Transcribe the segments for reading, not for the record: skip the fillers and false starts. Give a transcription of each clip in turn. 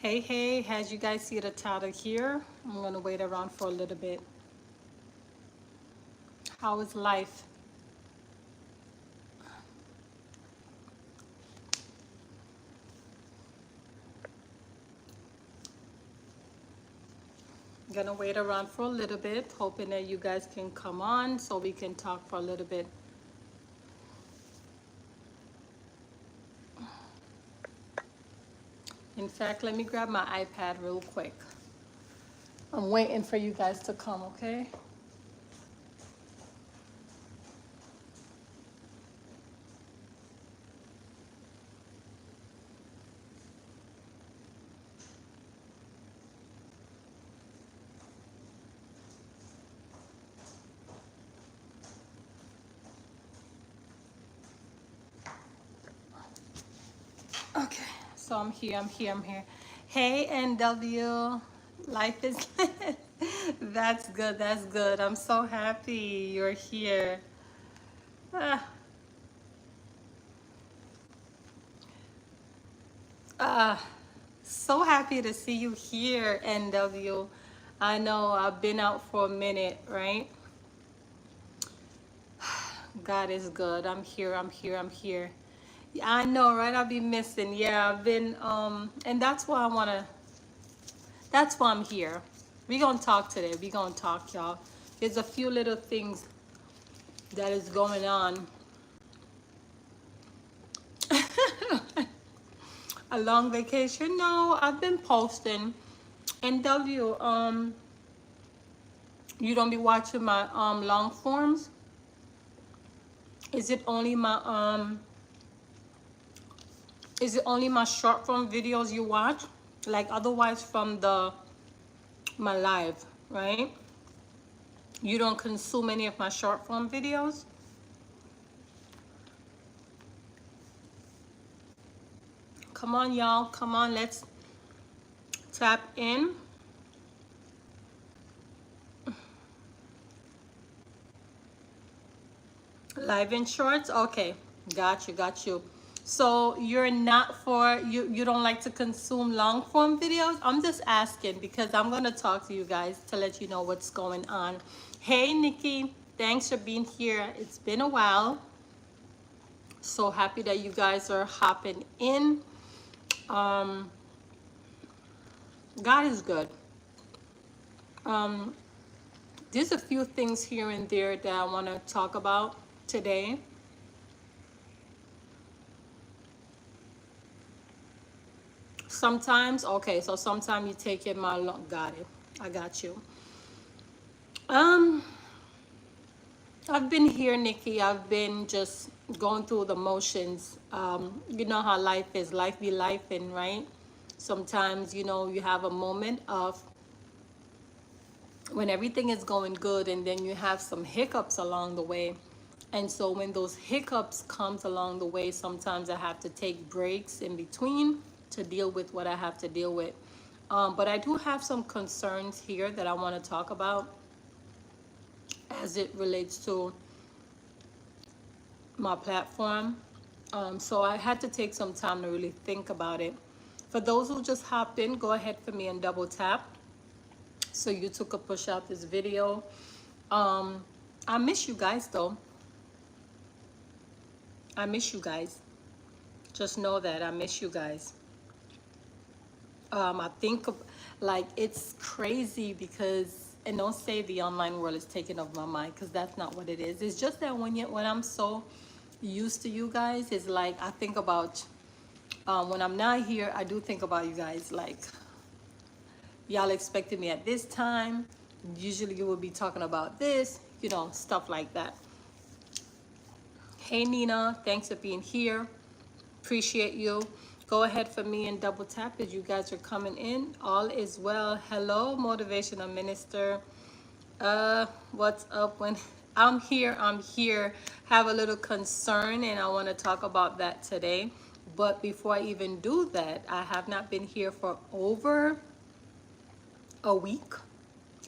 Hey, hey, as you guys see the title here, I'm gonna wait around for a little bit. How is life? Gonna wait around for a little bit, hoping that you guys can come on so we can talk for a little bit. In fact, let me grab my iPad real quick. I'm waiting for you guys to come, okay? Okay, so I'm here. Hey, NW, life is, that's good, that's good. I'm so happy you're here. Ah, ah, so happy to see you here, NW. I know I've been out for a minute, right? God is good. I'm here. Yeah, I know, right? I'll be missing. Yeah, I've been, and that's why I'm here. We gonna talk today. We gonna talk, y'all. There's a few little things that is going on. A long vacation? No, I've been posting. NW, you don't be watching my long forms? Is it only my is it only my short form videos you watch? Like otherwise from the my live, right? You don't consume any of my short form videos? Come on, y'all. Come on, let's tap in. Live in shorts? Okay. Got you. So you're not for you don't like to consume long form videos? I'm just asking because I'm gonna talk to you guys to let you know what's going on. Hey Nikki, thanks for being here. It's been a while. So happy that you guys are hopping in. Um, God is good. Um, there's a few things here and there that I want to talk about today. Sometimes, okay, so sometimes you take it my long, got it. I got you. Um, I've been here, Nikki. I've been just going through the motions. You know how life is. Life be life, and right? Sometimes, you have a moment of when everything is going good, and then you have some hiccups along the way. And so when those hiccups comes along the way, sometimes I have to take breaks in between to deal with what I have to deal with. But I do have some concerns here that I want to talk about as it relates to my platform. So I had to take some time to really think about it. For those who just hopped in, go ahead for me and double tap so YouTube could push out this video. I miss you guys though. I miss you guys. Just know that I miss you guys. I think like it's crazy because, and don't say the online world is taking over my mind because that's not what it is. It's just that when I'm so used to you guys, it's like I think about when I'm not here, I do think about you guys. Like y'all expected me at this time. Usually you will be talking about this, stuff like that. Hey Nina, thanks for being here. Appreciate you. Go ahead for me and double tap as you guys are coming in. All is well. Hello, motivational minister. What's up? When I'm here. Have a little concern and I want to talk about that today. But before I even do that, I have not been here for over a week.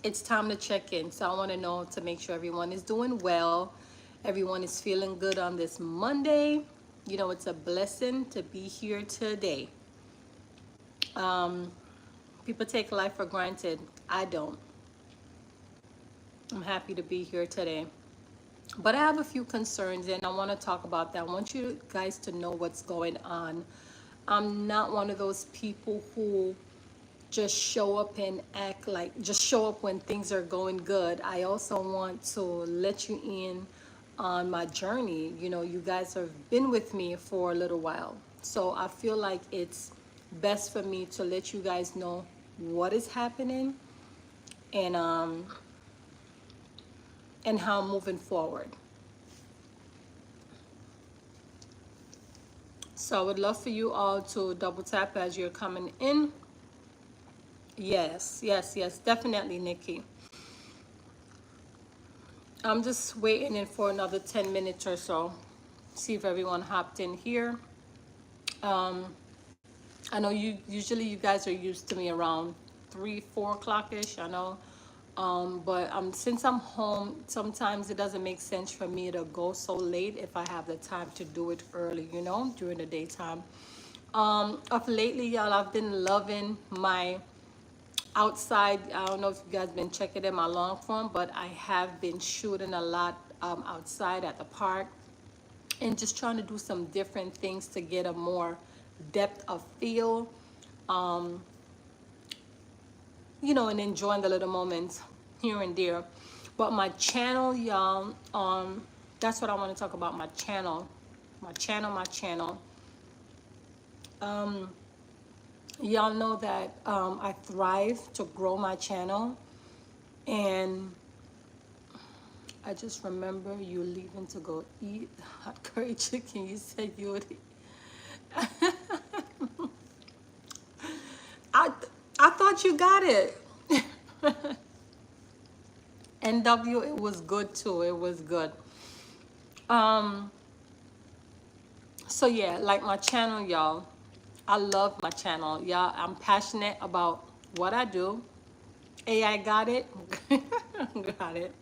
It's time to check in. So I want to know to make sure everyone is doing well. Everyone is feeling good on this Monday. It's a blessing to be here today. People take life for granted. I don't. I'm happy to be here today. But I have a few concerns and I want to talk about that. I want you guys to know what's going on. I'm not one of those people who just show up and act like, just show up when things are going good. I also want to let you in on my journey. You know, you guys have been with me for a little while. So I feel like it's best for me to let you guys know what is happening and how I'm moving forward. So I would love for you all to double tap as you're coming in. Yes, yes, yes, definitely, Nikki. I'm just waiting in for another 10 minutes or so. See if everyone hopped in here. I know usually you guys are used to me around 3-4 o'clock-ish, I know. But since I'm home, sometimes it doesn't make sense for me to go so late if I have the time to do it early, you know, during the daytime. Of lately, y'all, I've been loving my outside. I don't know if you guys been checking in my long form, but I have been shooting a lot outside at the park and just trying to do some different things to get a more depth of feel, you know, and enjoying the little moments here and there. But my channel, y'all, that's what I want to talk about. My channel. Y'all know that I thrive to grow my channel, and I just remember you leaving to go eat hot curry chicken. You said you would eat. I thought you got it. NW, it was good too. It was good. So yeah, like my channel, y'all. I love my channel, y'all. I'm passionate about what I do. AI got it. Got it.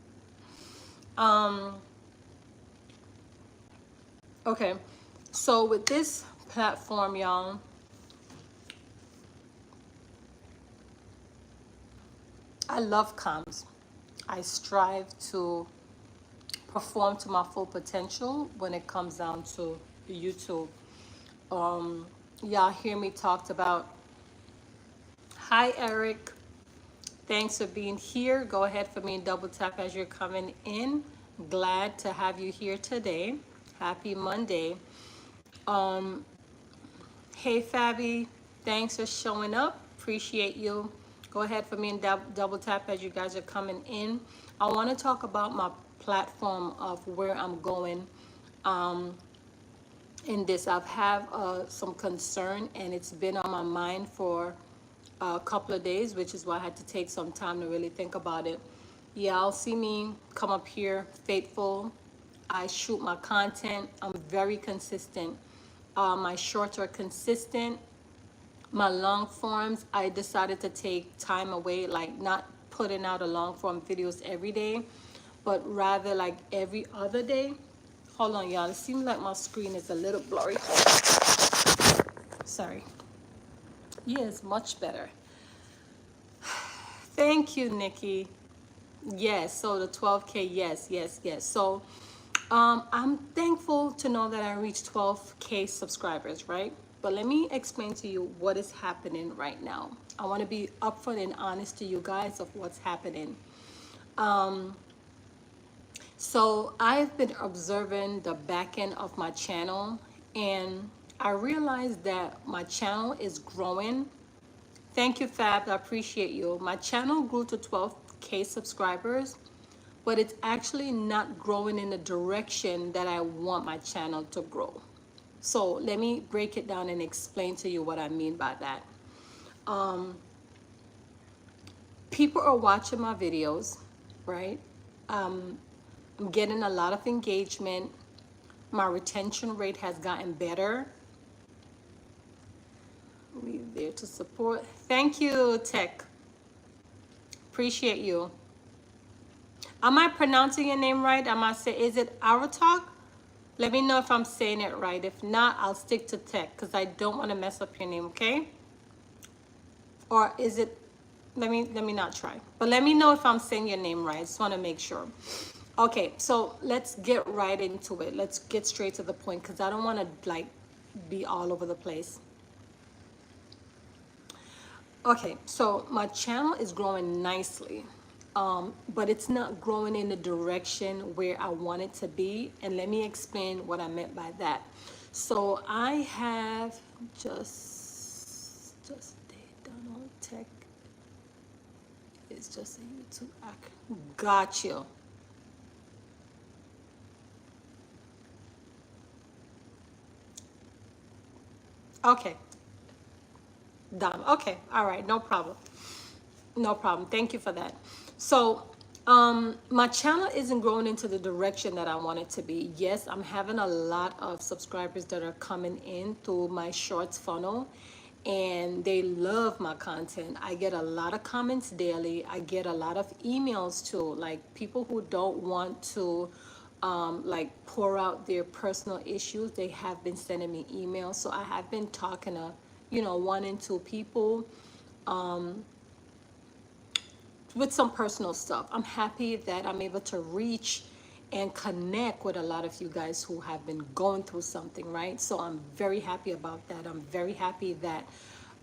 Okay. So with this platform, y'all, I love Camz. I strive to perform to my full potential when it comes down to YouTube. Y'all hear me talked about. Hi, Eric. Thanks for being here. Go ahead for me and double tap as you're coming in. Glad to have you here today. Happy Monday. Hey, Fabi. Thanks for showing up. Appreciate you. Go ahead for me and double tap as you guys are coming in. I want to talk about my platform of where I'm going. In this, I've had some concern, and it's been on my mind for a couple of days, which is why I had to take some time to really think about it. Yeah, I'll see me come up here faithful. I shoot my content. I'm very consistent. My shorts are consistent. My long forms, I decided to take time away, like not putting out a long form videos every day, but rather like every other day. Hold on, y'all. It seems like my screen is a little blurry. Sorry. Yes, much better. Thank you, Nikki. Yes, so the 12K, yes, yes, yes. So I'm thankful to know that I reached 12K subscribers, right? But let me explain to you what is happening right now. I want to be upfront and honest to you guys of what's happening. So I've been observing the back end of my channel, and I realized that my channel is growing. Thank you, Fab. I appreciate you. My channel grew to 12K subscribers, but it's actually not growing in the direction that I want my channel to grow. So let me break it down and explain to you what I mean by that. People are watching my videos, right? I'm getting a lot of engagement. My retention rate has gotten better. We there to support. Thank you, Tech. Appreciate you. Am I pronouncing your name right? Am I say, is it Aratalk? Let me know if I'm saying it right. If not, I'll stick to Tech because I don't want to mess up your name, okay? or is it, let me not try, but let me know if I'm saying your name right. I just want to make sure. Okay, so let's get right into it. Let's get straight to the point, because I don't want to like be all over the place. Okay, so my channel is growing nicely, but it's not growing in the direction where I want it to be. And let me explain what I meant by that. So I have just done on tech. It's just a YouTube act. Got you. Okay, done. Okay, all right, no problem. No problem. Thank you for that. So, my channel isn't growing into the direction that I want it to be. Yes, I'm having a lot of subscribers that are coming in through my shorts funnel, and they love my content. I get a lot of comments daily. I get a lot of emails too, like people who don't want to like pour out their personal issues. They have been sending me emails. So I have been talking to, you know, 1 and 2 people with some personal stuff. I'm happy that I'm able to reach and connect with a lot of you guys who have been going through something, right? So I'm very happy about that. I'm very happy that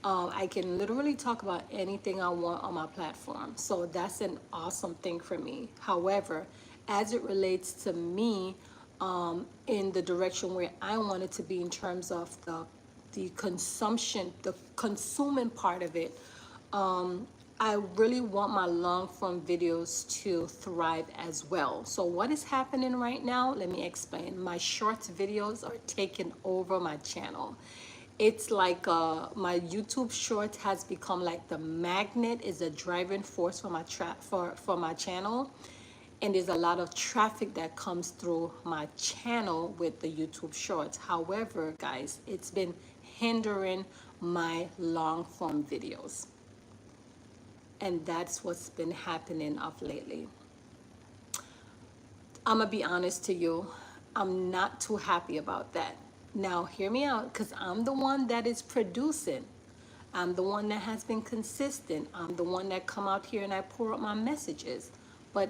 I can literally talk about anything I want on my platform. So that's an awesome thing for me. However, as it relates to me, in the direction where I want it to be in terms of the consumption, the consuming part of it, I really want my long form videos to thrive as well. So what is happening right now? Let me explain. My shorts videos are taking over my channel. It's like my YouTube short has become like the magnet, is a driving force for my for my channel. And there's a lot of traffic that comes through my channel with the YouTube shorts. However, guys, it's been hindering my long form videos. And that's what's been happening of lately. I'm gonna be honest to you, I'm not too happy about that. Now hear me out, because I'm the one that is producing. I'm the one that has been consistent. I'm the one that come out here and I pour out my messages. But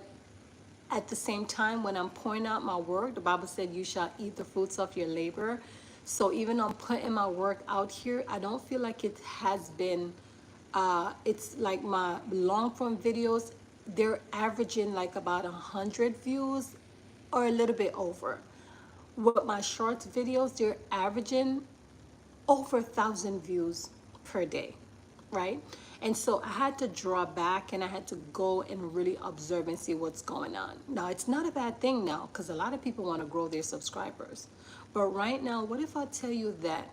at the same time, when I'm pouring out my work, the Bible said you shall eat the fruits of your labor. So even though I'm putting my work out here, I don't feel like it has been it's like my long form videos, they're averaging like about 100 views or a little bit over. With my shorts videos, they're averaging over 1,000 views per day, right? And so I had to draw back and I had to go and really observe and see what's going on. Now, it's not a bad thing now, because a lot of people want to grow their subscribers. But right now, what if I tell you that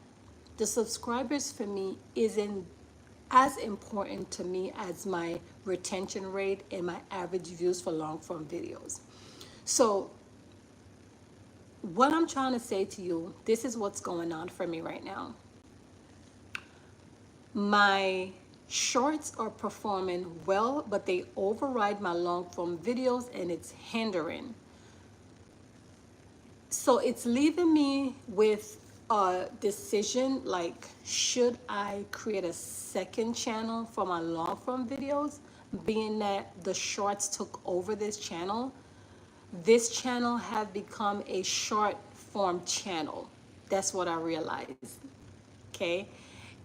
the subscribers for me isn't as important to me as my retention rate and my average views for long form videos? So what I'm trying to say to you, this is what's going on for me right now. My shorts are performing well, but they override my long form videos and it's hindering. So it's leaving me with a decision, like, should I create a second channel for my long form videos, being that the shorts took over this channel? This channel had become a short form channel. That's what I realized. Okay.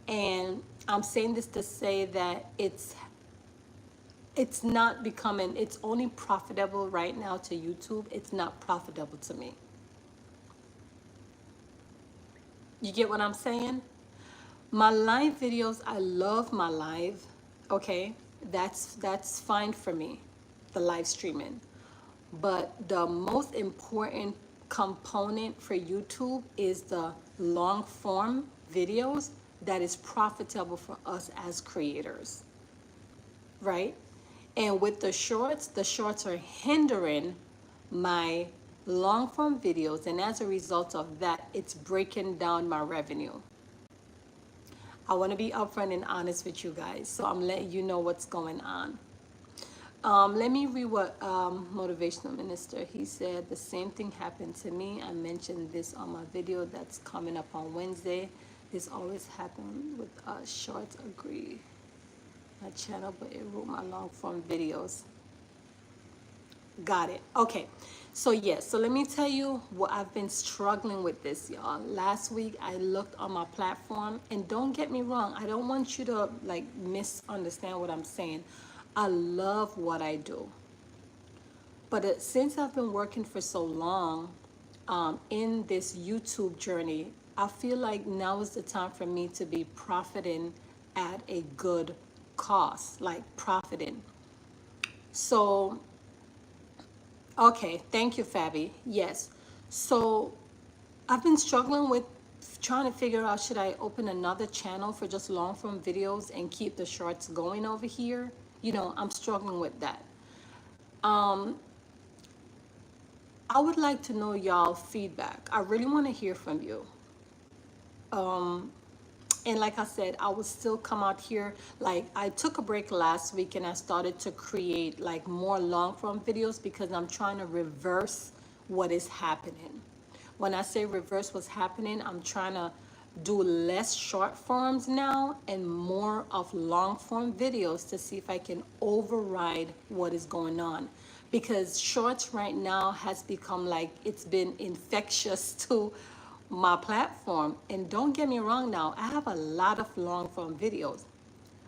And I'm saying this to say that it's not becoming, it's only profitable right now to YouTube. It's not profitable to me. You get what I'm saying? My live videos, I love my live. Okay. That's fine for me, the live streaming. But the most important component for YouTube is the long form videos that is profitable for us as creators, right? And with the shorts are hindering my long form videos, and as a result of that, it's breaking down my revenue. I want to be upfront and honest with you guys, so I'm letting you know what's going on. Let me read what motivational minister, he said. The same thing happened to me. I mentioned this on my video that's coming up on Wednesday. This always happened with us. Shorts, agree. my channel, but it wrote my long form videos. Got it. Okay. So yes, so let me tell you what I've been struggling with this, y'all. Last week I looked on my platform, and don't get me wrong, I don't want you to like misunderstand what I'm saying. I love what I do. But since I've been working for so long in this YouTube journey, I feel like now is the time for me to be profiting at a good cost, like profiting. So, okay, thank you, Fabi. Yes. So I've been struggling with trying to figure out, should I open another channel for just long form videos and keep the shorts going over here? You know, I'm struggling with that. I would like to know y'all feedback. I really want to hear from you. And like I said, I will still come out here. Like I took a break last week and I started to create like more long form videos because I'm trying to reverse what is happening. When I say reverse what's happening, I'm trying to do less short forms now and more of long form videos to see if I can override what is going on. Because shorts right now has become like, it's been infectious to my platform. And don't get me wrong now, I have a lot of long form videos.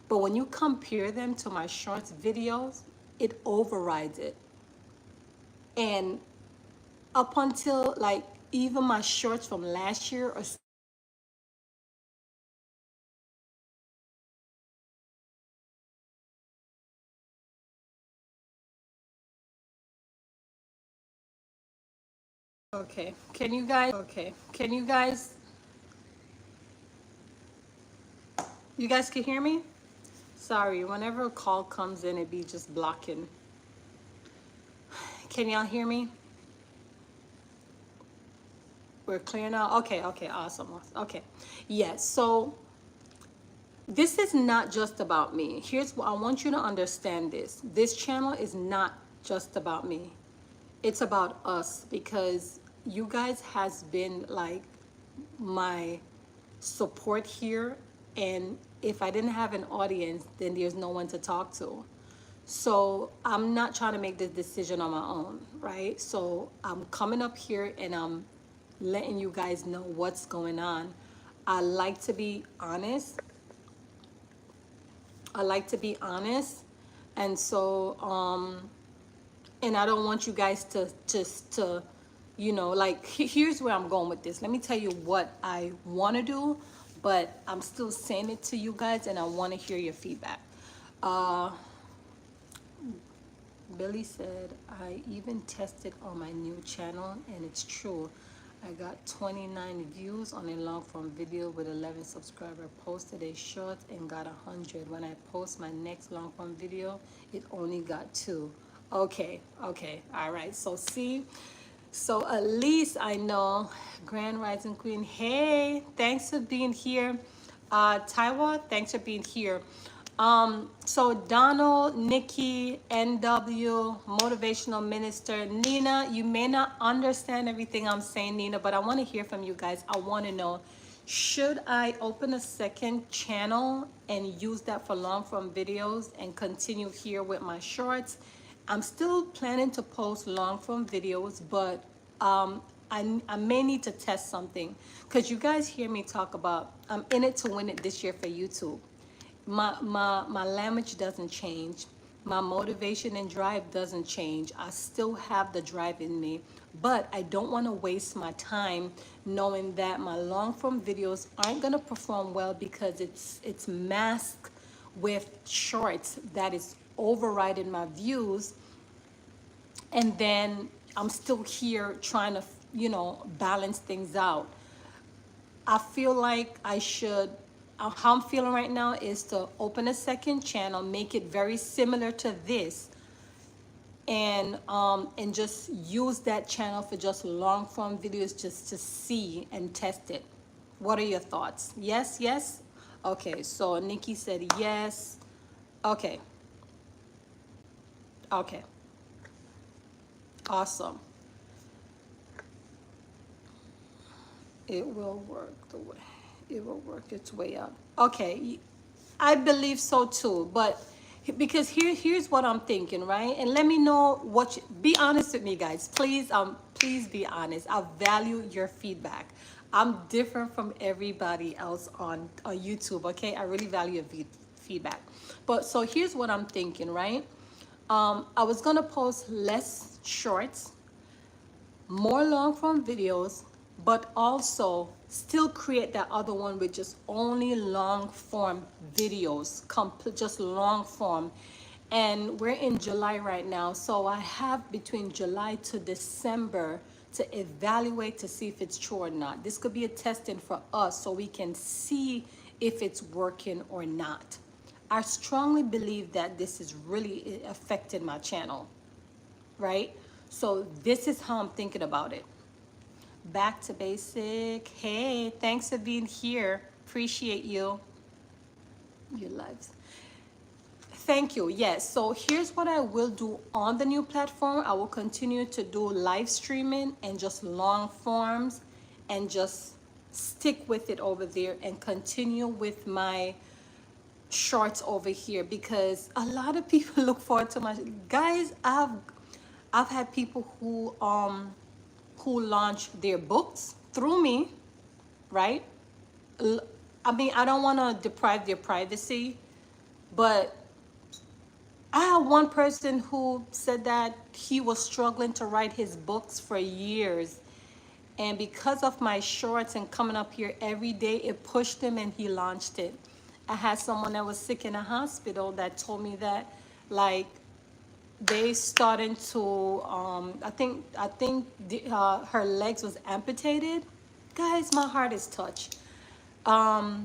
But when you compare them to my shorts videos, it overrides it. And up until like even my shorts from last year or okay, can you guys can hear me? Sorry, whenever a call comes in, it be just blocking. Can y'all hear me? We're clear now? Okay, okay, awesome. Okay. Yes, so this is not just about me. Here's what I want you to understand this. This channel is not just about me. It's about us because you guys has been like my support here, and if I didn't have an audience, then there's no one to talk to. So I'm not trying to make this decision on my own, right? So I'm coming up here and I'm letting you guys know what's going on. I like to be honest. I like to be honest. And so and I don't want you guys to just to, you know, like here's where I'm going with this. Let me tell you what I want to do, but I'm still saying it to you guys and I want to hear your feedback. Uh, Billy said, I even tested on my new channel and it's true. I got 29 views on a long form video with 11 subscribers. Posted a short and got 100. When I post my next long form video, it only got 2. Okay, okay, all right. So see, so at least I know. Grand Rising Queen, hey, thanks for being here. Taiwa, thanks for being here. So Donald, Nikki, NW, motivational minister, Nina, you may not understand everything I'm saying, Nina, but I want to hear from you guys. I want to know, should I open a second channel and use that for long form videos and continue here with my shorts? I'm still planning to post long form videos, but I may need to test something because you guys hear me talk about I'm in it to win it this year for YouTube. My language doesn't change. My motivation and drive doesn't change. I still have the drive in me, but I don't want to waste my time knowing that my long form videos aren't going to perform well because it's masked with shorts that is overriding my views, and then I'm still here trying to, you know, balance things out. I feel like I should, how I'm feeling right now is to open a second channel, make it very similar to this, and just use that channel for just long form videos just to see and test it. What are your thoughts? Yes, yes? Okay, so Nikki said yes. Okay, okay, awesome. It will work the way, it will work its way up. Okay, I believe so too, but because here's what I'm thinking, right? And let me know what be honest with me, guys. Please be honest. I value your feedback. I'm different from everybody else on YouTube, okay? I really value your feedback. But so here's what I'm thinking, right? I was gonna post less shorts, more long form videos, but also still create that other one with just only long form videos, just long form. And we're in July right now, so I have between July to December to evaluate to see if it's true or not. This could be a testing for us so we can see if it's working or not. I strongly believe that this is really affecting my channel, right? So this is how I'm thinking about it. Back to basic. Hey, thanks for being here. Appreciate you. Your lives. Thank you. Yes. So here's what I will do on the new platform. I will continue to do live streaming and just long forms and just stick with it over there and continue with my shorts over here because a lot of people look forward to my guys. I've had people who launch their books through me, right? I mean, I don't want to deprive their privacy, but I have one person who said that he was struggling to write his books for years. And because of my shorts and coming up here every day, it pushed him and he launched it. I had someone that was sick in a hospital that told me that, like, they starting to her legs was amputated. Guys, my heart is touched. No,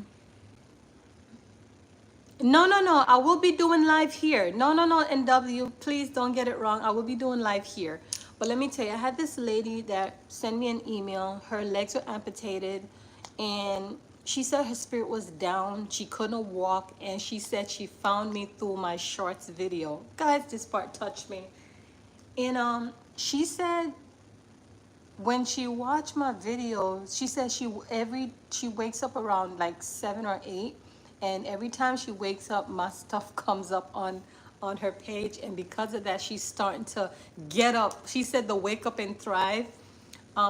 I will be doing live here. No, NW, please don't get it wrong. I will be doing live here. But let me tell you, I had this lady that sent me an email. Her legs were amputated and she said her spirit was down. She couldn't walk and she said she found me through my shorts video. Guys, this part touched me. And she said when she watched my videos, she said she wakes up around like 7 or 8, and every time she wakes up, my stuff comes up on her page, and because of that, she's starting to get up. She said the Wake Up and Thrive.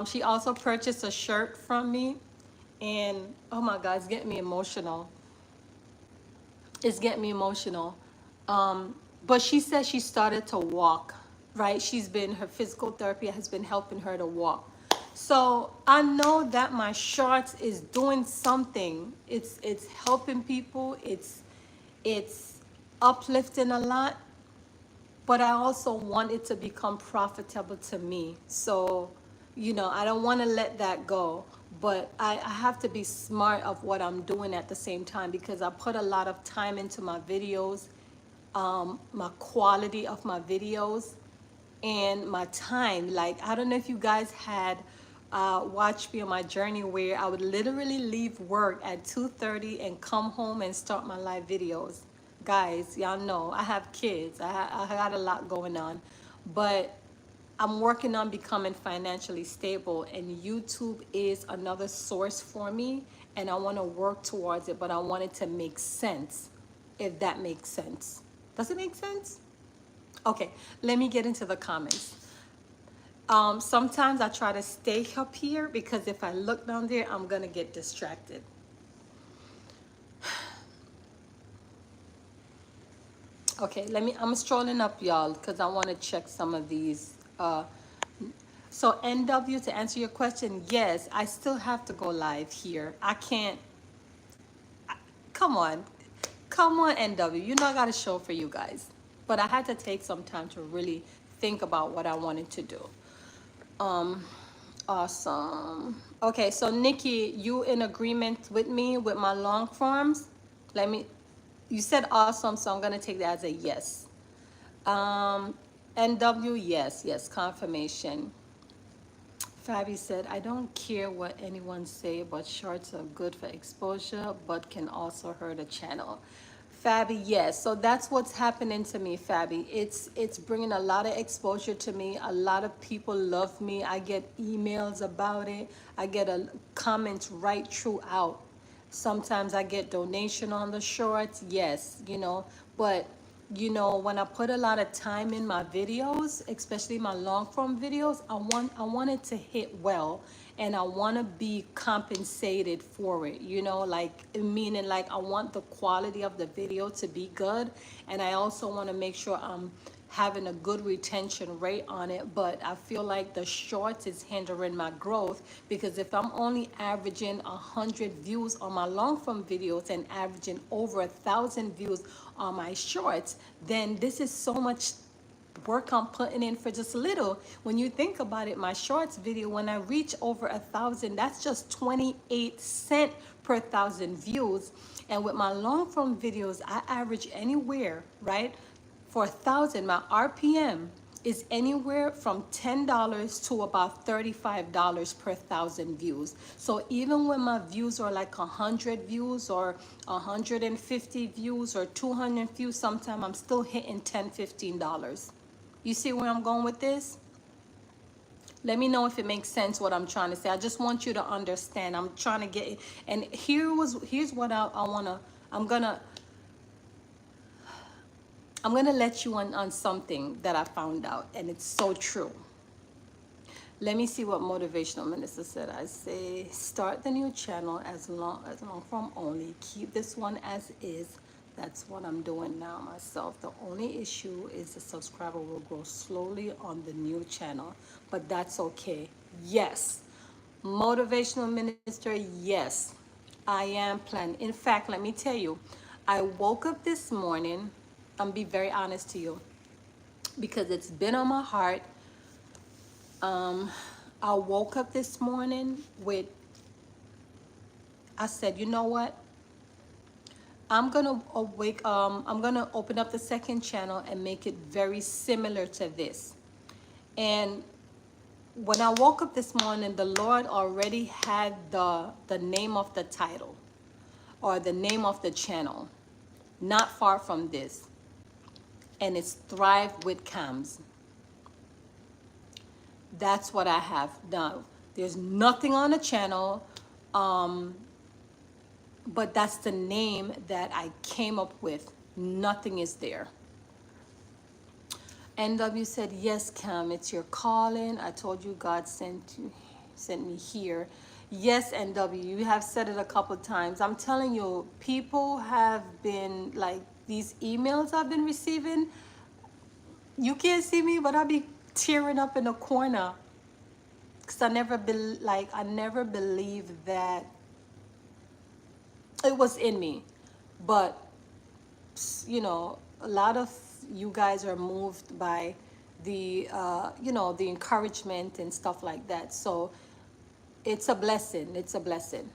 She also purchased a shirt from me, and oh my God, it's getting me emotional. It's getting me emotional. But she said she started to walk, right? Her physical therapy has been helping her to walk. So I know that my shorts is doing something. It's helping people. It's uplifting a lot. But I also want it to become profitable to me. So, I don't want to let that go. But I have to be smart of what I'm doing at the same time because I put a lot of time into my videos, my quality of my videos, and my time. Like, I don't know if you guys had watched me on my journey where I would literally leave work at 2:30 and come home and start my live videos. Guys, y'all know I have kids. I got a lot going on, but I'm working on becoming financially stable, and YouTube is another source for me, and I want to work towards it, but I want it to make sense, if that makes sense. Does it make sense? Okay, let me get into the comments. Sometimes I try to stay up here because if I look down there, I'm gonna get distracted. Okay, I'm strolling up, y'all, because I want to check some of these. So NW, to answer your question, yes, I still have to go live here. I can't, come on NW, you know I got a show for you guys. But I had to take some time to really think about what I wanted to do. Awesome. Okay, so Nikki, you in agreement with me with my long forms? You said awesome, so I'm gonna take that as a yes. NW, yes, confirmation. Fabi said, I don't care what anyone say, but shorts are good for exposure, but can also hurt a channel. Fabi, yes. So that's what's happening to me, Fabi. It's bringing a lot of exposure to me. A lot of people love me. I get emails about it. I get comments right throughout. Sometimes I get donation on the shorts, yes, you know, but you know, when I put a lot of time in my videos, especially my long form videos, I want it to hit well, and I want to be compensated for it, you know, like meaning like I want the quality of the video to be good, and I also want to make sure I'm having a good retention rate on it. But I feel like the shorts is hindering my growth, because if I'm only averaging 100 views on my long form videos and averaging over 1,000 views on my shorts, then this is so much work I'm putting in for just a little. When you think about it, my shorts video, when I reach over 1,000, that's just 28 cents per 1,000 views. And with my long form videos, I average anywhere, right? For 1,000, my RPM is anywhere from $10 to about $35 per 1,000 views. So even when my views are like 100 views or 150 views or 200 views, sometimes I'm still hitting $10, $15. You see where I'm going with this? Let me know if it makes sense what I'm trying to say. I just want you to understand. I'm trying to get it. And here's what I wanna, I'm gonna let you on something that I found out, and it's so true. Let me see what motivational minister said. I say start the new channel as long form only. Keep this one as is. That's what I'm doing now myself. The only issue is the subscriber will grow slowly on the new channel, but that's okay. Yes, motivational minister, yes, I am planning. In fact, let me tell you, I woke up this morning, I'm be very honest to you, because it's been on my heart. I woke up this morning with, I said, you know what? I'm gonna open up the second channel and make it very similar to this. And when I woke up this morning, the Lord already had the name of the title or the name of the channel, not far from this. And it's Thrive with Camz. That's what I have done. There's nothing on the channel, but that's the name that I came up with. Nothing is there. NW said, yes, Cam, it's your calling. I told you God sent me here. Yes, NW, you have said it a couple times. I'm telling you, people have been like, these emails I've been receiving, you can't see me, but I'll be tearing up in a corner, because I never believed that it was in me. But you know, a lot of you guys are moved by the you know, the encouragement and stuff like that. So it's a blessing. It's a blessing.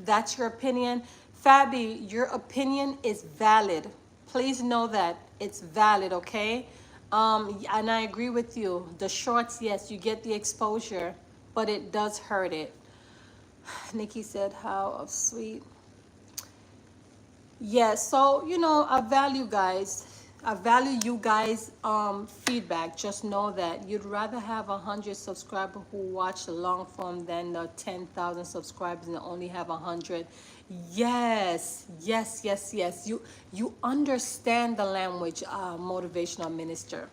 That's your opinion. Fabi, your opinion is valid. Please know that it's valid, okay? And I agree with you. The shorts, yes, you get the exposure, but it does hurt it. Nikki said, how sweet. Yeah, so, you know, I value you guys feedback. Just know that you'd rather have 100 subscribers who watch the long form than the 10,000 subscribers and only have 100. Yes, yes, yes, yes. You understand the language, motivational minister.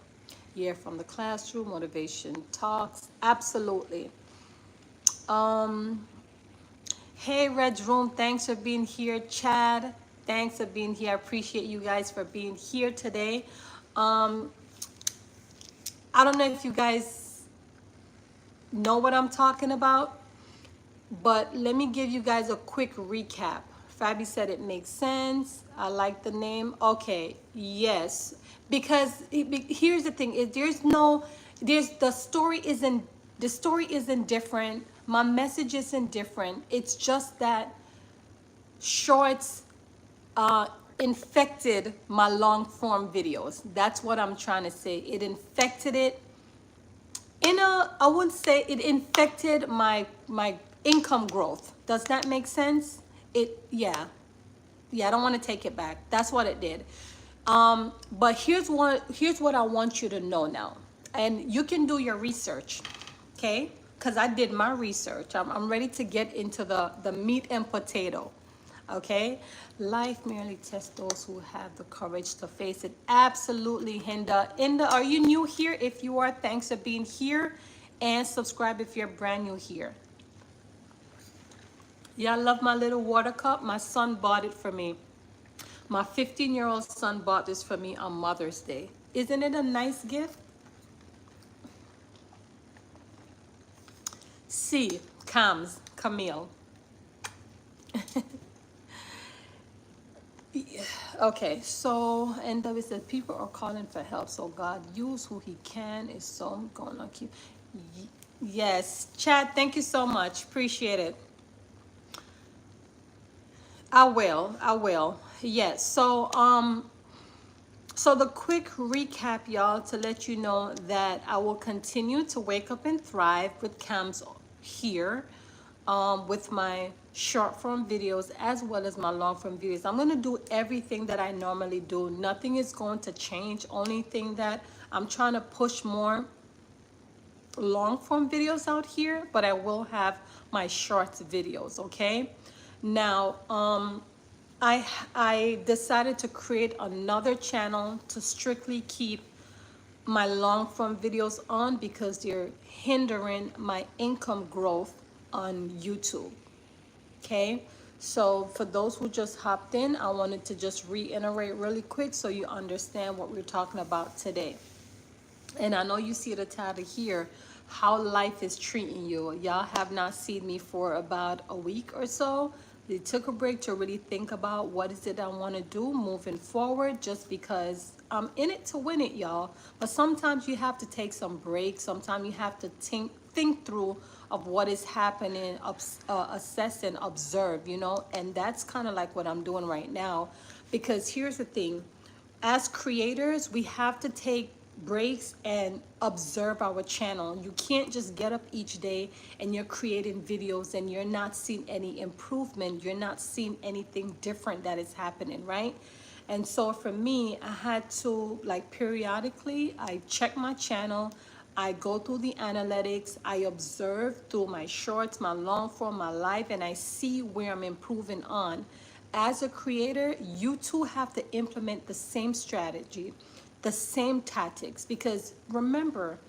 Yeah, from the classroom, motivation talks. Absolutely. Hey, Red Room, thanks for being here. Chad, thanks for being here. I appreciate you guys for being here today. I don't know if you guys know what I'm talking about, but let me give you guys a quick recap. Fabi said it makes sense. I like the name. Okay, yes. Because here's the thing, is the story isn't different. My message isn't different. It's just that shorts infected my long form videos. That's what I'm trying to say. It infected it. I wouldn't say it infected my income growth. Does that make sense? Yeah, I don't want to take it back. That's what it did. But here's what I want you to know now, and you can do your research, okay? because I did my research. I'm ready to get into the meat and potato. Okay, life merely tests those who have the courage to face it. Absolutely, Hinda. Hinda, are you new here? If you are, thanks for being here, and subscribe if you're brand new here. Yeah, I love my little water cup. My son bought it for me. My 15-year-old son bought this for me on Mother's Day. Isn't it a nice gift? C, Camz, Camille. Okay, so, and W said, people are calling for help, so God use who he can, is so gonna keep. Yes, Chad, thank you so much. Appreciate it. I will. Yes, so the quick recap, y'all, to let you know that I will continue to wake up and thrive with Camz here, with my short form videos as well as my long form videos. I'm going to do everything that I normally do. Nothing is going to change. Only thing that I'm trying to push more long form videos out here, but I will have my shorts videos. Okay, now I decided to create another channel to strictly keep my long form videos on because they're hindering my income growth on YouTube. Okay, so for those who just hopped in, I wanted to just reiterate really quick so you understand what we're talking about today. And I know you see the title here, how life is treating you. Y'all have not seen me for about a week or so. They took a break to really think about what is it I want to do moving forward, just because I'm in it to win it, y'all. But sometimes you have to take some breaks. Sometimes you have to think through of what is happening, assess and observe, you know. And that's kind of like what I'm doing right now. Because here's the thing. As creators, we have to take breaks and observe our channel. You can't just get up each day and you're creating videos and you're not seeing any improvement. You're not seeing anything different that is happening, right? And so for me, I had to, like, periodically, I check my channel. I go through the analytics. I observe through my shorts, my long form, my live, and I see where I'm improving on. As a creator, you too have to implement the same strategy, the same tactics, because remember,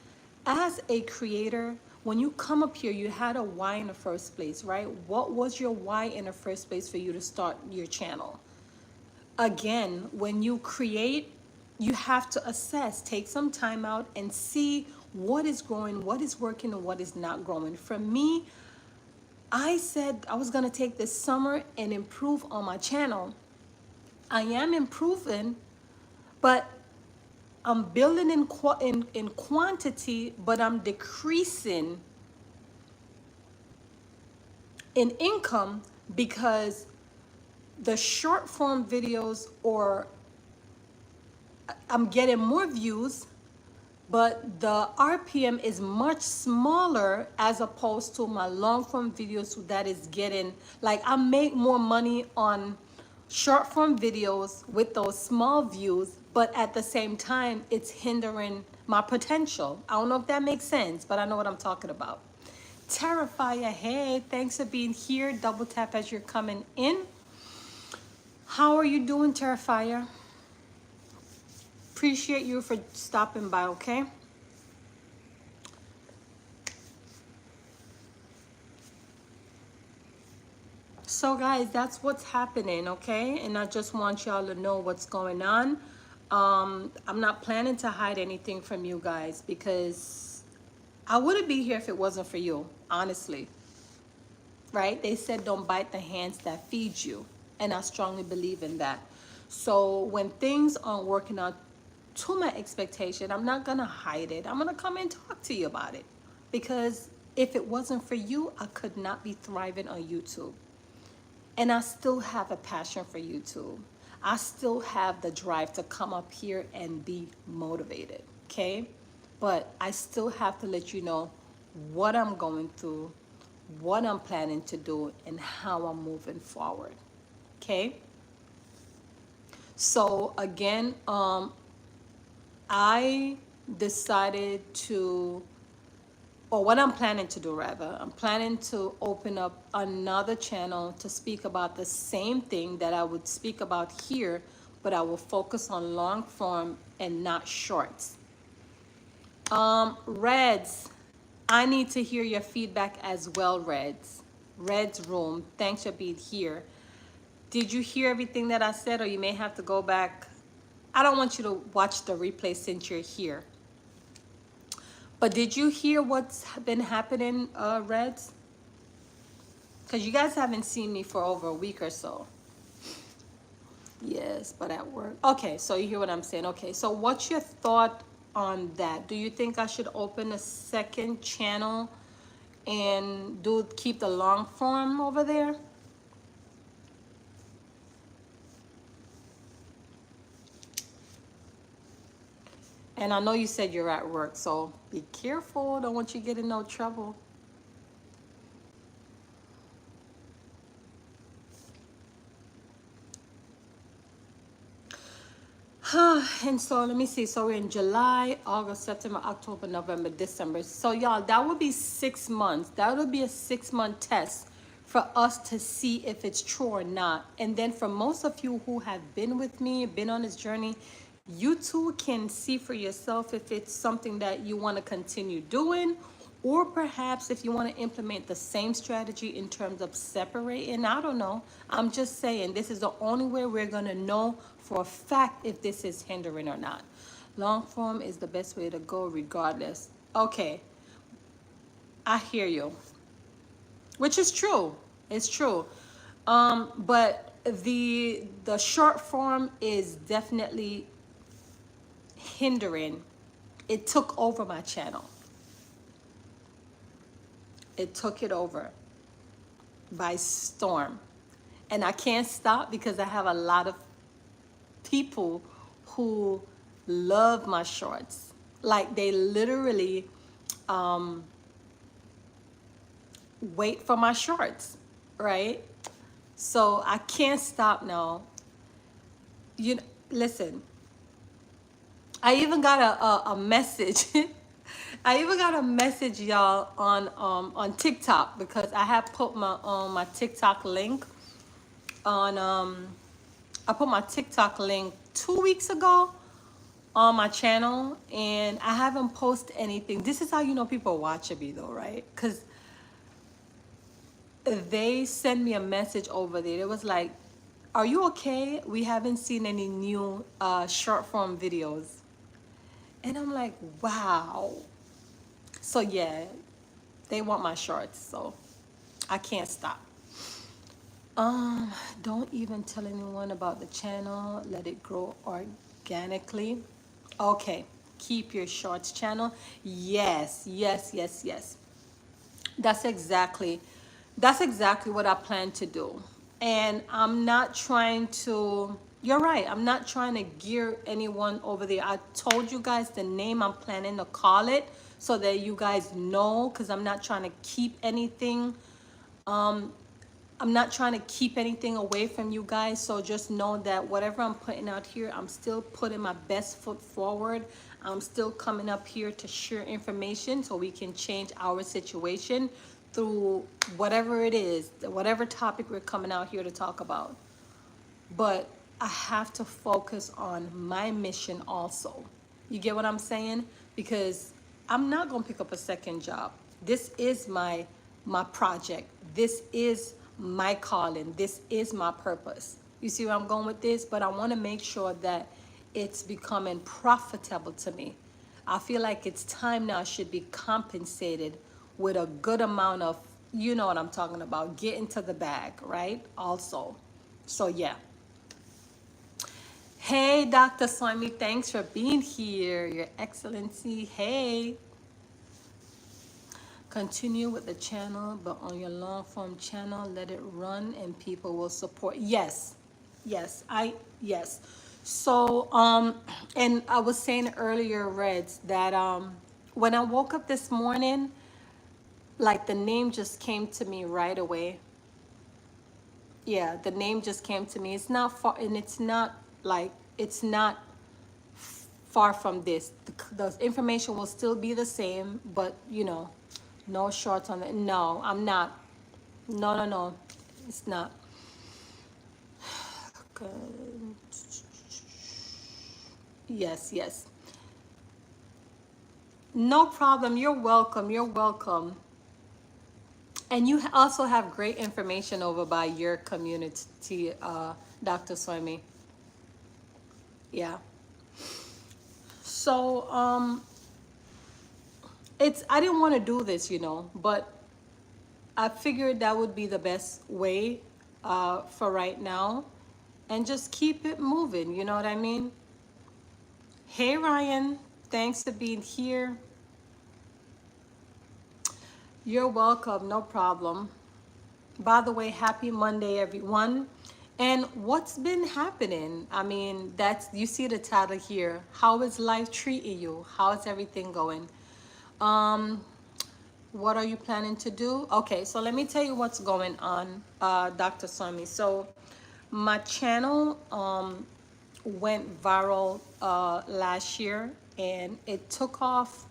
as a creator, when you come up here, you had a why in the first place, right? What was your why in the first place for you to start your channel? Again, when you create, you have to assess, take some time out and see what is growing, what is working, and what is not growing. For me, I said I was gonna take this summer and improve on my channel. I am improving, but I'm building in quantity, but I'm decreasing in income because the short form videos, or I'm getting more views, but the RPM is much smaller as opposed to my long form videos that is getting, like, I make more money on short form videos with those small views, but at the same time, it's hindering my potential. I don't know if that makes sense, but I know what I'm talking about. Terrifier, hey, thanks for being here. Double tap as you're coming in. How are you doing, Terrifier? Appreciate you for stopping by, okay? So guys, that's what's happening, okay? And I just want y'all to know what's going on. I'm not planning to hide anything from you guys because I wouldn't be here if it wasn't for you, honestly. Right? They said don't bite the hands that feed you. And I strongly believe in that. So when things aren't working out to my expectation, I'm not gonna hide it. I'm gonna come and talk to you about it. Because if it wasn't for you, I could not be thriving on YouTube. And I still have a passion for YouTube. I still have the drive to come up here and be motivated, okay? But I still have to let you know what I'm going through, what I'm planning to do, and how I'm moving forward, okay? So again, I decided to, or what I'm planning to do rather, I'm planning to open up another channel to speak about the same thing that I would speak about here, but I will focus on long form and not shorts. Reds, I need to hear your feedback as well, Reds. Reds room, thanks for being here. Did you hear everything that I said, or you may have to go back? I don't want you to watch the replay since you're here. But did you hear what's been happening, Reds? Because you guys haven't seen me for over a week or so. Yes, but at work. Okay, so you hear what I'm saying. Okay, so what's your thought on that? Do you think I should open a second channel and keep the long form over there? And I know you said you're at work, so be careful. Don't want you to get in no trouble. And so let me see. So we're in July, August, September, October, November, December. So y'all, that would be 6 months. That would be a 6-month test for us to see if it's true or not. And then for most of you who have been with me, been on this journey, you too can see for yourself if it's something that you want to continue doing, or perhaps if you want to implement the same strategy in terms of separating. I don't know. I'm just saying this is the only way we're going to know for a fact if this is hindering or not. Long form is the best way to go regardless. Okay, I hear you, which is true. It's true. But the short form is definitely hindering. It took over my channel. It took it over by storm. And I can't stop because I have a lot of people who love my shorts. Like they literally wait for my shorts, right? So I can't stop now. Listen, I even got a message. I even got a message, y'all, on TikTok, because I have put my TikTok link on I put my TikTok link 2 weeks ago on my channel, and I haven't posted anything. This is how you know people watching me though, right? Because they send me a message over there. It was like, are you okay? We haven't seen any new short form videos. And I'm like, wow. So yeah, they want my shorts, so I can't stop. Don't even tell anyone about the channel. Let it grow organically. Okay, keep your shorts channel. Yes, yes, yes, yes. That's exactly what I plan to do. And I'm not trying to, you're right, I'm not trying to gear anyone over there. I told you guys the name I'm planning to call it so that you guys know, because I'm not trying to keep anything. I'm not trying to keep anything away from you guys. So just know that whatever I'm putting out here, I'm still putting my best foot forward. I'm still coming up here to share information so we can change our situation through whatever it is, whatever topic we're coming out here to talk about. But I have to focus on my mission also. You get what I'm saying? Because I'm not going to pick up a second job. This is my project. This is my calling. This is my purpose. You see where I'm going with this? But I want to make sure that it's becoming profitable to me. I feel like it's time now I should be compensated with a good amount of, you know what I'm talking about, getting to the bag, right? Also. So yeah. Hey, Dr. Swami, thanks for being here, Your Excellency. Hey. Continue with the channel, but on your long form channel, let it run and people will support. Yes, yes, yes. So, and I was saying earlier, Reds, that when I woke up this morning, like the name just came to me right away. Yeah, the name just came to me. It's not far, and it's not like, it's not far from this. The information will still be the same, but you know, No shorts on it. No, I'm not. No, no, no. It's not. Okay. Yes, yes. No problem. You're welcome. You're welcome. And you also have great information over by your community, Dr. Swami. Yeah. So, I didn't want to do this, but I figured that would be the best way for right now, and just keep it moving. You know what I mean? Hey, Ryan. Thanks for being here. You're welcome. No problem. By the way, happy Monday, everyone. And what's been happening? I mean, you see the title here. How is life treating you? How is everything going? Um, what are you planning to do? Okay, so let me tell you what's going on, Dr. Swami. So my channel went viral last year, and it took off.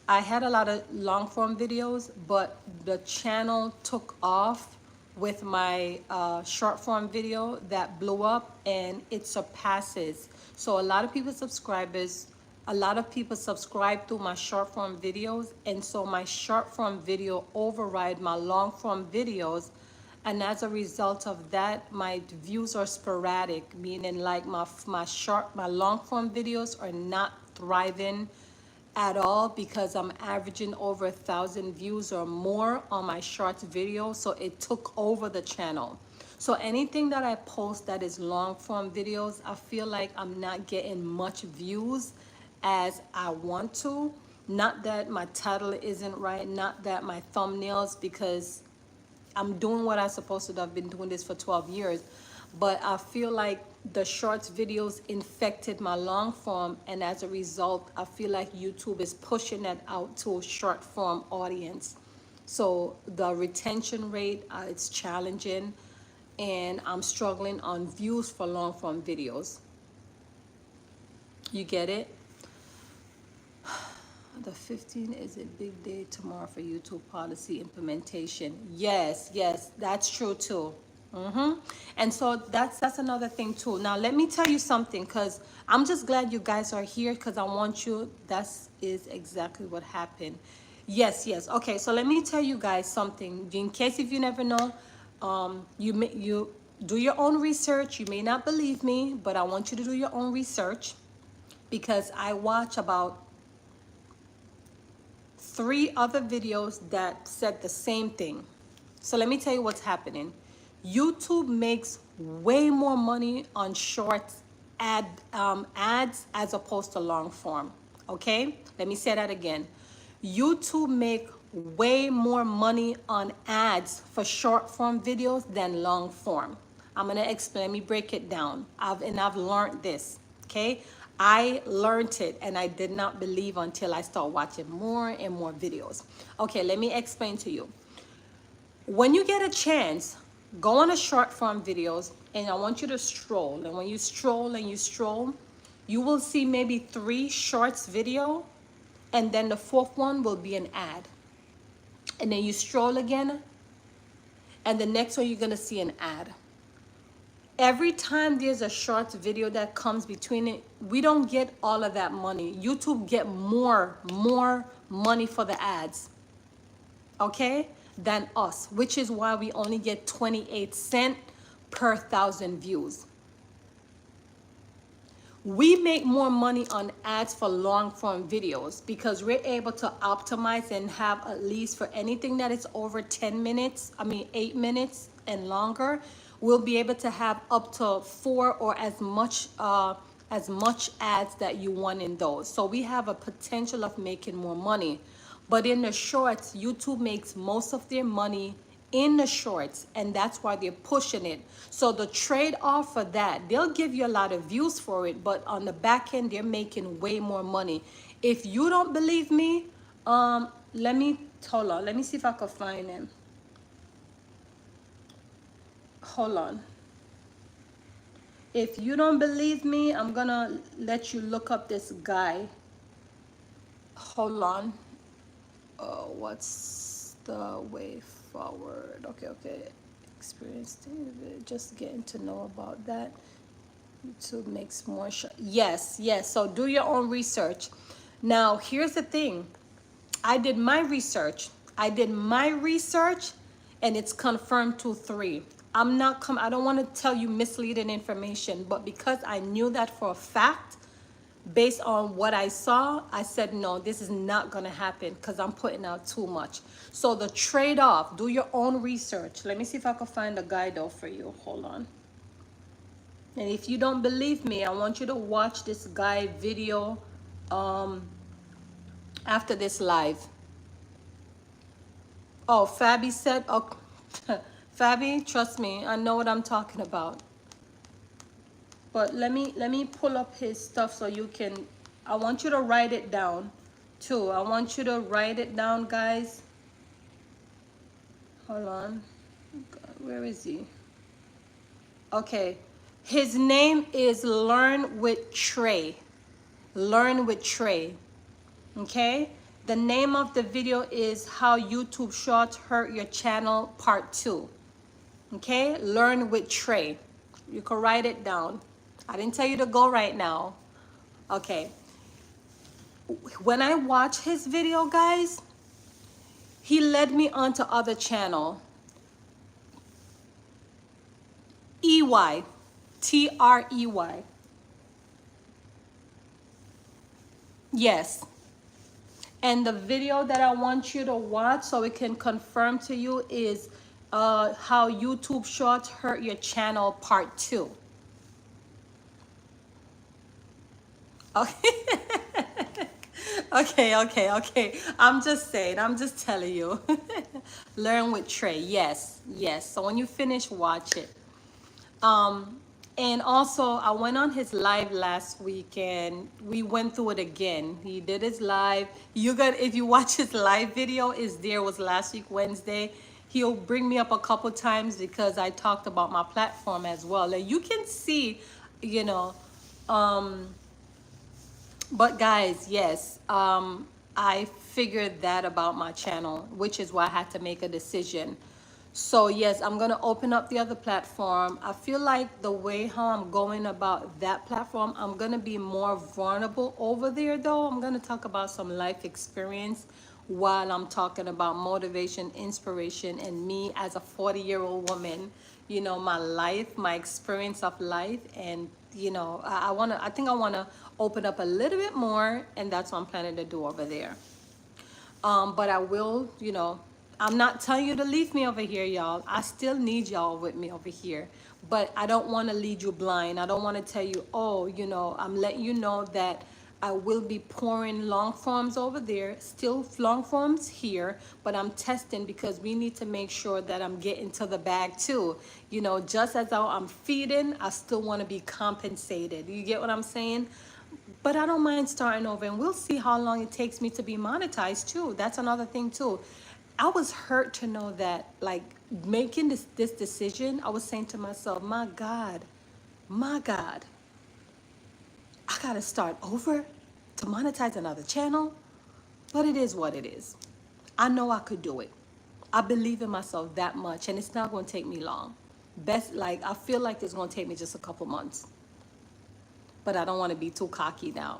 I had a lot of long form videos, but the channel took off with my short form video that blew up, and it surpasses. So a lot of people subscribe to my short form videos, and so my short form video override my long form videos. And as a result of that, my views are sporadic, meaning like my long form videos are not thriving at all, because I'm averaging over 1,000 views or more on my short video. So it took over the channel. So anything that I post that is long form videos, I feel like I'm not getting much views as I want to. Not that my title isn't right, not that my thumbnails, because I'm doing what I'm supposed to do. I've been doing this for 12 years. But I feel like the shorts videos infected my long form. And as a result, I feel like YouTube is pushing that out to a short form audience. So the retention rate, it's challenging. And I'm struggling on views for long form videos. You get it? The 15th is a big day tomorrow for YouTube policy implementation. Yes, yes, that's true too. And so that's another thing too. Now let me tell you something, because I'm just glad you guys are here, because I want you. That is exactly what happened. Yes, yes. Okay, so let me tell you guys something. In case if you never know, you do your own research. You may not believe me, but I want you to do your own research, because I watch about 3 other videos that said the same thing. So let me tell you what's happening. YouTube makes way more money on short ads as opposed to long form. Okay, let me say that again. YouTube make way more money on ads for short form videos than long form. I'm gonna explain. Let me break it down. I've learned this. Okay, I learned it, and I did not believe until I start watching more and more videos. Okay, let me explain to you. When you get a chance, go on a short form videos, and I want you to stroll. And when you stroll and you stroll, you will see maybe 3 shorts video, and then the 4th one will be an ad. And then you stroll again, and the next one you're gonna see an ad. Every time there's a short video that comes between it, we don't get all of that money. YouTube get more money for the ads, okay, than us, which is why we only get 28 cents per 1,000 views. We make more money on ads for long form videos, because we're able to optimize and have, at least for anything that is over 10 minutes, 8 minutes and longer, we'll be able to have up to 4 or as much ads that you want in those. So we have a potential of making more money. But in the shorts, YouTube makes most of their money in the shorts, and that's why they're pushing it. So the trade-off for that, they'll give you a lot of views for it, but on the back end, they're making way more money. If you don't believe me, hold on. Let me see if I can find him. Hold on. If you don't believe me, I'm gonna let you look up this guy. Hold on. What's the way forward? Okay. Experience, just getting to know about that. YouTube makes more yes. So do your own research. Now, here's the thing. I did my research. And it's confirmed to 3. I don't want to tell you misleading information, but because I knew that for a fact, based on what I saw, I said, no, this is not going to happen because I'm putting out too much. So the trade-off, do your own research. Let me see if I can find a guide out for you. Hold on. And if you don't believe me, I want you to watch this guide video after this live. Oh, Fabi said, oh, Fabi, trust me, I know what I'm talking about. But let me pull up his stuff so you can, I want you to write it down too. I want you to write it down, guys. Hold on. Where is he? Okay. His name is Learn with Trey. Learn with Trey. Okay? The name of the video is How YouTube Shorts Hurt Your Channel Part 2. Okay? Learn with Trey. You can write it down. I didn't tell you to go right now. Okay. When I watch his video, guys, he led me onto other channel. EY. Trey. Yes. And the video that I want you to watch so it can confirm to you is How YouTube Shorts Hurt Your Channel Part 2. Okay. Okay. I'm just saying, I'm just telling you. Learn with Trey. Yes. So when you finish, watch it. And also, I went on his live last week and we went through it again. He did his live. If you watch his live video, was last week, Wednesday. He'll bring me up a couple times because I talked about my platform as well. And you can see, but guys, yes, I figured that about my channel, which is why I had to make a decision. So yes, I'm going to open up the other platform. I feel like the way how I'm going about that platform, I'm going to be more vulnerable over there though. I'm going to talk about some life experience while I'm talking about motivation, inspiration, and me as a 40-year-old woman, my life, my experience of life. And, I think I want to open up a little bit more, and that's what I'm planning to do over there. But I will, I'm not telling you to leave me over here, y'all. I still need y'all with me over here. But I don't want to lead you blind. I don't want to tell you, oh, I'm letting you know that I will be pouring long forms over there, still long forms here, but I'm testing because we need to make sure that I'm getting to the bag too. Just as though I'm feeding, I still want to be compensated. You get what I'm saying? But I don't mind starting over, and we'll see how long it takes me to be monetized too. That's another thing too. I was hurt to know that, like, making this decision, I was saying to myself, my God, I gotta start over to monetize another channel. But it is what it is. I know I could do it. I believe in myself that much, and it's not gonna take me long. I feel like it's gonna take me just a couple months. But I don't want to be too cocky now.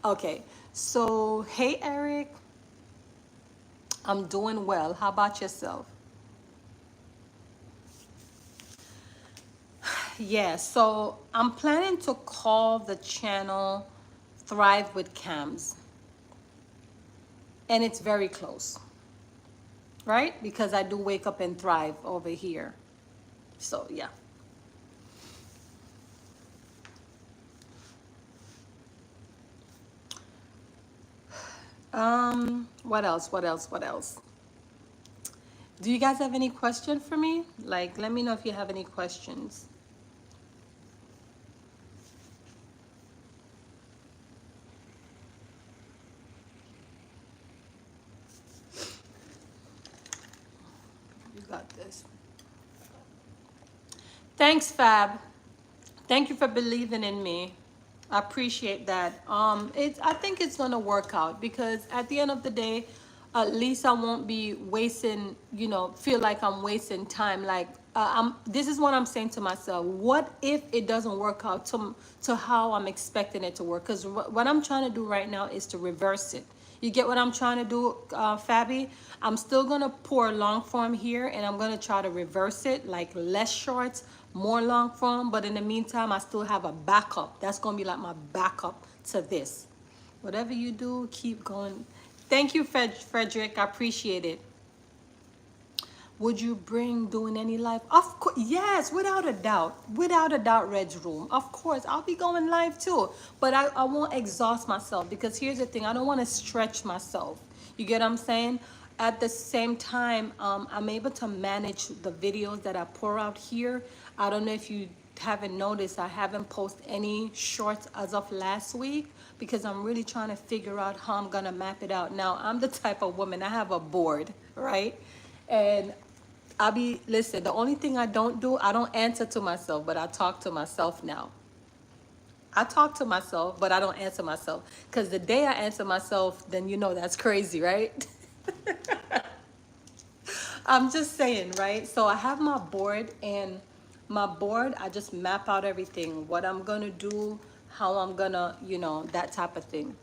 Okay, so hey Eric, I'm doing well. How about yourself? Yeah, so I'm planning to call the channel Thrive with Camz. And it's very close, right? Because I do wake up and thrive over here. So yeah. What else? Do you guys have any question for me? Like, let me know if you have any questions. You got this. Thanks, Fab. Thank you for believing in me. I appreciate that. I think it's gonna work out because at the end of the day, at least I won't be wasting, feel like I'm wasting time. Like this is what I'm saying to myself. What if it doesn't work out to how I'm expecting it to work? Because what I'm trying to do right now is to reverse it. You get what I'm trying to do, Fabi? I'm still gonna pour long form here, and I'm gonna try to reverse it, like less shorts, more long form. But in the meantime, I still have a backup. That's gonna be like my backup to this. Whatever you do, keep going. Thank you, Frederick. I appreciate it. Would you bring doing any live? Of course, yes, without a doubt. Without a doubt, Red's Room. Of course, I'll be going live too. But I won't exhaust myself because here's the thing. I don't want to stretch myself. You get what I'm saying? At the same time, I'm able to manage the videos that I pour out here. I don't know if you haven't noticed, I haven't posted any shorts as of last week because I'm really trying to figure out how I'm going to map it out. Now, I'm the type of woman, I have a board, right? And listen, the only thing I don't do, I don't answer to myself, but I talk to myself now. I talk to myself, but I don't answer myself. Because the day I answer myself, then you know that's crazy, right? I'm just saying, right? So I have my board, and my board, I just map out everything. What I'm going to do, how I'm going to, that type of thing.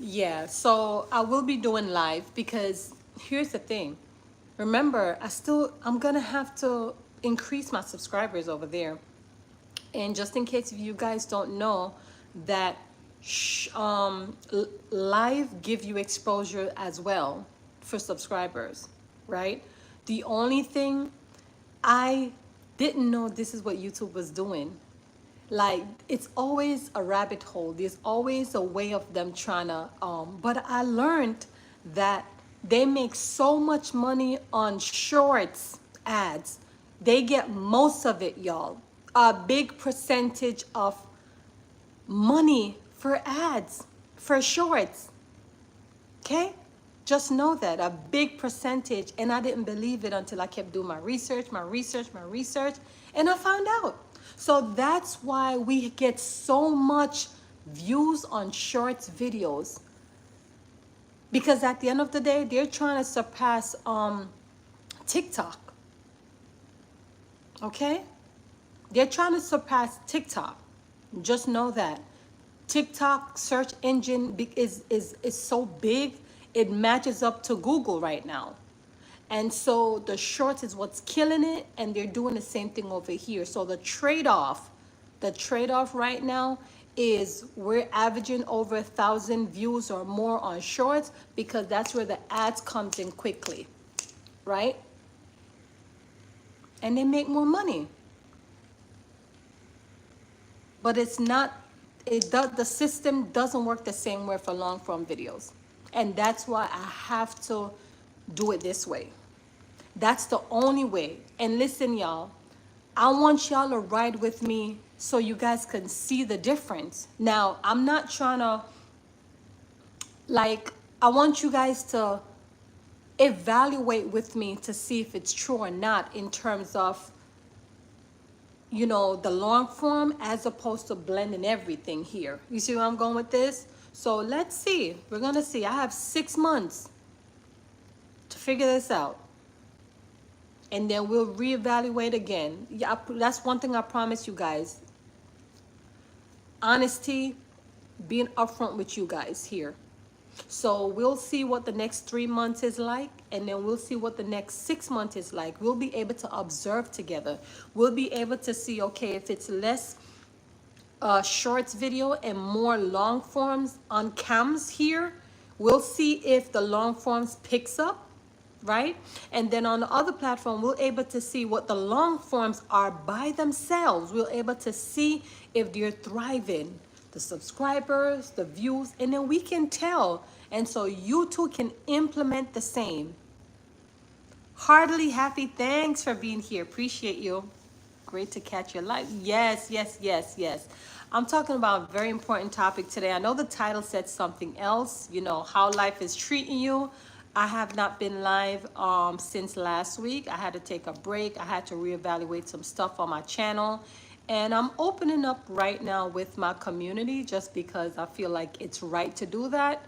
Yeah, so I will be doing live because here's the thing. Remember, I'm gonna have to increase my subscribers over there. And just in case if you guys don't know that live give you exposure as well for subscribers, right? The only thing, I didn't know this is what YouTube was doing. Like, it's always a rabbit hole. There's always a way of them trying to but I learned that they make so much money on shorts ads. They get most of it, y'all. A big percentage of money for ads, for shorts. Okay? Just know that, a big percentage. And I didn't believe it until I kept doing my research, and I found out. So that's why we get so much views on shorts videos. Because at the end of the day, they're trying to surpass TikTok. Okay? They're trying to surpass TikTok. Just know that. TikTok search engine is so big, it matches up to Google right now. And so the shorts is what's killing it, and they're doing the same thing over here. So the trade-off right now is we're averaging over 1,000 views or more on shorts because that's where the ads comes in quickly, right? And they make more money. But it's not, the system doesn't work the same way for long form videos. And that's why I have to do it this way. That's the only way. And listen, y'all, I want y'all to ride with me so you guys can see the difference. Now, I'm not trying to, I want you guys to evaluate with me to see if it's true or not in terms of, the long form as opposed to blending everything here. You see where I'm going with this? So let's see. We're going to see. I have 6 months to figure this out. And then we'll reevaluate again. Yeah, that's one thing I promise you guys. Honesty, being upfront with you guys here. So we'll see what the next 3 months is like, and then we'll see what the next 6 months is like. We'll be able to observe together. We'll be able to see, okay, if it's less shorts video and more long forms on Camz here, we'll see if the long forms picks up, right? And then on the other platform, we're able to see what the long forms are by themselves. We're able to see if they're thriving, the subscribers, the views, and then we can tell. And so you too can implement the same. Heartily happy, thanks for being here. Appreciate you. Great to catch your life. Yes, yes, yes, yes. I'm talking about a very important topic today. I know the title said something else, how life is treating you. I have not been live since last week. I had to take a break. I had to reevaluate some stuff on my channel. And I'm opening up right now with my community just because I feel like it's right to do that.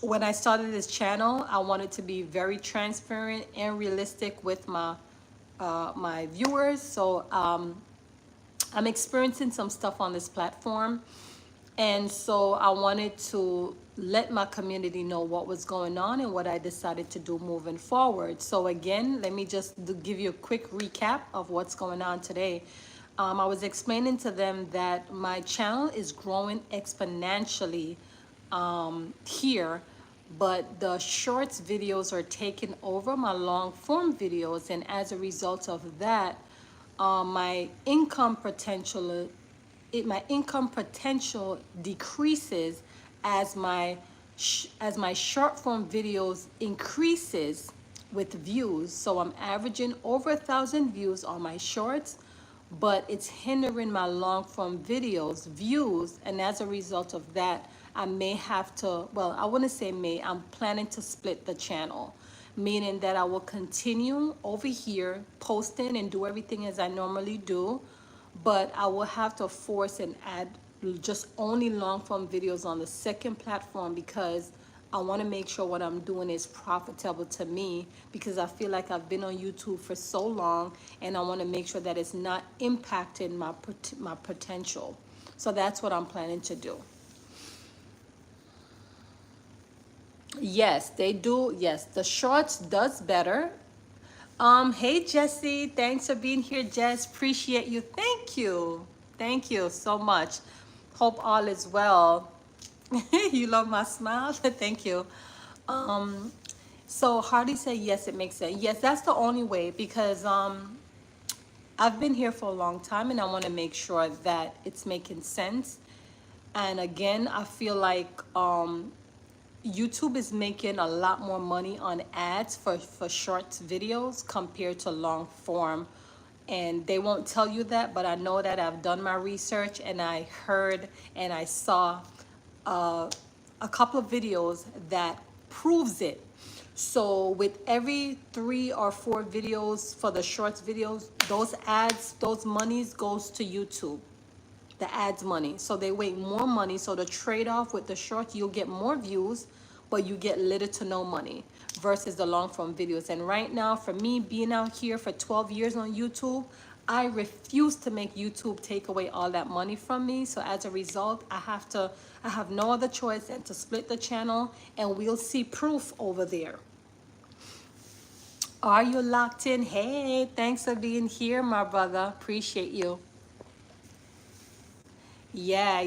When I started this channel, I wanted to be very transparent and realistic with my viewers. So I'm experiencing some stuff on this platform, and so I wanted to let my community know what was going on and what I decided to do moving forward. So again, let me just give you a quick recap of what's going on today. I was explaining to them that my channel is growing exponentially here, but the shorts videos are taking over my long form videos, and as a result of that, my income potential decreases as my short form videos increases with views. So I'm averaging over 1,000 views on my shorts, but it's hindering my long form videos views, and as a result of that, I may have to, well, I wouldn't say may, I'm planning to split the channel, meaning that I will continue over here posting and do everything as I normally do, but I will have to force and add just only long form videos on the second platform, because I want to make sure what I'm doing is profitable to me, because I feel like I've been on YouTube for so long, and I want to make sure that it's not impacting my potential. So that's what I'm planning to do. Yes, they do. Yes, the shorts does better. Hey Jesse, thanks for being here, Jess. Appreciate you. Thank you. Thank you so much. Hope all is well. You love my smile. Thank you. So Hardy said yes, it makes sense. Yes, that's the only way, because I've been here for a long time and I want to make sure that it's making sense. And again, I feel like YouTube is making a lot more money on ads for short videos compared to long form. And they won't tell you that, but I know that I've done my research, and I heard and I saw a couple of videos that proves it. So with every 3 or 4 videos for the shorts videos, those ads, those monies goes to YouTube, the ads money. So they make more money. So the trade-off with the shorts, you'll get more views, but you get little to no money versus the long form videos. And right now, for me, being out here for 12 years on YouTube, I refuse to make YouTube take away all that money from me. So as a result, I have no other choice than to split the channel, and we'll see proof over there. Are you locked in? Hey, thanks for being here, my brother. Appreciate you. Yeah.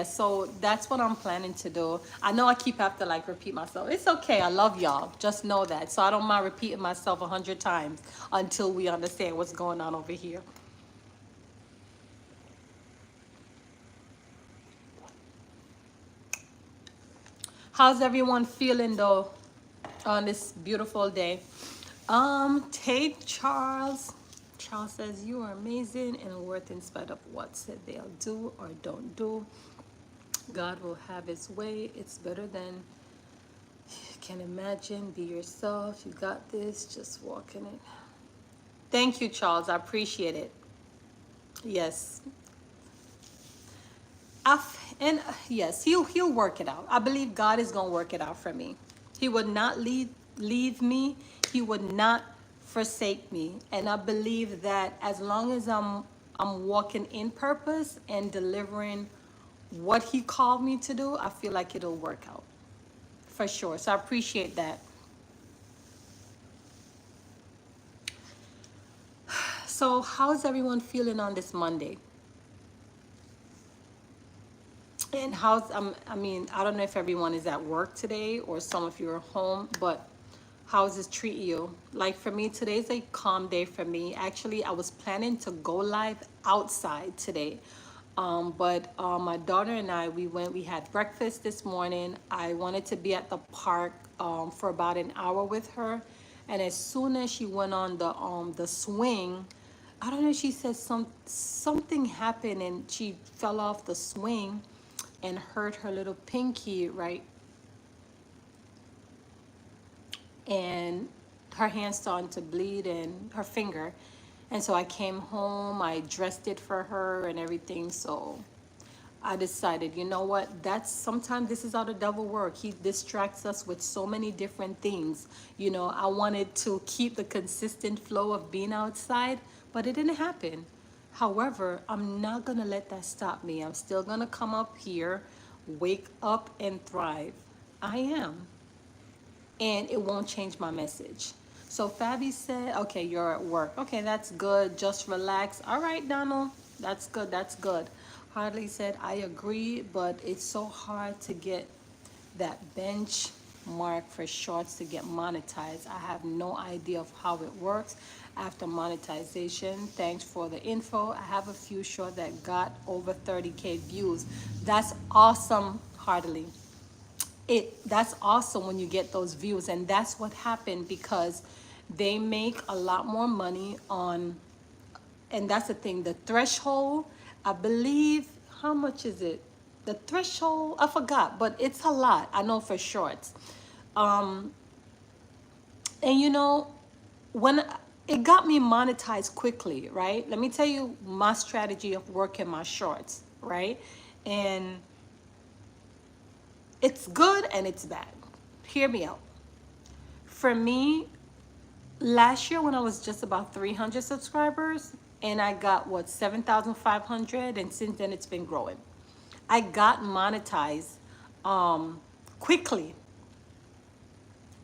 So that's what I'm planning to do. I know I keep have to like repeat myself. It's okay. I love y'all. Just know that. So I don't mind repeating myself 100 times until we understand what's going on over here. How's everyone feeling though on this beautiful day? Hey Charles. Charles says you are amazing and worth in spite of what said they'll do or don't do. God will have his way. It's better than you can imagine. Be yourself. You got this. Just walk in it. Thank you, Charles. I appreciate it. Yes. Yes, he'll work it out. I believe God is going to work it out for me. He would not leave me. He would not forsake me. And I believe that as long as I'm walking in purpose and delivering what he called me to do, I feel like it'll work out for sure. So I appreciate that. So how's everyone feeling on this Monday? And how's, I mean, I don't know if everyone is at work today or some of you are home, but how's this treat you? Like for me, today's a calm day for me. Actually, I was planning to go live outside today. But my daughter and I, we had breakfast this morning. I wanted to be at the park for about an hour with her. And as soon as she went on the swing, I don't know, she said something happened and she fell off the swing. and hurt her little pinky, right? And her hand started to bleed and her finger. And so I came home, I dressed it for her and everything. So I decided, you know what, that's sometimes this is how the devil works. He distracts us with so many different things. You know, I wanted to keep the consistent flow of being outside, but it didn't happen. However, I'm not gonna let that stop me. I'm still gonna come up here, wake up and thrive. I am. And it won't change my message. So Fabi said, okay, you're at work. Okay, that's good. Just relax. All right, Donald. That's good. That's good. Harley said, I agree, but it's so hard to get that benchmark for shorts to get monetized. I have no idea of how it works after monetization. Thanks for the info. I have a few shorts that got over 30K views. That's awesome, Harley. That's awesome when you get those views, and that's what happened because they make a lot more money on, and that's the thing, the threshold, I believe, how much is it? The threshold, I forgot, but it's a lot, I know for shorts. And you know, when it got me monetized quickly, right? Let me tell you my strategy of working my shorts, right? And it's good and it's bad. Hear me out. For me, last year when I was just about 300 subscribers and I got what, 7,500, and since then it's been growing. I got monetized quickly,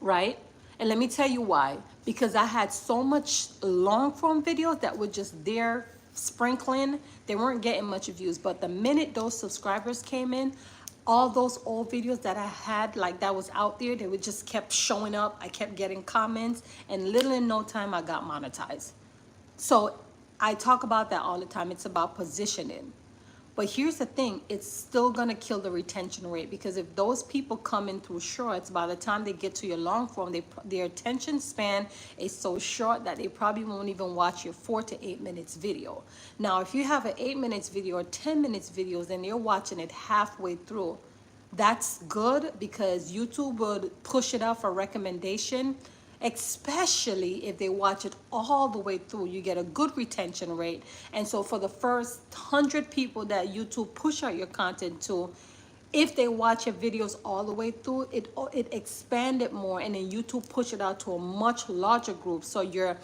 right? And let me tell you why. Because I had so much long form videos that were just there sprinkling. They weren't getting much views, but the minute those subscribers came in, all those old videos that I had, like that was out there, they would just kept showing up. I kept getting comments, and little in no time I got monetized. So I talk about that all the time. It's about positioning. But here's the thing, it's still gonna kill the retention rate, because if those people come in through shorts, by the time they get to your long form, their attention span is so short that they probably won't even watch your 4 to 8 minutes video. Now, if you have an 8 minutes video or 10 minutes videos and you're watching it halfway through, that's good because YouTube would push it out for recommendation, especially if they watch it all the way through. You get a good retention rate. And so for the first 100 people that YouTube push out your content to, if they watch your videos all the way through, it expanded more, and then YouTube push it out to a much larger group. So your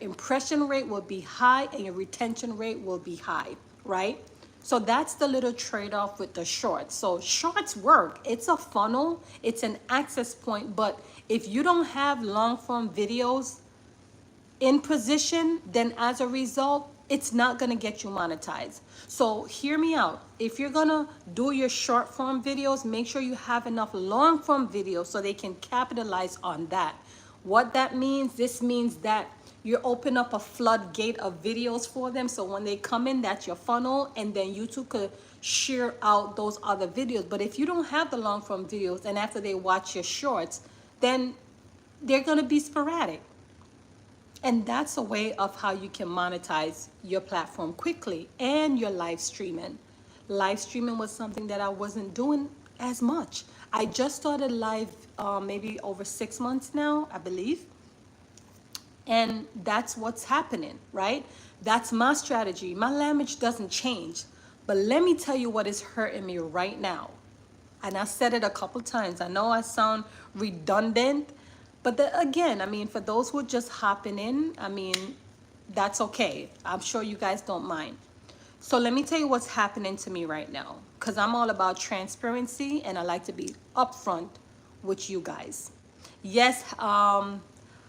impression rate will be high and your retention rate will be high, right? So that's the little trade-off with the shorts. So shorts work. It's a funnel. It's an access point. But if you don't have long-form videos in position, then as a result, it's not going to get you monetized. So hear me out. If you're going to do your short-form videos, make sure you have enough long-form videos so they can capitalize on that. What that means, this means that you open up a floodgate of videos for them. So when they come in, that's your funnel, and then YouTube could share out those other videos. But if you don't have the long form videos and after they watch your shorts, then they're gonna be sporadic. And that's a way of how you can monetize your platform quickly, and your live streaming. Live streaming was something that I wasn't doing as much. I just started live maybe over 6 months now, I believe. And that's what's happening, right? That's my strategy. My language doesn't change. But let me tell you what is hurting me right now. And I said it a couple times. I know I sound redundant, but again, I mean, for those who are just hopping in, I mean, that's okay. I'm sure you guys don't mind. So let me tell you what's happening to me right now, because I'm all about transparency and I like to be upfront with you guys. Yes,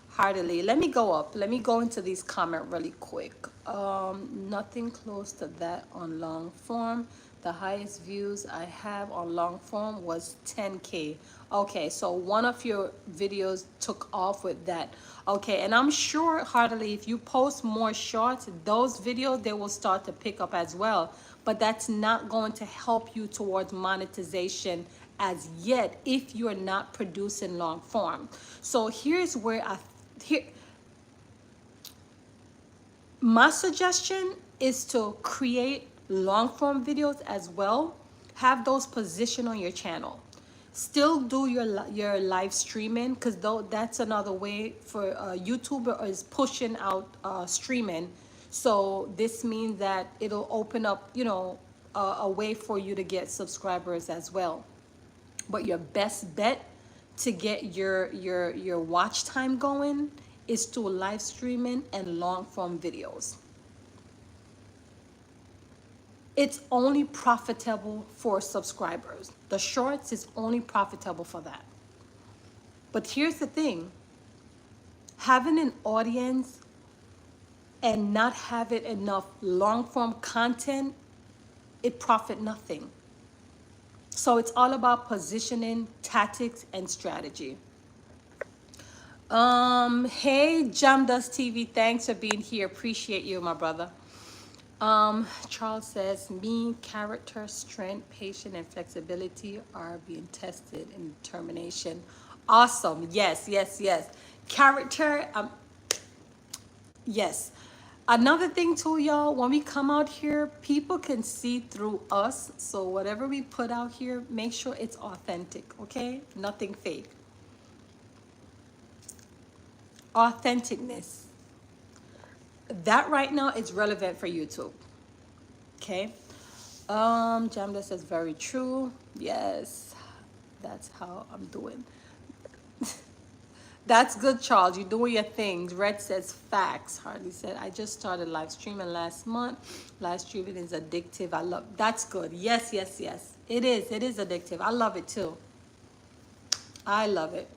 heartily. Let me go up. Let me go into these comments really quick. Nothing close to that on long form. The highest views I have on long form was 10K. Okay, so one of your videos took off with that. Okay, and I'm sure, heartily, if you post more shorts, those videos, they will start to pick up as well. But that's not going to help you towards monetization as yet if you're not producing long form. So here's where my suggestion is to create long form videos as well, have those positioned on your channel. Still do your live streaming, because though that's another way for YouTuber is pushing out streaming. So this means that it'll open up, you know, a way for you to get subscribers as well. But your best bet to get your watch time going is through live streaming and long form videos. It's only profitable for subscribers. The shorts is only profitable for that. But here's the thing, having an audience and not having enough long form content, it profit nothing. So it's all about positioning, tactics, and strategy. Hey, Jamdas TV, thanks for being here. Appreciate you, my brother. Charles says, me, character, strength, patience, and flexibility are being tested in determination. Awesome. Yes, yes, yes. Character, yes. Another thing too, y'all, when we come out here, people can see through us. So whatever we put out here, make sure it's authentic, okay? Nothing fake. Authenticness. That right now is relevant for YouTube. Okay. Jamda says very true. Yes, that's how I'm doing. That's good, Charles. You're doing your things. Red says facts. Harley said, I just started live streaming last month. Live streaming is addictive. I love. That's good. Yes, yes, yes. It is. It is addictive. I love it too. I love it.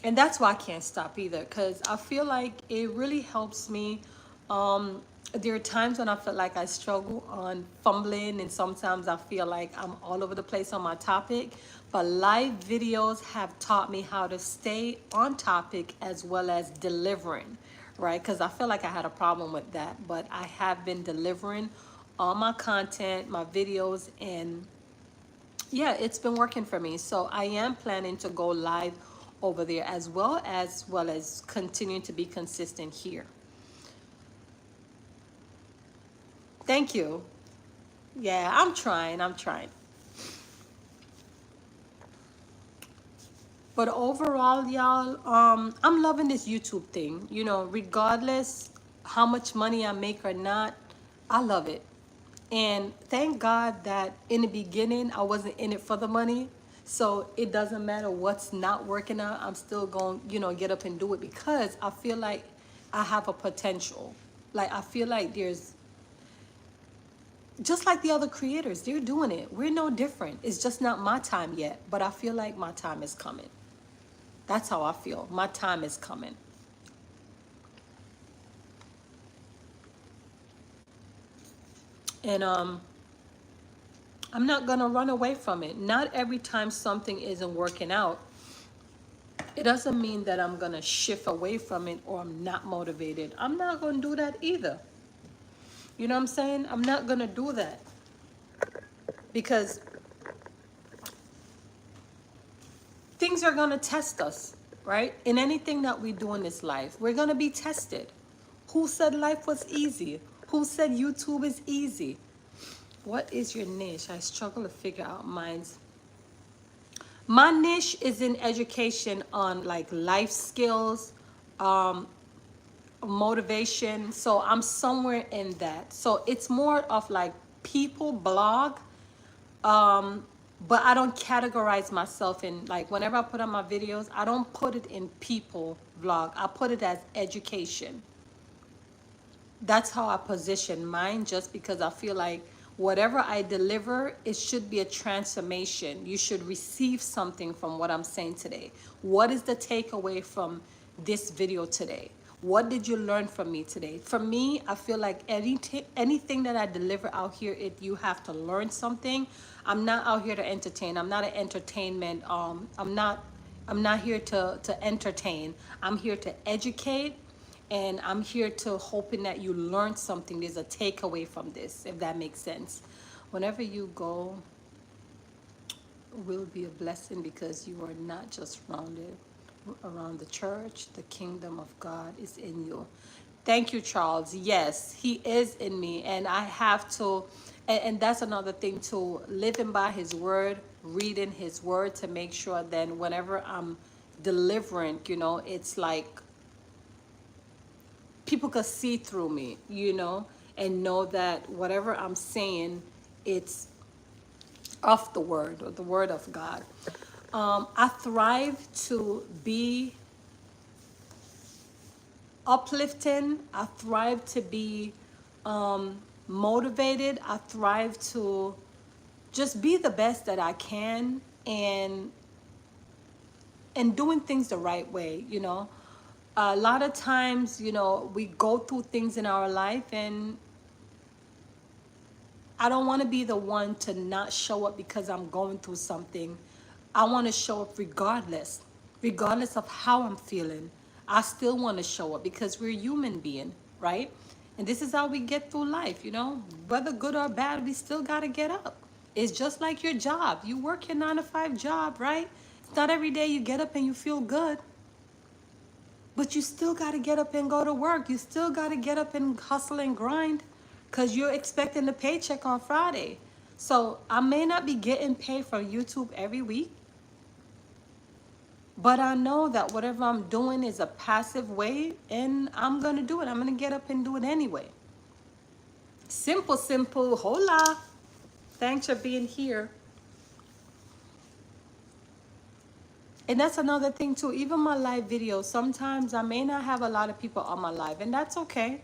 And that's why I can't stop either, because I feel like it really helps me. There are times when I feel like I struggle on fumbling, and sometimes I feel like I'm all over the place on my topic. But live videos have taught me how to stay on topic as well as delivering, right? Because I feel like I had a problem with that, but I have been delivering all my content, my videos, and yeah, it's been working for me. So I am planning to go live over there as well as continuing to be consistent here. Thank you. Yeah, I'm trying. But overall, y'all, I'm loving this YouTube thing. You know, regardless how much money I make or not, I love it. And thank God that in the beginning, I wasn't in it for the money. So it doesn't matter what's not working out. I'm still going, you know, get up and do it, because I feel like I have a potential. Like, I feel like there's, just like the other creators, they're doing it. We're no different. It's just not my time yet, but I feel like my time is coming. That's how I feel. My time is coming. And I'm not gonna run away from it. Not every time something isn't working out, it doesn't mean that I'm gonna shift away from it or I'm not motivated. I'm not gonna do that either. You know what I'm saying? I'm not gonna do that, because things are gonna test us, right? In anything that we do in this life, we're gonna be tested. Who said life was easy? Who said YouTube is easy? What is your niche? I struggle to figure out mine's. My niche is in education on like life skills, motivation. So I'm somewhere in that. So it's more of like people blog, but I don't categorize myself in, like, whenever I put on my videos, I don't put it in people vlog. I put it as education. That's how I position mine, just because I feel like whatever I deliver, it should be a transformation. You should receive something from what I'm saying today. What is the takeaway from this video today? What did you learn from me today? For me, I feel like anything that I deliver out here, you have to learn something. I'm not out here to entertain. I'm not an entertainment. I'm not here to entertain. I'm here to educate, and I'm here to hoping that you learn something. There's a takeaway from this, if that makes sense. Whenever you go, will be a blessing, because you are not just rounded around the church. The kingdom of God is in you. Thank you, Charles. Yes, he is in me, and I have to And that's another thing too, living by his word, reading his word, to make sure then whenever I'm delivering, it's like people could see through me, and know that whatever I'm saying, it's of the word, or the word of God. I thrive to be uplifting. I thrive to be motivated. I thrive to just be the best that I can, and doing things the right way. A lot of times, we go through things in our life, and I don't want to be the one to not show up because I'm going through something. I want to show up regardless of how I'm feeling. I still want to show up because we're human being, right? And this is how we get through life, whether good or bad, we still got to get up. It's just like your job. You work your 9 to 5 job, right? It's not every day you get up and you feel good. But you still got to get up and go to work. You still got to get up and hustle and grind because you're expecting the paycheck on Friday. So I may not be getting paid from YouTube every week, but I know that whatever I'm doing is a passive way, and I'm going to do it. I'm going to get up and do it anyway. Simple, simple. Hola. Thanks for being here. And that's another thing too. Even my live videos, sometimes I may not have a lot of people on my live, and that's okay.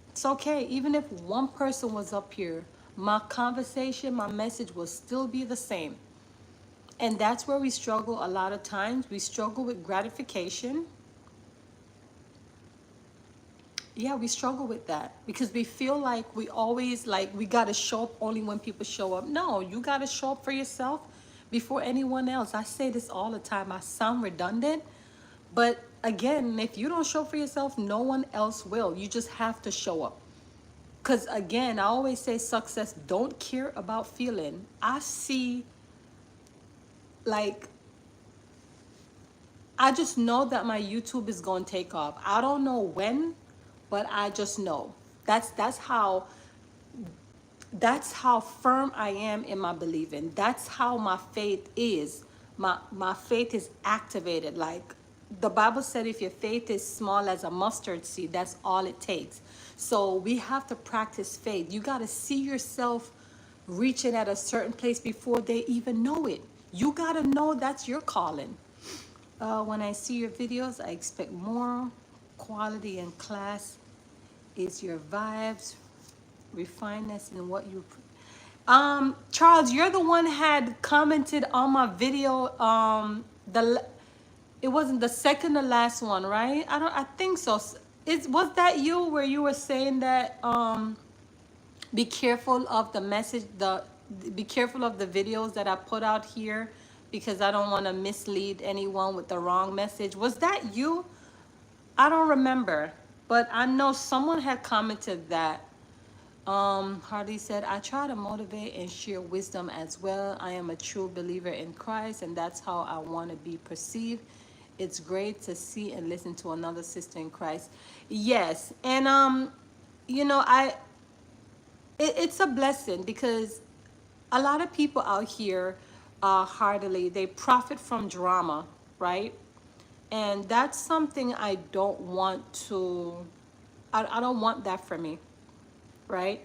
It's okay. Even if one person was up here, my conversation, my message will still be the same. And that's where we struggle a lot of times. We struggle with gratification. Yeah, we struggle with that because we feel like we always, like, we got to show up only when people show up. No, you got to show up for yourself before anyone else. I say this all the time. I sound redundant, but again, if you don't show up for yourself, no one else will. You just have to show up. Because again, I always say success don't care about feeling. I see, like, I just know that my YouTube is going to take off. I don't know when, but I just know. That's how firm I am in my believing. That's how my faith is. My faith is activated. Like the Bible said, if your faith is small as a mustard seed, that's all it takes. So we have to practice faith. You got to see yourself reaching at a certain place before they even know it. You got to know that's your calling. When I see your videos, I expect more quality and class. Is your vibes, refineness in what you... Charles, you're the one had commented on my video. It wasn't the second to last one, right? I think so. Was that you where you were saying that be careful of the message, be careful of the videos that I put out here because I don't want to mislead anyone with the wrong message. Was that you? I don't remember, but I know someone had commented that. Hardy said, I try to motivate and share wisdom as well. I am a true believer in Christ, and that's how I want to be perceived. It's great to see and listen to another sister in Christ. Yes, and it's a blessing because a lot of people out here, heartily, they profit from drama, right? And that's something I don't want to, I don't want that for me, right?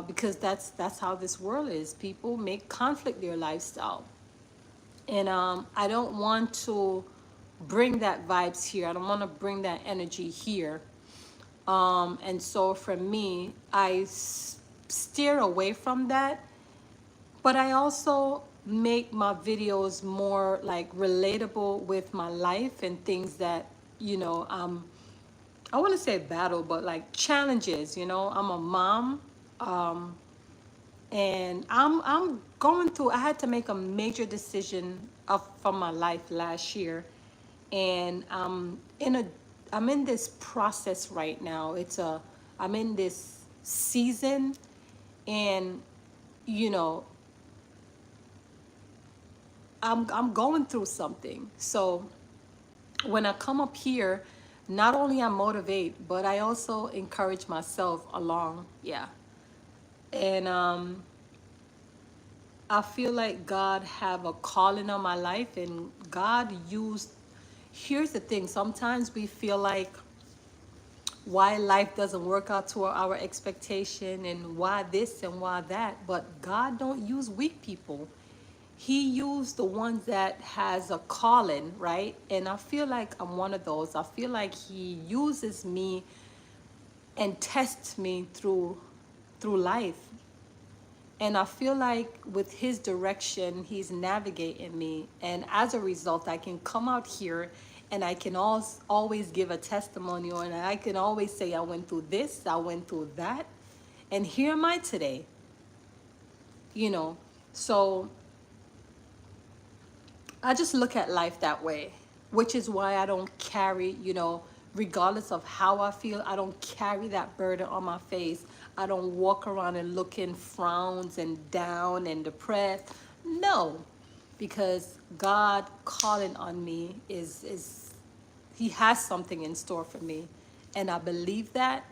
Because that's how this world is. People make conflict their lifestyle. And I don't want to bring that vibes here. I don't want to bring that energy here. And so for me, I steer away from that. But I also make my videos more like relatable with my life and things that, I want to say battle, but like challenges, I'm a mom, and I'm going through, I had to make a major decision from my life last year. And I'm in this process right now. I'm in this season, and, I'm going through something. So when I come up here, not only I motivate, but I also encourage myself along. Yeah. And I feel like God have a calling on my life, and God used, here's the thing, sometimes we feel like why life doesn't work out to our expectation and why this and why that, but God don't use weak people. He used the ones that has a calling, right? And I feel like I'm one of those. I feel like he uses me and tests me through life. And I feel like with his direction, he's navigating me. And as a result, I can come out here and I can always give a testimonial, and I can always say, I went through this, I went through that. And here am I today, you know. So I just look at life that way, which is why I don't carry, regardless of how I feel, I don't carry that burden on my face. I don't walk around and looking frowns and down and depressed. No, because God calling on me is he has something in store for me. And I believe that.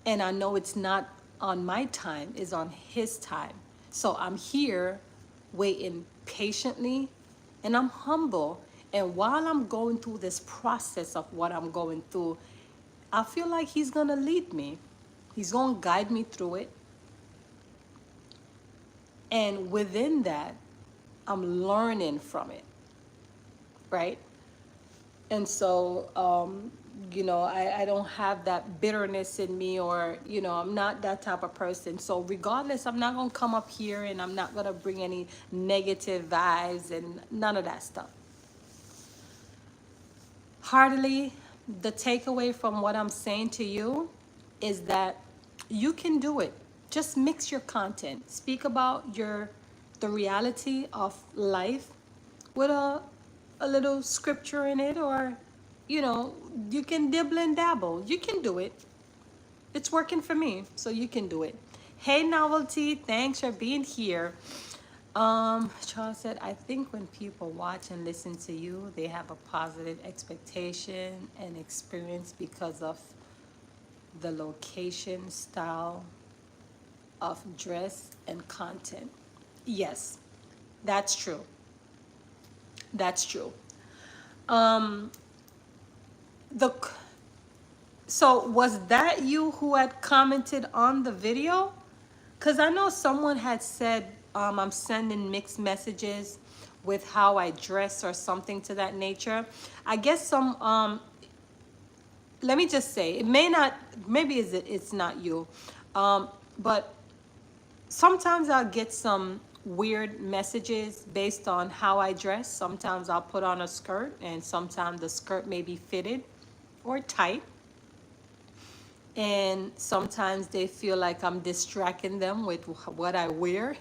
And I know it's not on my time, it's on his time. So I'm here waiting patiently, and I'm humble. And while I'm going through this process of what I'm going through, I feel like he's going to lead me. He's going to guide me through it. And within that, I'm learning from it, right? And so, I don't have that bitterness in me, or, I'm not that type of person. So regardless, I'm not going to come up here and I'm not going to bring any negative vibes and none of that stuff. Heartily, the takeaway from what I'm saying to you is that you can do it. Just mix your content. Speak about the reality of life with a little scripture in it, or you can dibble and dabble. You can do it. It's working for me, so you can do it. Hey Novelty, thanks for being here. Charles said, I think when people watch and listen to you, they have a positive expectation and experience because of the location, style of dress, and content. Yes, that's true. That's true. Um, the So was that you who had commented on the video? Because I know someone had said, I'm sending mixed messages with how I dress or something to that nature. I guess let me just say, it may not, maybe it's not you. But sometimes I'll get some weird messages based on how I dress. Sometimes I'll put on a skirt, and sometimes the skirt may be fitted or tight. And sometimes they feel like I'm distracting them with what I wear.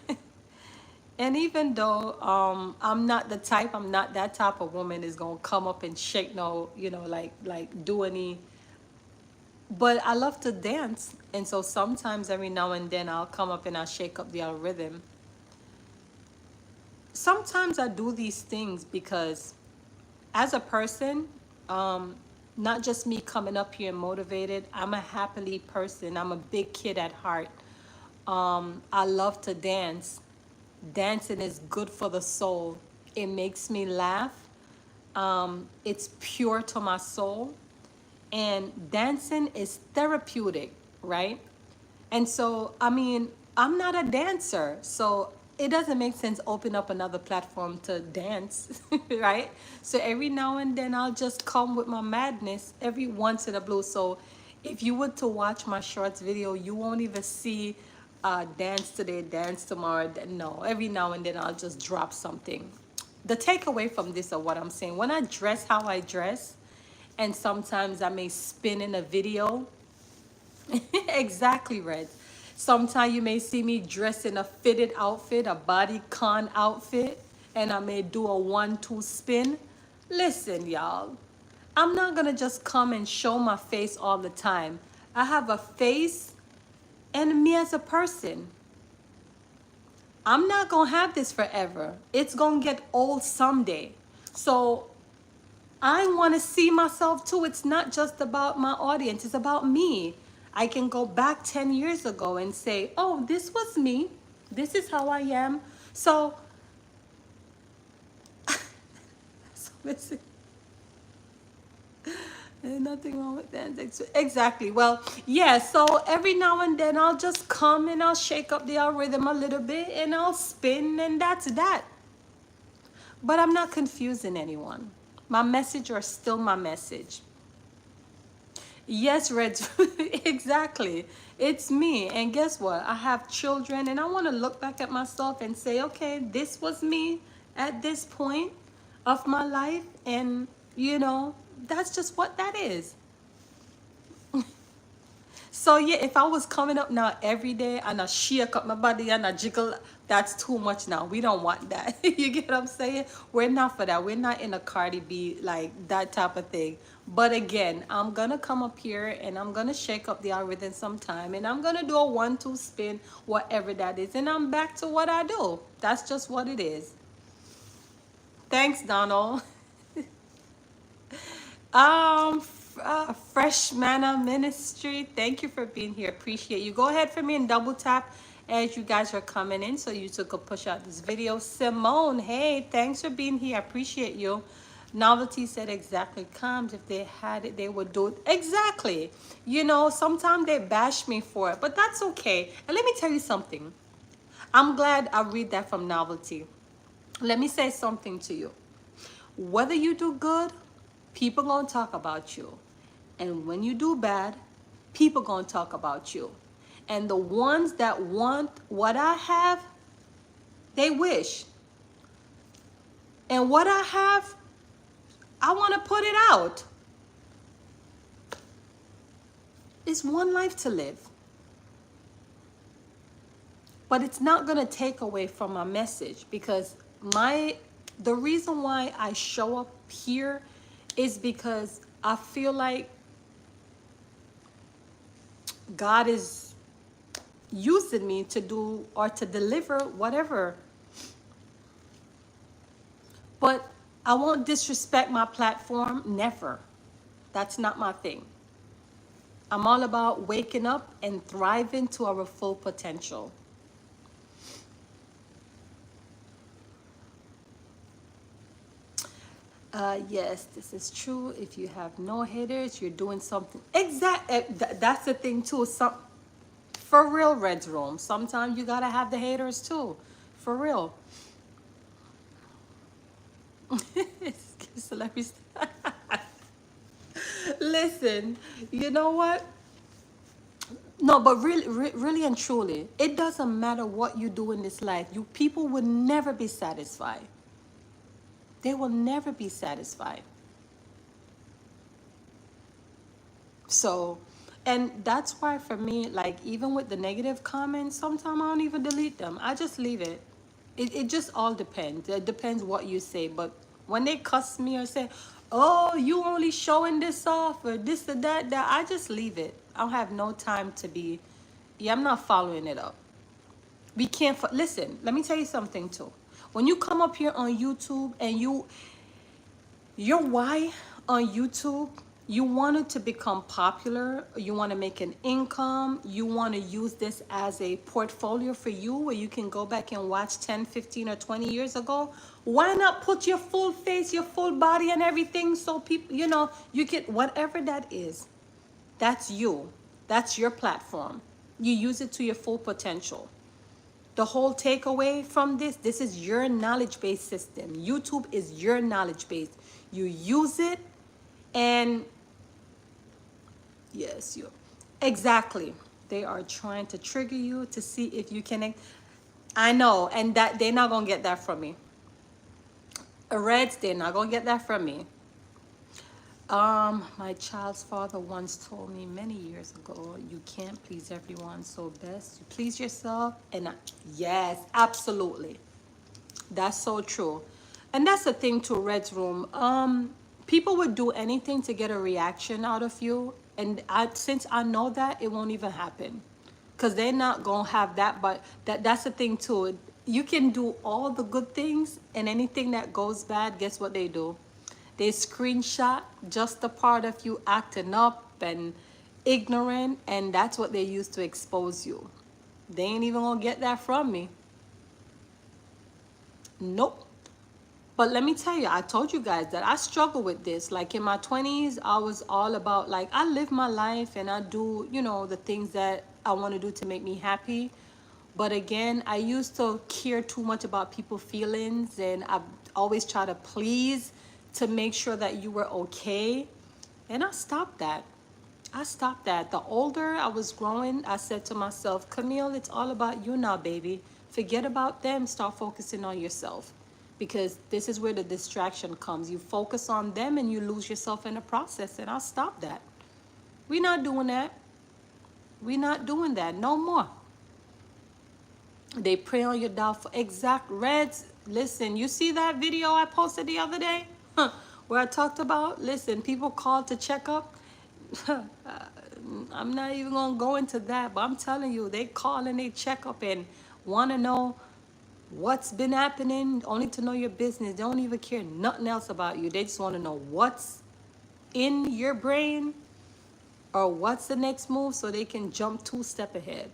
And even though I'm not the type, I'm not that type of woman is gonna come up and shake no, like do any. But I love to dance, and so sometimes every now and then I'll come up and I'll shake up the rhythm. Sometimes I do these things because, as a person, not just me coming up here and motivated. I'm a happily person. I'm a big kid at heart. I love to dance. Dancing is good for the soul. It makes me laugh. It's pure to my soul. And dancing is therapeutic, right? And so, I mean, I'm not a dancer, so it doesn't make sense open up another platform to dance, right? So every now and then I'll just come with my madness every once in a blue. So if you were to watch my shorts video, you won't even see dance today, dance tomorrow. No, every now and then I'll just drop something. The takeaway from this of what I'm saying, when I dress how I dress, and sometimes I may spin in a video. Exactly, Red. Sometimes you may see me dressed in a fitted outfit, a bodycon outfit, and I may do a 1-2 spin. Listen, y'all, I'm not gonna just come and show my face all the time. I have a face and me as a person. I'm not gonna have this forever. It's gonna get old someday. So I want to see myself too. It's not just about my audience, it's about me. I can go back 10 years ago and say, oh, this was me. This is how I am. So, so there's nothing wrong with that. Exactly. Well, yeah, so every now and then I'll just come and I'll shake up the algorithm a little bit and I'll spin, and that's that. But I'm not confusing anyone. My message are still my message. Yes, Red, exactly. It's me. And guess what? I have children, and I want to look back at myself and say, okay, this was me at this point of my life. And, that's just what that is. So yeah, if I was coming up now every day and I shake up my body and I jiggle, that's too much now. We don't want that. You get what I'm saying? We're not for that. We're not in a Cardi B, like that type of thing. But again, I'm gonna come up here and I'm gonna shake up the algorithm sometime, and I'm gonna do a 1-2 spin, whatever that is, and I'm back to what I do. That's just what it is. Thanks, Donald. Fresh Manna Ministry, thank you for being here. Appreciate you. Go ahead for me and double tap as you guys are coming in so you could push out this video. Simone, hey, thanks for being here. I appreciate you. Novelty said exactly. Camz, if they had it, they would do it. Exactly. Sometimes they bash me for it, but that's okay. And let me tell you something. I'm glad I read that from Novelty. Let me say something to you. Whether you do good, people gonna talk about you. And when you do bad, people gonna talk about you. And the ones that want what I have, they wish. And what I have, I want to put it out. It's one life to live. But it's not gonna take away from my message, because the reason why I show up here is because I feel like God is using me to do or to deliver whatever. But I won't disrespect my platform, never. That's not my thing. I'm all about waking up and thriving to our full potential. Yes, this is true. If you have no haters, you're doing something. That's the thing too. For real, Red's Room. Sometimes you gotta have the haters too. For real. So let me listen. You know what? No, but really and truly, it doesn't matter what you do in this life. People will never be satisfied. They will never be satisfied. So, and that's why for me, like even with the negative comments, sometimes I don't even delete them. I just leave it. It just all depends. It depends what you say. But when they cuss me or say, oh, you only showing this off or this or that, I just leave it. I don't have no time to be, I'm not following it up. We can't, listen, let me tell you something too. When you come up here on YouTube and your why on YouTube, you wanted to become popular, you want to make an income, you want to use this as a portfolio for you where you can go back and watch 10, 15, or 20 years ago. Why not put your full face, your full body and everything so people, you get whatever that is. That's you. That's your platform. You use it to your full potential. The whole takeaway from this is your knowledge-based system. YouTube is your knowledge base. You use it, and yes, exactly. They are trying to trigger you to see if you can. I know, and that they're not gonna get that from me. Reds, they're not gonna get that from me. My child's father once told me many years ago, you can't please everyone, so best you please yourself. And yes, absolutely. That's so true. And that's the thing to Red's Room. People would do anything to get a reaction out of you. And since I know that, it won't even happen. Because they're not going to have that. But that's the thing too. You can do all the good things, and anything that goes bad, guess what they do? They screenshot just the part of you acting up and ignorant, and that's what they use to expose you. They ain't even gonna get that from me. Nope. But let me tell you, I told you guys that I struggle with this. Like in my 20s, I was all about, like, I live my life and I do, you know, the things that I want to do to make me happy. But again, I used to care too much about people's feelings, and I always try to please to make sure that you were okay. And I stopped that. I stopped that. The older I was growing, I said to myself, Camille, it's all about you now, baby. Forget about them. Start focusing on yourself. Because this is where the distraction comes. You focus on them and you lose yourself in the process. And I stopped that. We're not doing that. We're not doing that no more. They prey on your downfall. Exact. Reds, listen, you see that video I posted the other day? Where I talked about, listen, people called to check up. I'm not even going to go into that, but I'm telling you, they call and they check up and want to know what's been happening, only to know your business. They don't even care nothing else about you. They just want to know what's in your brain or what's the next move so they can jump 2 steps ahead.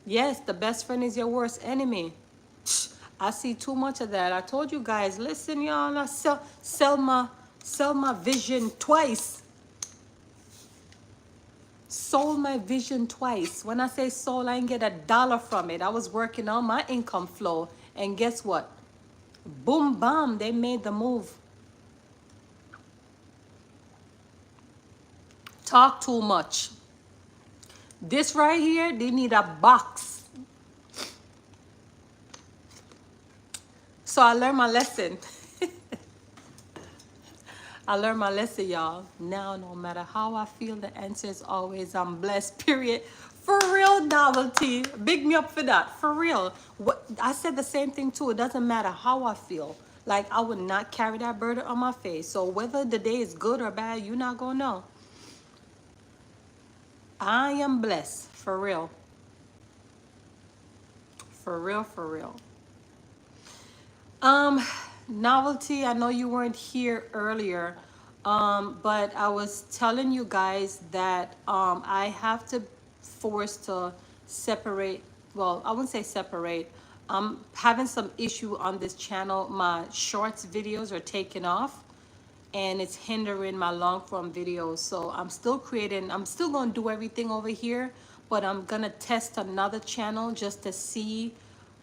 Yes, the best friend is your worst enemy. I see too much of that. I told you guys, listen, y'all, I sell my vision twice. Sold my vision twice. When I say sold, I didn't get $1 from it. I was working on my income flow. And guess what? Boom, bam, they made the move. Talk too much. This right here, they need a box. So I learned my lesson. I learned my lesson, y'all. Now, no matter how I feel, the answer is always I'm blessed, period. For real, Novelty. Big me up for that. For real. What I said the same thing too. It doesn't matter how I feel. Like, I would not carry that burden on my face. So whether the day is good or bad, you're not going to know. I am blessed. For real. For real, for real. Novelty, I know you weren't here earlier, but I was telling you guys that I have to force to separate. Well, I wouldn't say separate. I'm having some issue on this channel. My shorts videos are taking off, and it's hindering my long form videos. So I'm still creating. I'm still going to do everything over here, but I'm gonna test another channel just to see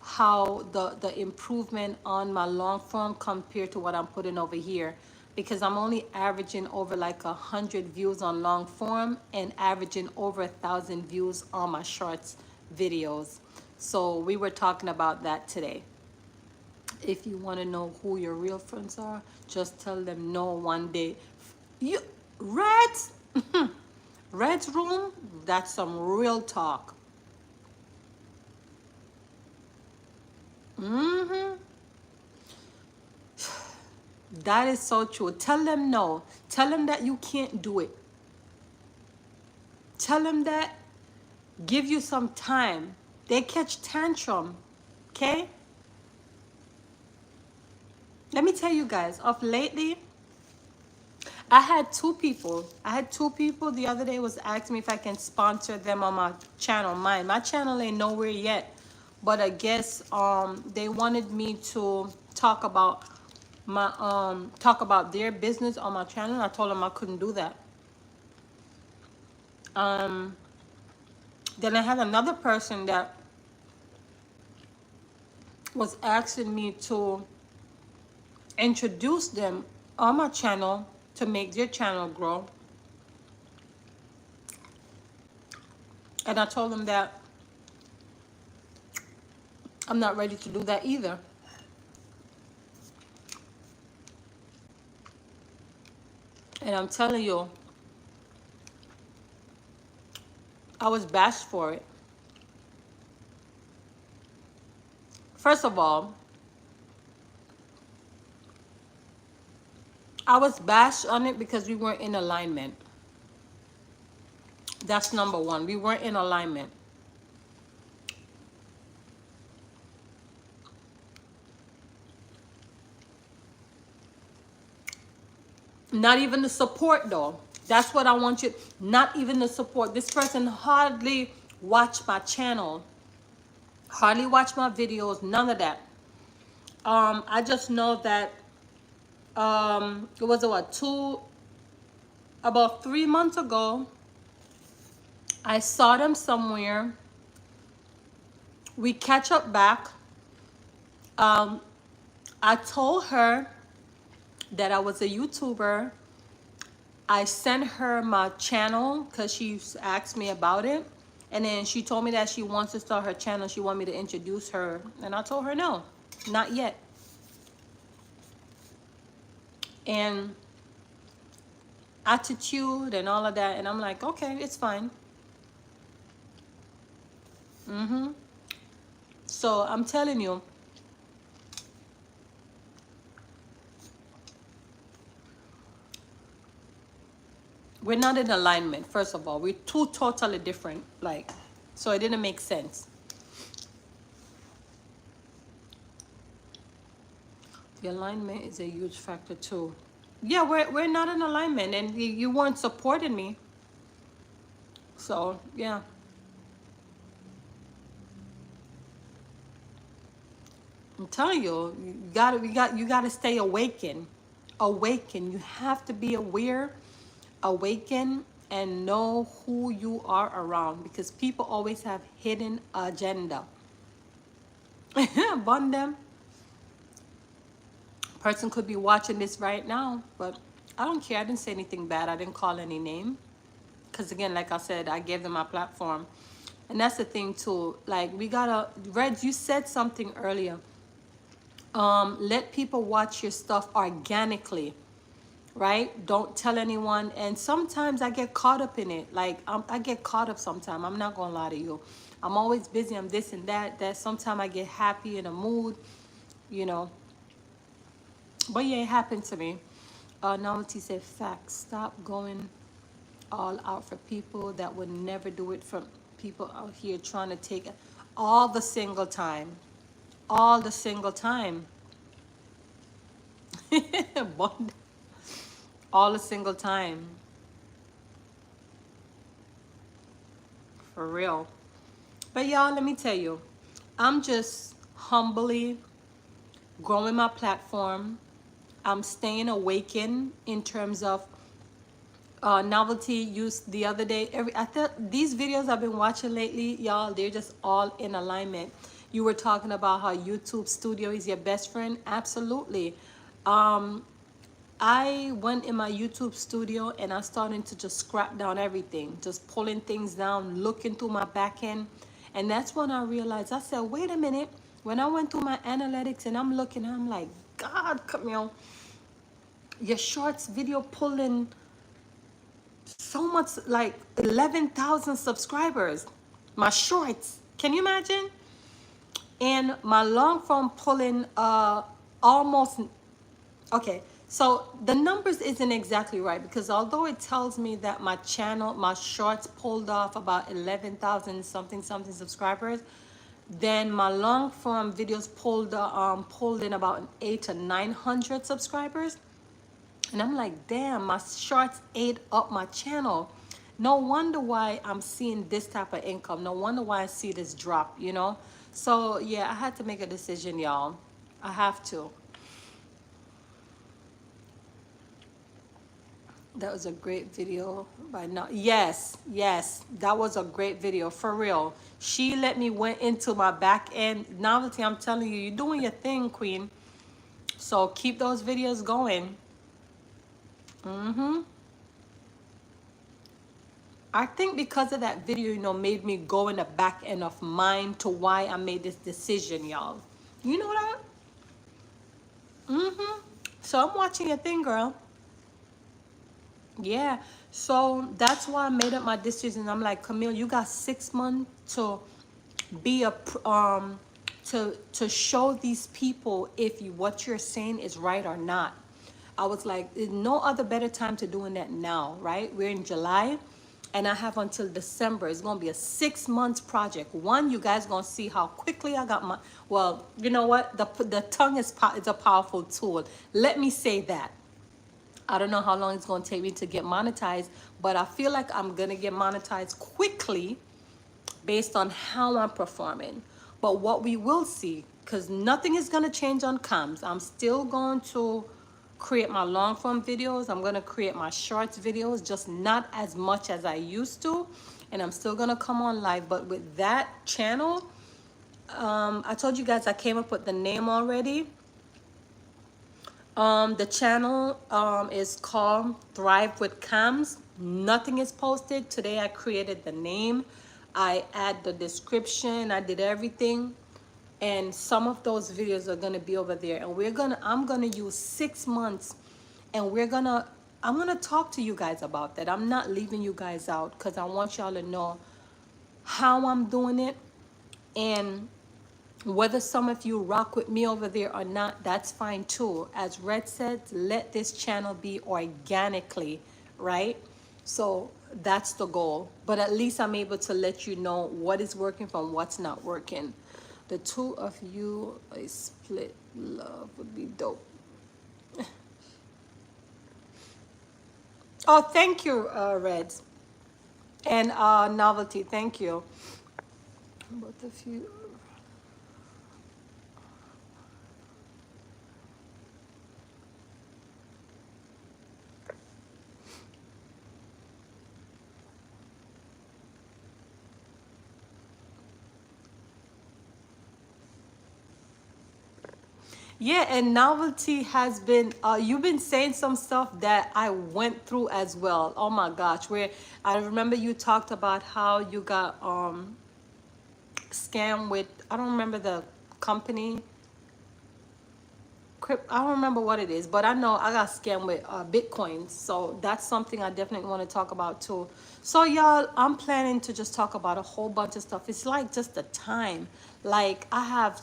how the improvement on my long form compared to what I'm putting over here, because I'm only averaging over like 100 views on long form and averaging over 1,000 views on my shorts videos. So we were talking about that today. If you want to know who your real friends are, just tell them no one day. You Reds, Red's room, that's some real talk. That is so true. Tell them no. Tell them that you can't do it. Tell them that. Give you some time. They catch tantrum. Okay? Let me tell you guys, of lately, I had two people the other day was asking me if I can sponsor them on my channel. My channel ain't nowhere yet. But I guess they wanted me to talk about their business on my channel. I told them I couldn't do that. Then I had another person that was asking me to introduce them on my channel to make their channel grow. And I told them that I'm not ready to do that either. And I'm telling you, I was bashed for it. First of all, I was bashed on it because we weren't in alignment. That's number one. We weren't in alignment. Not even the support though. That's what I want you. Not even the support. This person hardly watch my channel, hardly watch my videos, none of that. I just know that it was about 3 months ago, I saw them somewhere. We catch up back. I told her that I was a YouTuber. I sent her my channel because she asked me about it. And then she told me that she wants to start her channel. She wanted me to introduce her. And I told her no, not yet. And attitude and all of that. And I'm like, okay, it's fine. So I'm telling you, we're not in alignment. First of all, we're two totally different, like, so it didn't make sense. The alignment is a huge factor too. Yeah, we're not in alignment, and you weren't supporting me. So yeah. I'm telling you, you gotta stay awakened. Awaken. You have to be aware, awaken, and know who you are around, because people always have hidden agenda. Bun them. Person could be watching this right now, but I don't care. I didn't say anything bad. I didn't call any name. Because again, like I said, I gave them my platform. And that's the thing too. Like, we gotta, Reg, you said something earlier. Let people watch your stuff organically, right? Don't tell anyone. And sometimes I get caught up in it. Like, I get caught up sometimes. I'm not gonna lie to you. I'm always busy. I'm this and that. Sometimes I get happy in a mood, you know. But yeah, it happened to me. Novelty said, facts. Stop going all out for people that would never do it, for people out here trying to take it all the single time. All the single time. All the single time. For real. But y'all, let me tell you, I'm just humbly growing my platform. I'm staying awakened in terms of novelty use the other day. I thought these videos I've been watching lately, y'all, they're just all in alignment. You were talking about how YouTube Studio is your best friend. Absolutely. I went in my YouTube Studio and I started to just scrap down everything, just pulling things down, looking through my back end. And that's when I realized, I said, wait a minute. When I went through my analytics and I'm looking, I'm like, God, Camille, your shorts video pulling so much, like 11,000 subscribers. My shorts, can you imagine? And my long form pulling almost, okay, so the numbers isn't exactly right, because although it tells me that my channel, my shorts pulled off about 11,000 something subscribers, then my long form videos pulled in about 800 to 900 subscribers. And I'm like, damn, my shorts ate up my channel. No wonder why I'm seeing this type of income. No wonder why I see this drop, you know? So yeah, I had to make a decision, y'all. I have to. That was a great video by now. Yes, that was a great video, for real. She let me went into my back end. Novelty, I'm telling you, you're doing your thing, queen. So keep those videos going. I think because of that video, you know, made me go in the back end of mine to why I made this decision, y'all. You know that? So I'm watching your thing, girl. Yeah. So that's why I made up my decision. I'm like, Camille, you got 6 months to be a to show these people if what you're saying is right or not. I was like, there's no other better time to doing that now, right? We're in July, and I have until December. It's gonna be a 6 months project. One, you guys gonna see how quickly I got my. Well, you know what? The tongue is a powerful tool. Let me say that. I don't know how long it's going to take me to get monetized, but I feel like I'm going to get monetized quickly based on how I'm performing. But what we will see, because nothing is going to change on Camz, I'm still going to create my long form videos. I'm going to create my shorts videos, just not as much as I used to. And I'm still going to come on live. But with that channel, I told you guys I came up with the name already. The channel is called Thrive with Camz. Nothing is posted. Today I created the name. I add the description. I did everything. And some of those videos are gonna be over there. And I'm gonna use 6 months, and I'm gonna talk to you guys about that. I'm not leaving you guys out because I want y'all to know how I'm doing it. And whether some of you rock with me over there or not, that's fine too. As Red said, let this channel be organically, right? So that's the goal. But at least I'm able to let you know what is working from what's not working. The two of you, a split love would be dope. Oh, thank you, Red. And Novelty, thank you. Both of you. Yeah, and Novelty has been, you've been saying some stuff that I went through as well. Oh my gosh, where I remember you talked about how you got scammed with, I don't remember the company. I don't remember what it is, but I know I got scammed with Bitcoins. So that's something I definitely want to talk about too. So y'all, I'm planning to just talk about a whole bunch of stuff. It's like just the time. Like I have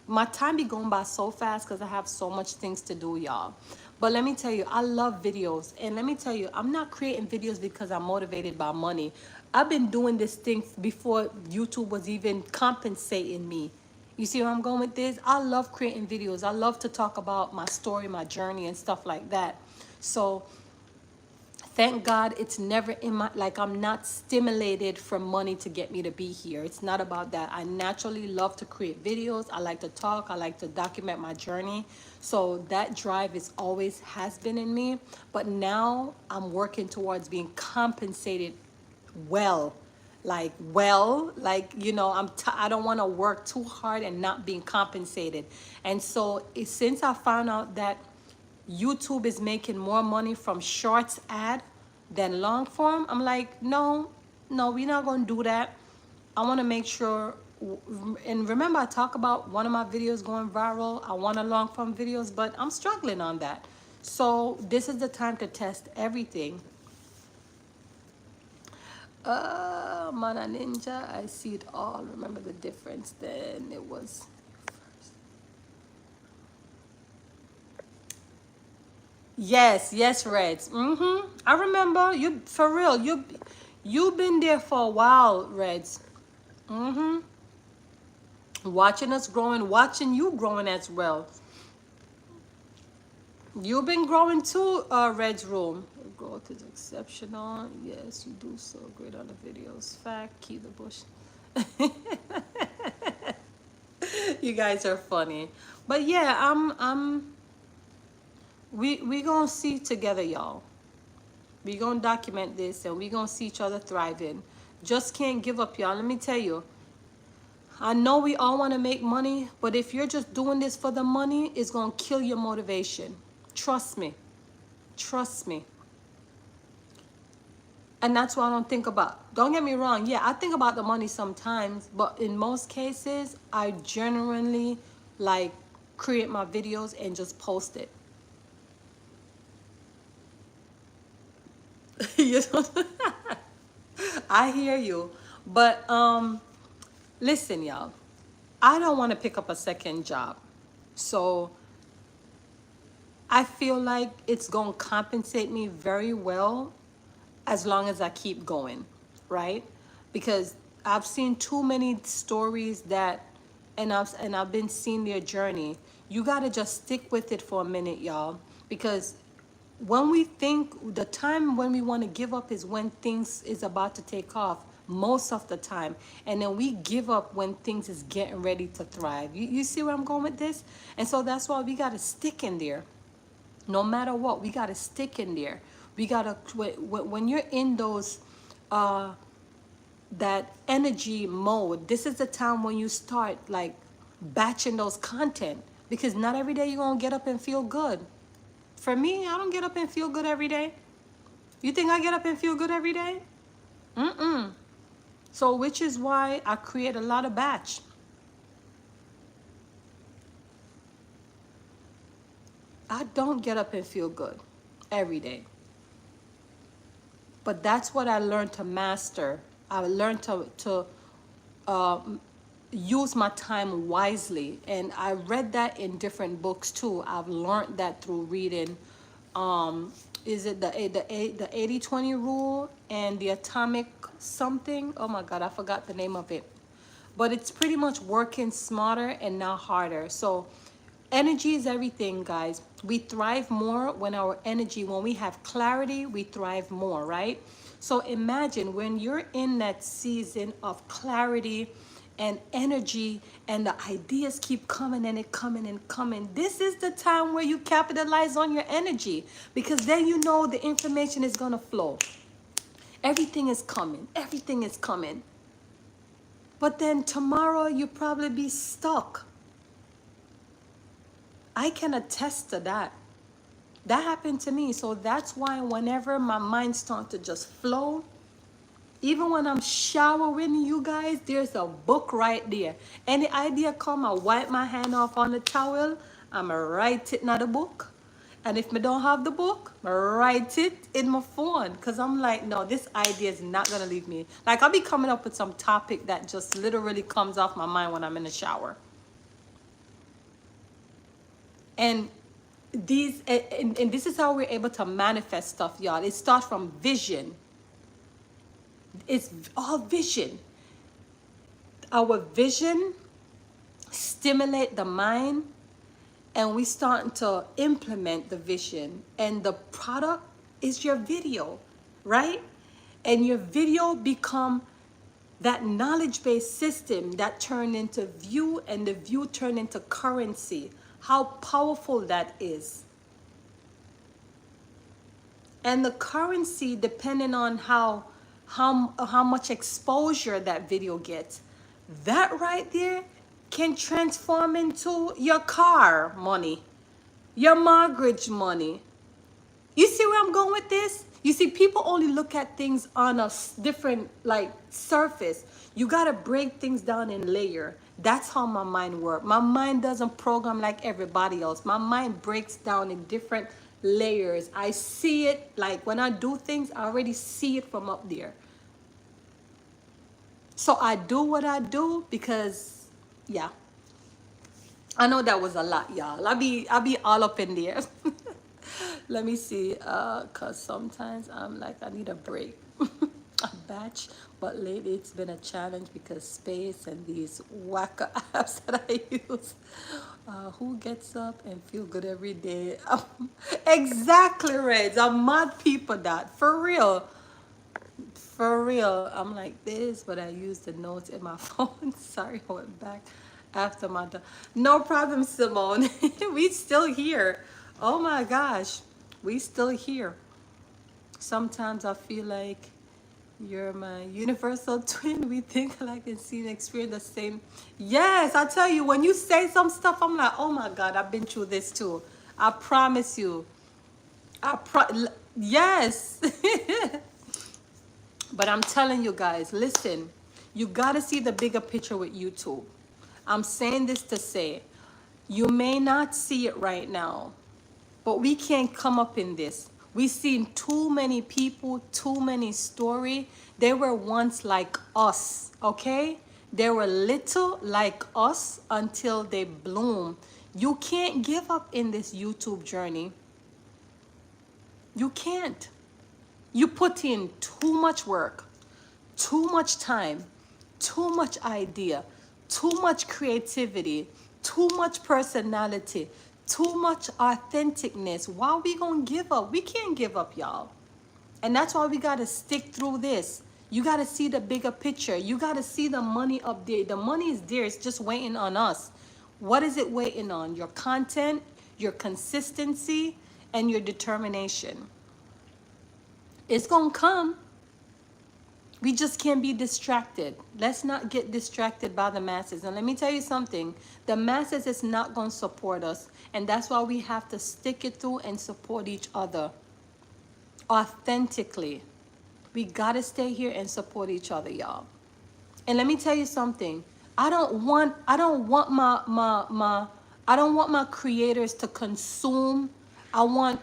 my time be going by so fast because I have so much things to do, y'all. But let me tell you, I love videos. And let me tell you, I'm not creating videos because I'm motivated by money. I've been doing this thing before YouTube was even compensating me. You see where I'm going with this? I love creating videos. I love to talk about my story, my journey, and stuff like that. So thank God it's never in my, like I'm not stimulated from money to get me to be here. It's not about that. I naturally love to create videos. I like to talk. I like to document my journey. So that drive is always has been in me. But now I'm working towards being compensated well. Like, you know, I don't want to work too hard and not being compensated. And so since I found out that YouTube is making more money from shorts ad than long form, I'm like, no, we're not going to do that. I want to make sure, and remember I talk about one of my videos going viral. I want a long form videos, but I'm struggling on that. So this is the time to test everything. Mana Ninja, I see it all. Remember the difference then. It was yes, Reds. I remember you for real. You've been there for a while, Reds. Watching us growing, watching you growing as well. You've been growing too, Red's room. Growth is exceptional. Yes, you do so great on the videos. Fact, keep the bush. You guys are funny. But yeah, we gonna see together, y'all. We gonna document this and we gonna see each other thriving. Just can't give up, y'all. Let me tell you. I know we all want to make money, but if you're just doing this for the money, it's gonna kill your motivation. Trust me. Trust me. And that's what I don't think about. Don't get me wrong. Yeah, I think about the money sometimes, but in most cases, I genuinely like create my videos and just post it. You know? I hear you. But listen, y'all. I don't want to pick up a second job. So I feel like it's going to compensate me very well as long as I keep going, right? Because I've seen too many stories that, and I've been seeing their journey. You got to just stick with it for a minute, y'all, because when we think the time when we want to give up is when things is about to take off most of the time, and then we give up when things is getting ready to thrive. You see where I'm going with this? And so that's why we got to stick in there. No matter what, we got to stick in there. We got to, when you're in those that energy mode, this is the time when you start like batching those content, because not every day you're gonna get up and feel good. For me, I don't get up and feel good every day. You think I get up and feel good every day? So which is why I create a lot of batch. I don't get up and feel good every day. But that's what I learned to master. I learned to use my time wisely. And I read that in different books too. I've learned that through reading. Is it the 80-20 rule and the atomic something? Oh my God, I forgot the name of it. But it's pretty much working smarter and not harder. So energy is everything, guys. We thrive more when our energy, when we have clarity, we thrive more, right? So imagine when you're in that season of clarity and energy, and the ideas keep coming and it coming and coming. This is the time where you capitalize on your energy, because then you know the information is gonna flow. Everything is coming. Everything is coming. But then tomorrow you probably be stuck. I can attest to that. That happened to me. So that's why whenever my mind starts to just flow, even when I'm showering, you guys, there's a book right there. Any idea come, I wipe my hand off on the towel, I'm write it in the book. And if I don't have the book, I write it in my phone. Because I'm like, no, this idea is not going to leave me. Like, I'll be coming up with some topic that just literally comes off my mind when I'm in the shower. And these, and this is how we're able to manifest stuff, y'all. It starts from vision. It's all vision. Our vision stimulate the mind, and we starting to implement the vision, and the product is your video, right? And your video become that knowledge-based system that turned into view, and the view turned into currency. How powerful that is. And the currency, depending on how much exposure that video gets, that right there can transform into your car money, your mortgage money. You see where I'm going with this? You see, people only look at things on a different like surface. You got to break things down in layer. That's how my mind works. My mind doesn't program like everybody else. My mind breaks down in different layers. I see it, like when I do things, I already see it from up there. So I do what I do because, yeah. I know that was a lot, y'all. I'll be all up in there. Let me see, cause sometimes I'm like, I need a break. A batch, but lately it's been a challenge because space and these wacko apps that I use. Who gets up and feel good every day? Exactly, Reds. I'm mad people that, for real. For real, I'm like this, but I use the notes in my phone. Sorry, I went back after my no problem, Simone. We still here. Oh my gosh, we still here. Sometimes I feel like you're my universal twin. We think alike and see and experience the same. Yes, I tell you, when you say some stuff, I'm like, oh my God, I've been through this too. I promise you. Yes. But I'm telling you guys, listen, you got to see the bigger picture with YouTube. I'm saying this to say, you may not see it right now, but we can't come up in this. We've seen too many people, too many stories. They were once like us, okay? They were little like us until they bloom. You can't give up in this YouTube journey. You can't. You put in too much work, too much time, too much idea, too much creativity, too much personality, Too much authenticness. Why we gonna give up? We can't give up, y'all. And that's why we gotta stick through this. You gotta see the bigger picture. You gotta see the money up there. The money is there. It's just waiting on us. What is it waiting on? Your content, your consistency, and your determination. It's gonna come. We just can't be distracted. Let's not get distracted by the masses. And let me tell you something. The masses is not going to support us. And that's why we have to stick it through and support each other. Authentically. We got to stay here and support each other, y'all. And let me tell you something. I don't want my creators to consume. I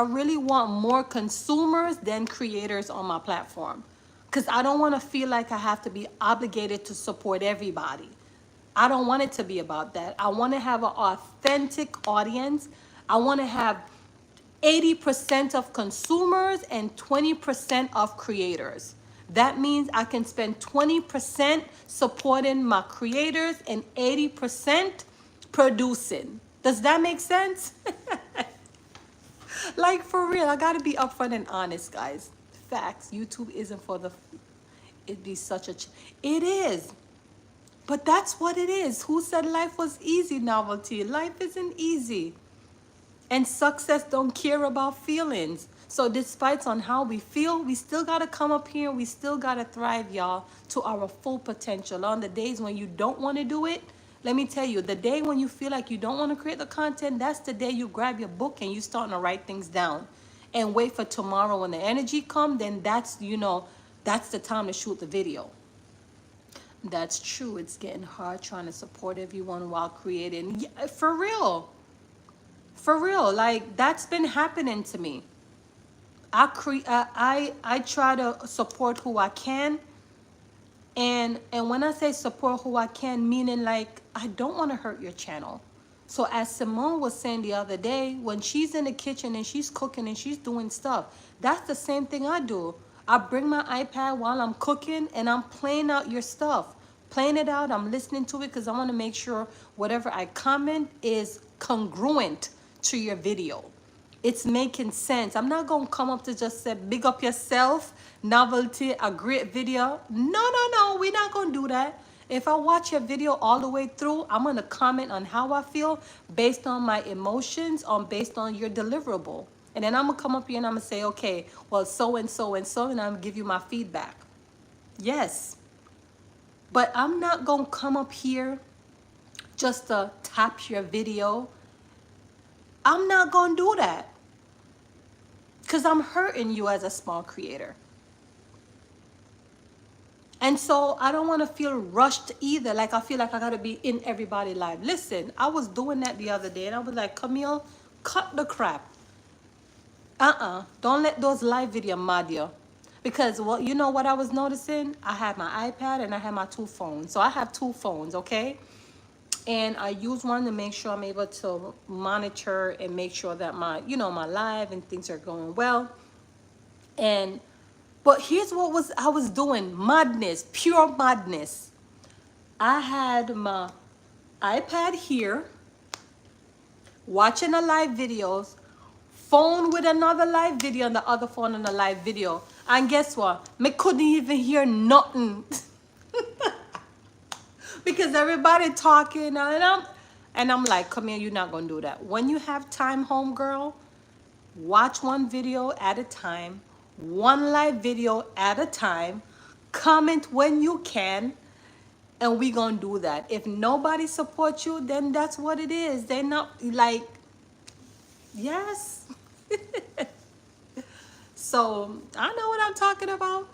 really want more consumers than creators on my platform. Because I don't want to feel like I have to be obligated to support everybody. I don't want it to be about that. I want to have an authentic audience. I want to have 80% of consumers and 20% of creators. That means I can spend 20% supporting my creators and 80% producing. Does that make sense? Like, for real, I got to be upfront and honest, guys. Facts. YouTube isn't for the, it'd be such a, it is, but that's what it is. Who said life was easy? Novelty. Life isn't easy, and success don't care about feelings. So despite on how we feel, we still got to come up here. We still got to thrive, y'all, to our full potential. On the days when you don't want to do it, let me tell you, the day when you feel like you don't want to create the content, that's the day you grab your book and you starting to write things down. And wait for tomorrow when the energy come, then that's, that's the time to shoot the video. That's true. It's getting hard trying to support everyone while creating. Yeah, for real. For real. Like, that's been happening to me. I try to support who I can. And when I say support who I can, meaning like, I don't want to hurt your channel. So as Simone was saying the other day, when she's in the kitchen and she's cooking and she's doing stuff, that's the same thing I do. I bring my iPad while I'm cooking and I'm playing out your stuff. Playing it out, I'm listening to it because I want to make sure whatever I comment is congruent to your video. It's making sense. I'm not going to come up to just say, big up yourself, novelty, a great video. No, we're not going to do that. If I watch your video all the way through, I'm going to comment on how I feel based on my emotions, based on your deliverable. And then I'm going to come up here and I'm going to say, okay, well, so and so and so, and I'm going to give you my feedback. Yes. But I'm not going to come up here just to tap your video. I'm not going to do that. Because I'm hurting you as a small creator. And so I don't want to feel rushed either. Like I feel like I got to be in everybody's life. Listen, I was doing that the other day and I was like, Camille, cut the crap. Don't let those live videos mad you. Because, well, you know what I was noticing? I had my iPad and I had my two phones. So I have two phones, okay? And I use one to make sure I'm able to monitor and make sure that my live and things are going well. But here's what I was doing. Madness, pure madness. I had my iPad here, watching the live videos, phone with another live video, and the other phone on the live video. And guess what? Me couldn't even hear nothing. Because everybody talking, and I'm like, come here, you're not going to do that. When you have time, homegirl, watch one video at a time. One live video at a time. Comment when you can, and we gonna do that. If nobody supports you, then that's what it is. They're not like, yes. So I know what I'm talking about.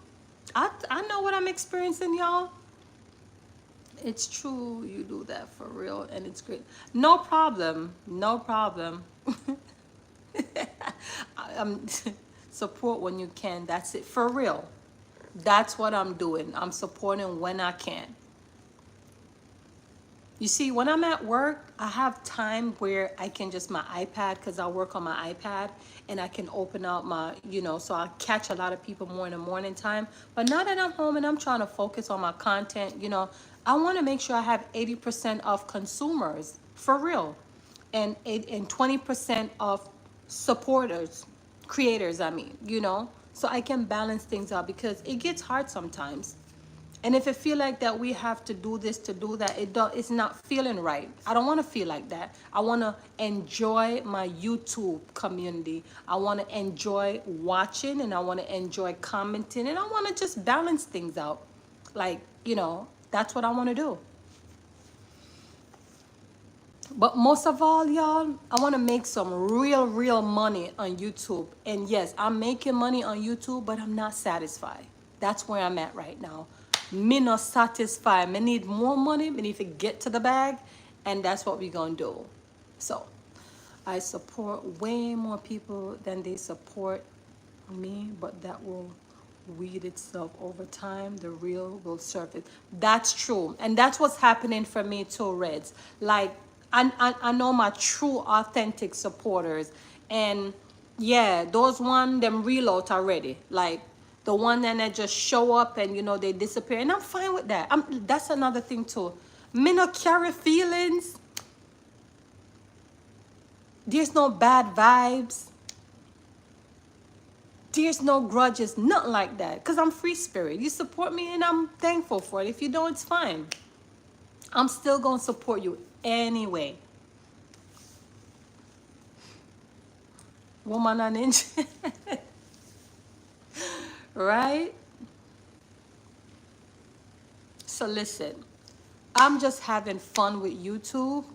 I know what I'm experiencing, y'all. It's true, you do that for real, and it's great. No problem. Support when you can. That's it, for real. That's what I'm doing. I'm supporting when I can. You see, when I'm at work, I have time where I can just my iPad, because I work on my iPad, and I can open up my, so I catch a lot of people more in the morning time. But now that I'm home and I'm trying to focus on my content, I want to make sure I have 80% of consumers, for real. and 20% of supporters, creators, I mean, you know, so I can balance things out because it gets hard sometimes. And if it feel like that we have to do this to do that, it's not feeling right. I don't want to feel like that. I want to enjoy my YouTube community. I want to enjoy watching, and I want to enjoy commenting, and I want to just balance things out. Like, you know, that's what I want to do. But most of all, y'all, I want to make some real money on YouTube. And yes, I'm making money on YouTube, but I'm not satisfied. That's where I'm at right now. Me not satisfied. Me need more money. Me need to get to the bag. And that's what we going to do. So I support way more people than they support me, but that will weed itself over time. The real will surface. That's true. And that's what's happening for me too, Reds. Like, I know my true authentic supporters, and yeah, those one them real out already. Like the one that just show up and you know they disappear, and I'm fine with that. That's another thing too. Me no carry feelings. There's no bad vibes. There's no grudges, nothing like that. Because I'm free spirit. You support me and I'm thankful for it. If you don't, it's fine. I'm still going to support you anyway. Woman and inch. Right? So listen, I'm just having fun with YouTube.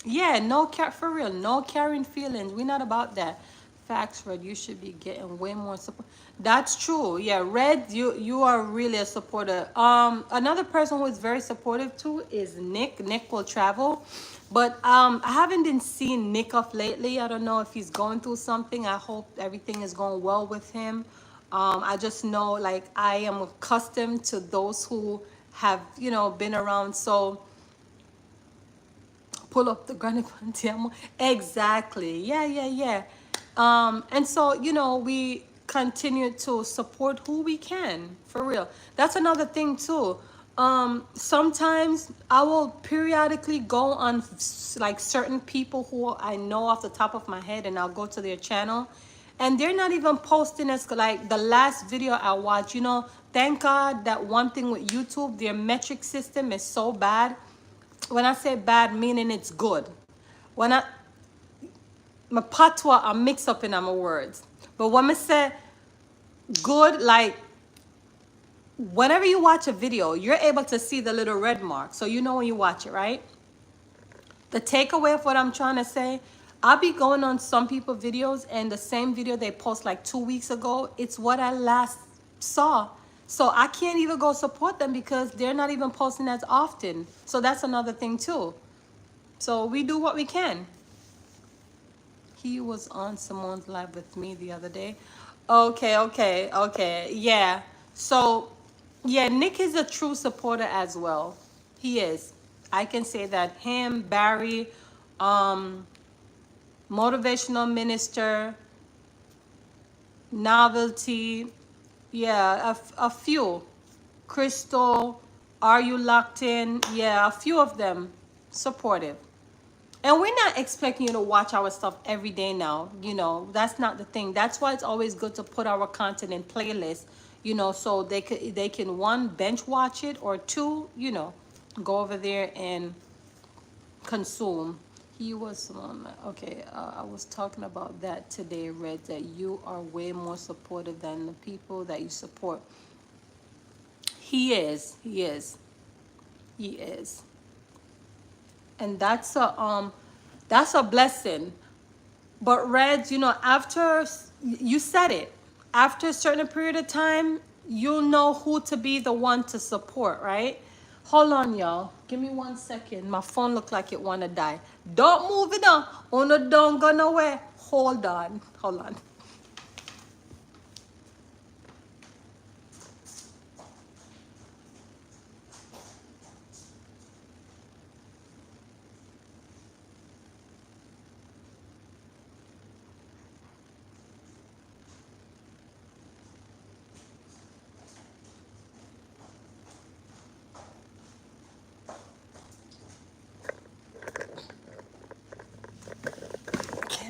Yeah, no care for real. No carrying feelings. We're not about that. Facts, Red. You should be getting way more support. That's true. Yeah, Red, you are really a supporter. Another person who is very supportive too is Nick. Nick will travel. But I haven't been seeing Nick off lately. I don't know if he's going through something. I hope everything is going well with him. I just know like I am accustomed to those who have, you know, been around. So pull up the granny panty. Exactly. Yeah. And so, you know, we continue to support who we can, for real. That's another thing too. Sometimes I will periodically go on like certain people who I know off the top of my head, and I'll go to their channel, and they're not even posting as like the last video I watched. You know, thank God that one thing with YouTube, their metric system is so bad. When I say bad, meaning it's good. When my patois are mixed up in my words. But when I say good, like whenever you watch a video, you're able to see the little red mark. So you know when you watch it, right? The takeaway of what I'm trying to say, I'll be going on some people videos and the same video they post like 2 weeks ago, it's what I last saw. So I can't even go support them because they're not even posting as often. So that's another thing too. So we do what we can. He was on Simone's live with me the other day. Okay. Yeah. So, yeah, Nick is a true supporter as well. He is. I can say that. Him, Barry, motivational minister, novelty. Yeah, a few. Crystal, are you locked in? Yeah, a few of them supportive. And we're not expecting you to watch our stuff every day now. You know, that's not the thing. That's why it's always good to put our content in playlists, you know, so they can one, bench watch it, or two, you know, go over there and consume. He was on, okay, I was talking about that today, Red, that you are way more supportive than the people that you support. He is. And that's a blessing. But Reds, you know, after you said it, after a certain period of time, you'll know who to be the one to support, right? Hold on, y'all. Give me 1 second. My phone look like it wanna die. Don't move it on. Oh no, don't go nowhere. Hold on.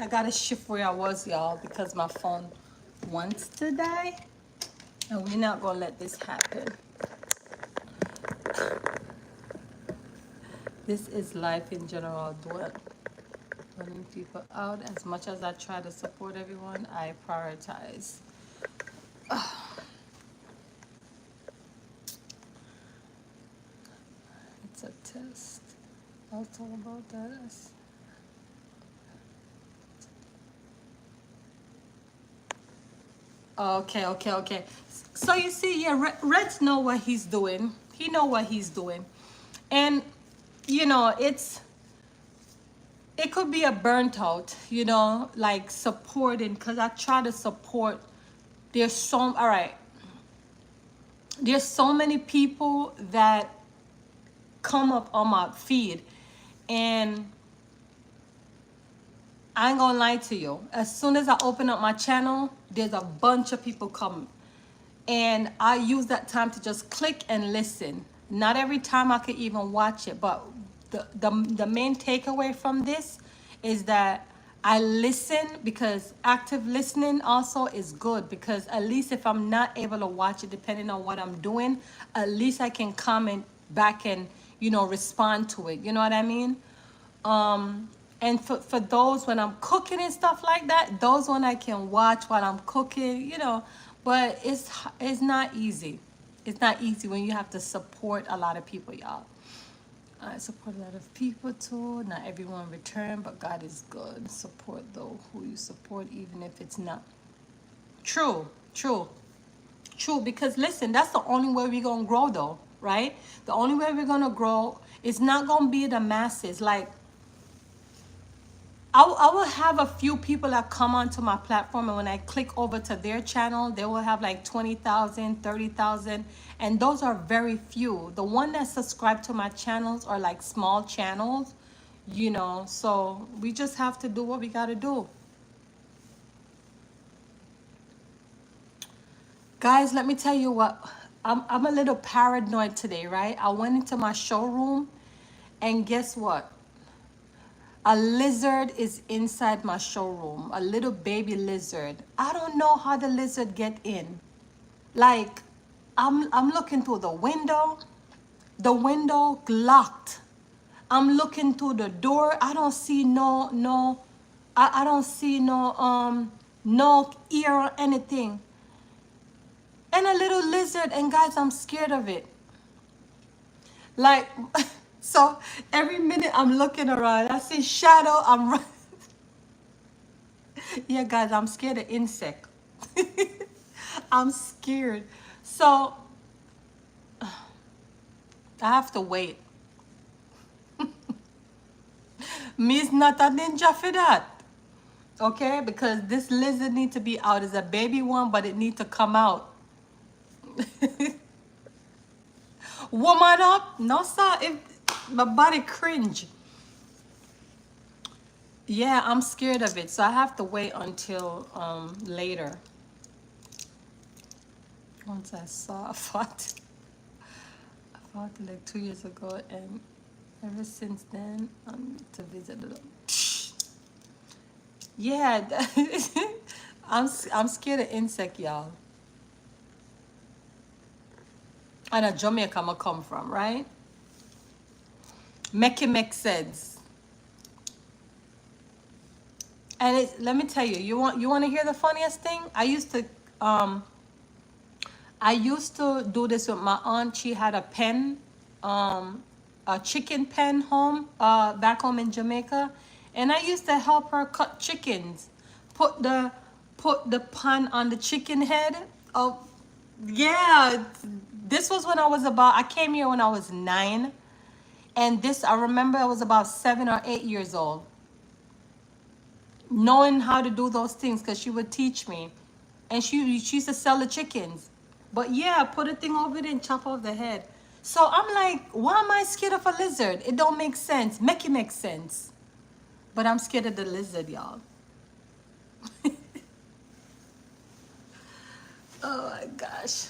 I gotta shift where I was, y'all, because my phone wants to die. And we're not gonna let this happen. This is life in general. Running people out. As much as I try to support everyone, I prioritize. It's a test. I'll talk about that. Okay. So you see, yeah, Reds know what he's doing. He know what he's doing. And, you know, it could be a burnt out, you know, like supporting, because I try to support. All right, there's so many people that come up on my feed, and I ain't gonna lie to you. As soon as I open up my channel, there's a bunch of people come. And I use that time to just click and listen. Not every time I could even watch it, but the main takeaway from this is that I listen, because active listening also is good, because at least if I'm not able to watch it, depending on what I'm doing, at least I can comment back and, you know, respond to it. You know what I mean? And for those when I'm cooking and stuff like that, those one I can watch while I'm cooking, you know, but it's not easy. It's not easy when you have to support a lot of people, y'all. I support a lot of people too. Not everyone return, but God is good. Support though who you support, even if it's not. True. Because listen, that's the only way we're gonna grow though, right? The only way we're gonna grow is not gonna be the masses. Like, I will have a few people that come onto my platform, and when I click over to their channel, they will have like 20,000, 30,000, and those are very few. The one that subscribe to my channels are like small channels, you know, so we just have to do what we got to do. Guys, let me tell you what, I'm a little paranoid today, right? I went into my showroom, and guess what? A lizard is inside my showroom, a little baby lizard. I don't know how the lizard get in. Like, I'm looking through the window locked. I'm looking through the door. I don't see I don't see no ear or anything. And a little lizard, and guys, I'm scared of it. Like, so every minute I'm looking around, I see shadow, I'm running. Yeah, guys, I'm scared of insect. I'm scared. So I have to wait. Me's not a ninja for that. Okay? Because this lizard need to be out. It's a baby one, but it need to come out. Woman up? No, sir. My body cringe. Yeah, I'm scared of it. So I have to wait until later. Once I fought like 2 years ago, and ever since then, to visit the. Yeah, I'm scared of insect, y'all. I know Jamaica I'ma come from, right? Make it make sense. And let me tell you, you want to hear the funniest thing? I used to do this with my aunt. She had a pen, a chicken pen back home in Jamaica, and I used to help her cut chickens. Put the pan on the chicken head. Oh, yeah. This was when I came here when I was 9, and I remember I was about 7 or 8 years old, knowing how to do those things, because she would teach me, and she used to sell the chickens. But yeah, put a thing over it and chop off the head. So I'm like, why am I scared of a lizard? It don't make sense. Make it make sense. But I'm scared of the lizard, y'all. Oh my gosh.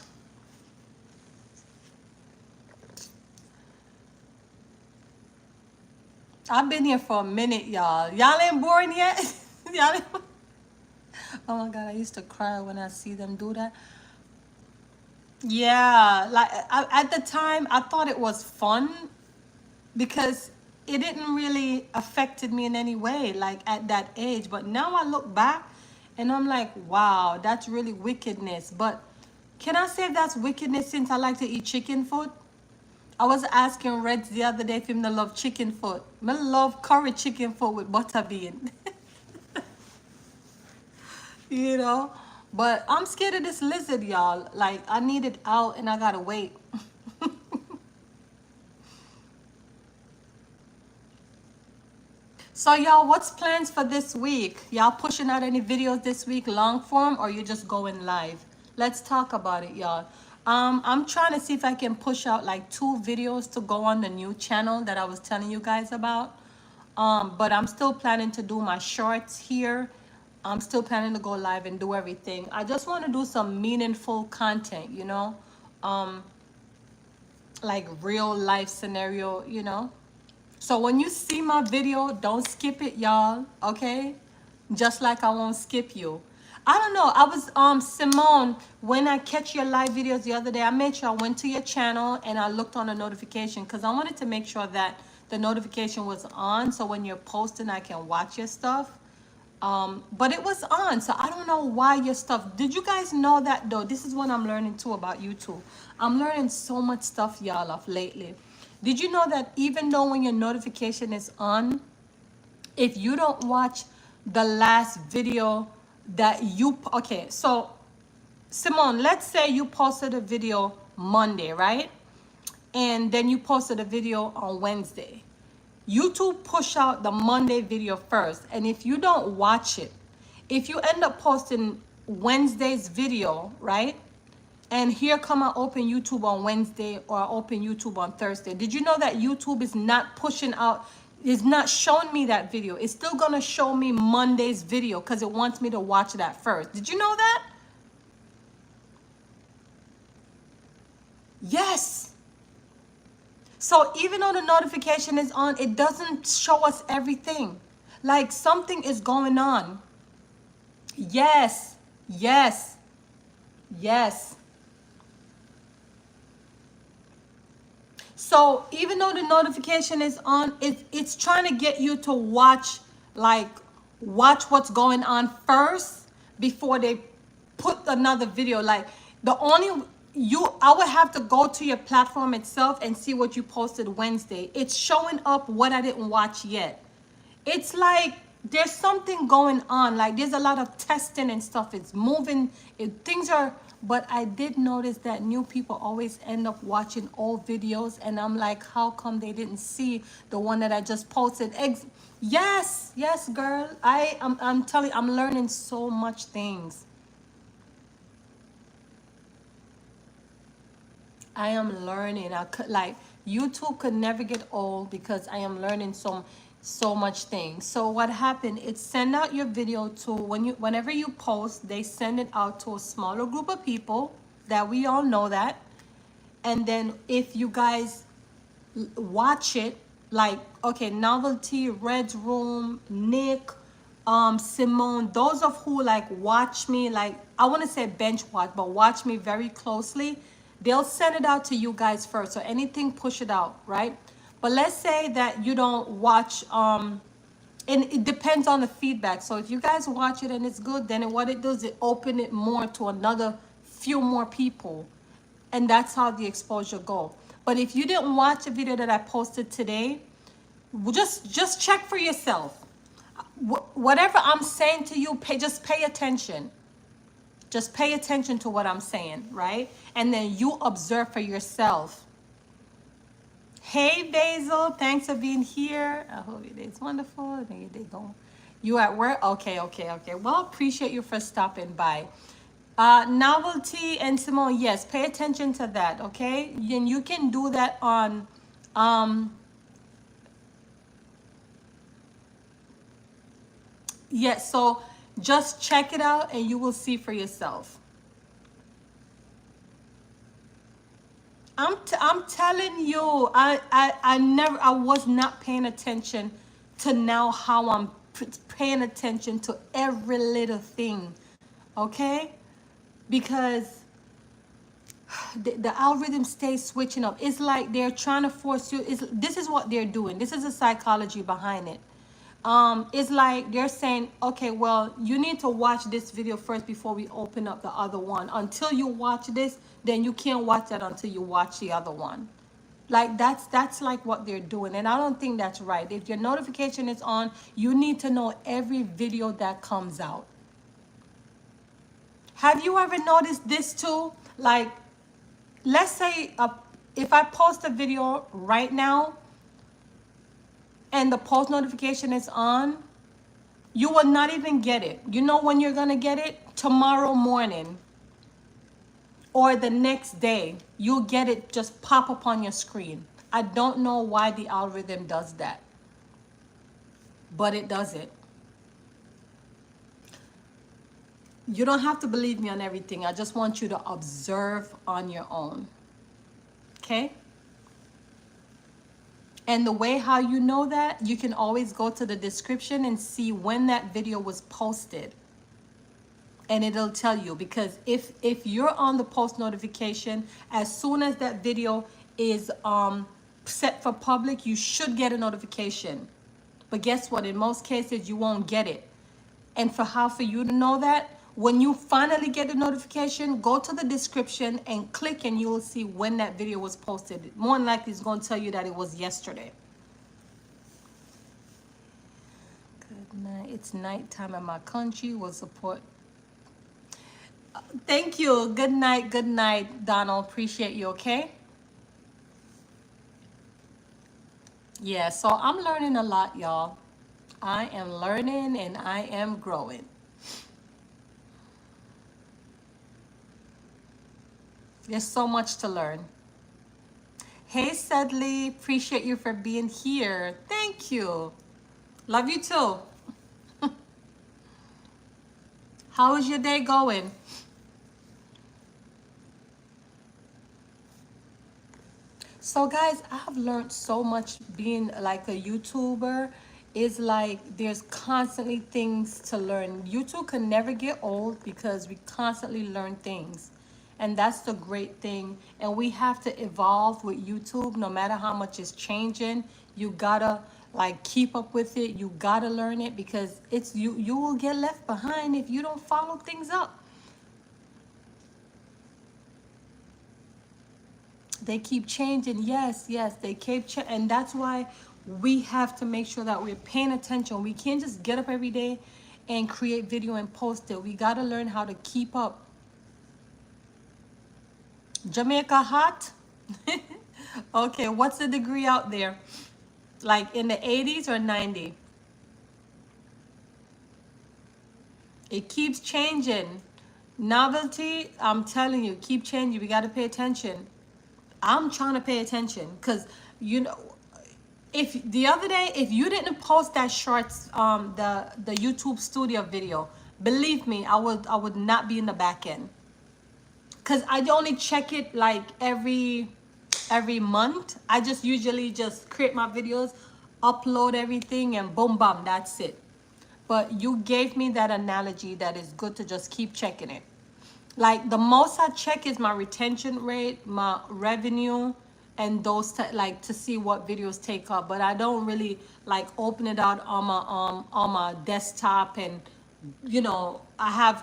I've been here for a minute, y'all. Y'all ain't born yet? Yeah. Oh my God, I used to cry when I see them do that. Yeah, like at the time, I thought it was fun because it didn't really affected me in any way, like at that age. But now I look back and I'm like, wow, that's really wickedness. But can I say that's wickedness since I like to eat chicken foot? I was asking Reds the other day if him to love chicken foot. I love curry chicken foot with butter bean. You know? But I'm scared of this lizard, y'all. Like, I need it out and I gotta wait. So, y'all, what's plans for this week? Y'all pushing out any videos this week, long form, or you just going live? Let's talk about it, y'all. I'm trying to see if I can push out like 2 videos to go on the new channel that I was telling you guys about. But I'm still planning to do my shorts here. I'm still planning to go live and do everything. I just want to do some meaningful content, you know, like real life scenario, you know. So when you see my video, don't skip it, y'all, okay? Just like I won't skip you. I don't know. I was Simone, when I catch your live videos the other day, I made sure I went to your channel and I looked on the notification because I wanted to make sure that the notification was on so when you're posting I can watch your stuff. But it was on, so I don't know why your stuff. Did you guys know that though? This is what I'm learning too about YouTube. I'm learning so much stuff, y'all, of lately. Did you know that even though when your notification is on, if you don't watch the last video that you, okay, so Simone, let's say you posted a video Monday, right? And then you posted a video on Wednesday. YouTube push out the Monday video first. And if you don't watch it, if you end up posting Wednesday's video, right? And here come I open YouTube on Wednesday or I open YouTube on Thursday. Did you know that YouTube is not pushing out, is not showing me that video? It's still gonna show me Monday's video because it wants me to watch that first. Did you know that? Yes. So even though the notification is on, it doesn't show us everything. Like something is going on. Yes, yes, yes. So even though the notification is on, it's trying to get you to watch, like, watch what's going on first before they put another video. Like the only I would have to go to your platform itself and see what you posted Wednesday. It's showing up what I didn't watch yet. It's like there's something going on. Like there's a lot of testing and stuff. It's moving. Things are. But I did notice that new people always end up watching old videos, and I'm like, how come they didn't see the one that I just posted? Yes, yes, girl. I'm telling you, I'm learning so much things. I am learning. Like YouTube could never get old because I am learning so much things. So what happened? It send out your video to whenever you post, they send it out to a smaller group of people that we all know that. And then if you guys watch it, like okay, Novelty, Red's Room, Nick, Simone, those of who like watch me, like I want to say bench watch, but watch me very closely. They'll send it out to you guys first. So anything, push it out, right? But let's say that you don't watch, and it depends on the feedback. So if you guys watch it and it's good, then what it does, it open it more to another few more people. And that's how the exposure go. But if you didn't watch a video that I posted today, just check for yourself. Whatever I'm saying to you, just pay attention. Just pay attention to what I'm saying, right? And then you observe for yourself. Hey, Basil, thanks for being here. I hope your day's wonderful. I think your day going. You at work? Okay. Well, appreciate you for stopping by. Novelty and Simone, yes, pay attention to that, okay? And you can do that on, yes, so just check it out and you will see for yourself. I'm telling you, I was not paying attention to now how I'm paying attention to every little thing, okay? Because the algorithm stays switching up. It's like they're trying to force you. This is what they're doing. This is the psychology behind it. It's like they're saying, okay, well, you need to watch this video first before we open up the other one. Until you watch this, then you can't watch that until you watch the other one. Like that's like what they're doing, and I don't think that's right. If your notification is on, you need to know every video that comes out. Have you ever noticed this too? Like, let's say if I post a video right now and the post notification is on, you will not even get it. You know when you're gonna get it? Tomorrow morning or the next day. You'll get it just pop up on your screen. I don't know why the algorithm does that, but it does it. You don't have to believe me on everything. I just want you to observe on your own. Okay? And the way how you know that, you can always go to the description and see when that video was posted. And it'll tell you, because if you're on the post notification, as soon as that video is set for public, you should get a notification. But guess what? In most cases, you won't get it. And for you to know that, when you finally get the notification, go to the description and click, and you will see when that video was posted. More than likely, it's going to tell you that it was yesterday. Good night. It's nighttime in my country. Will support. Thank you. Good night, Donald. Appreciate you, okay? Yeah, so I'm learning a lot, y'all. I am learning and I am growing. There's so much to learn. Hey, Sedley, appreciate you for being here. Thank you. Love you too. How is your day going? So guys, I have learned so much being like a YouTuber. Is like there's constantly things to learn. YouTube can never get old because we constantly learn things. And that's the great thing. And we have to evolve with YouTube no matter how much it's changing. You gotta like keep up with it. You gotta learn it, because it's you will get left behind if you don't follow things up. They keep changing. Yes, they keep changing. And that's why we have to make sure that we're paying attention. We can't just get up every day and create video and post it. We got to learn how to keep up. Jamaica hot? Okay, what's the degree out there? Like in the 80s or 90? It keeps changing. Novelty, I'm telling you, keep changing. We got to pay attention. I'm trying to pay attention because, you know, if the other day, if you didn't post that shorts, the YouTube studio video, believe me, I would not be in the back end, because I only check it like every month. I just usually just create my videos, upload everything, and boom, bam, that's it. But you gave me that analogy that is good to just keep checking it. Like the most I check is my retention rate, my revenue, and those like to see what videos take up. But I don't really like open it out on my desktop. And you know, I have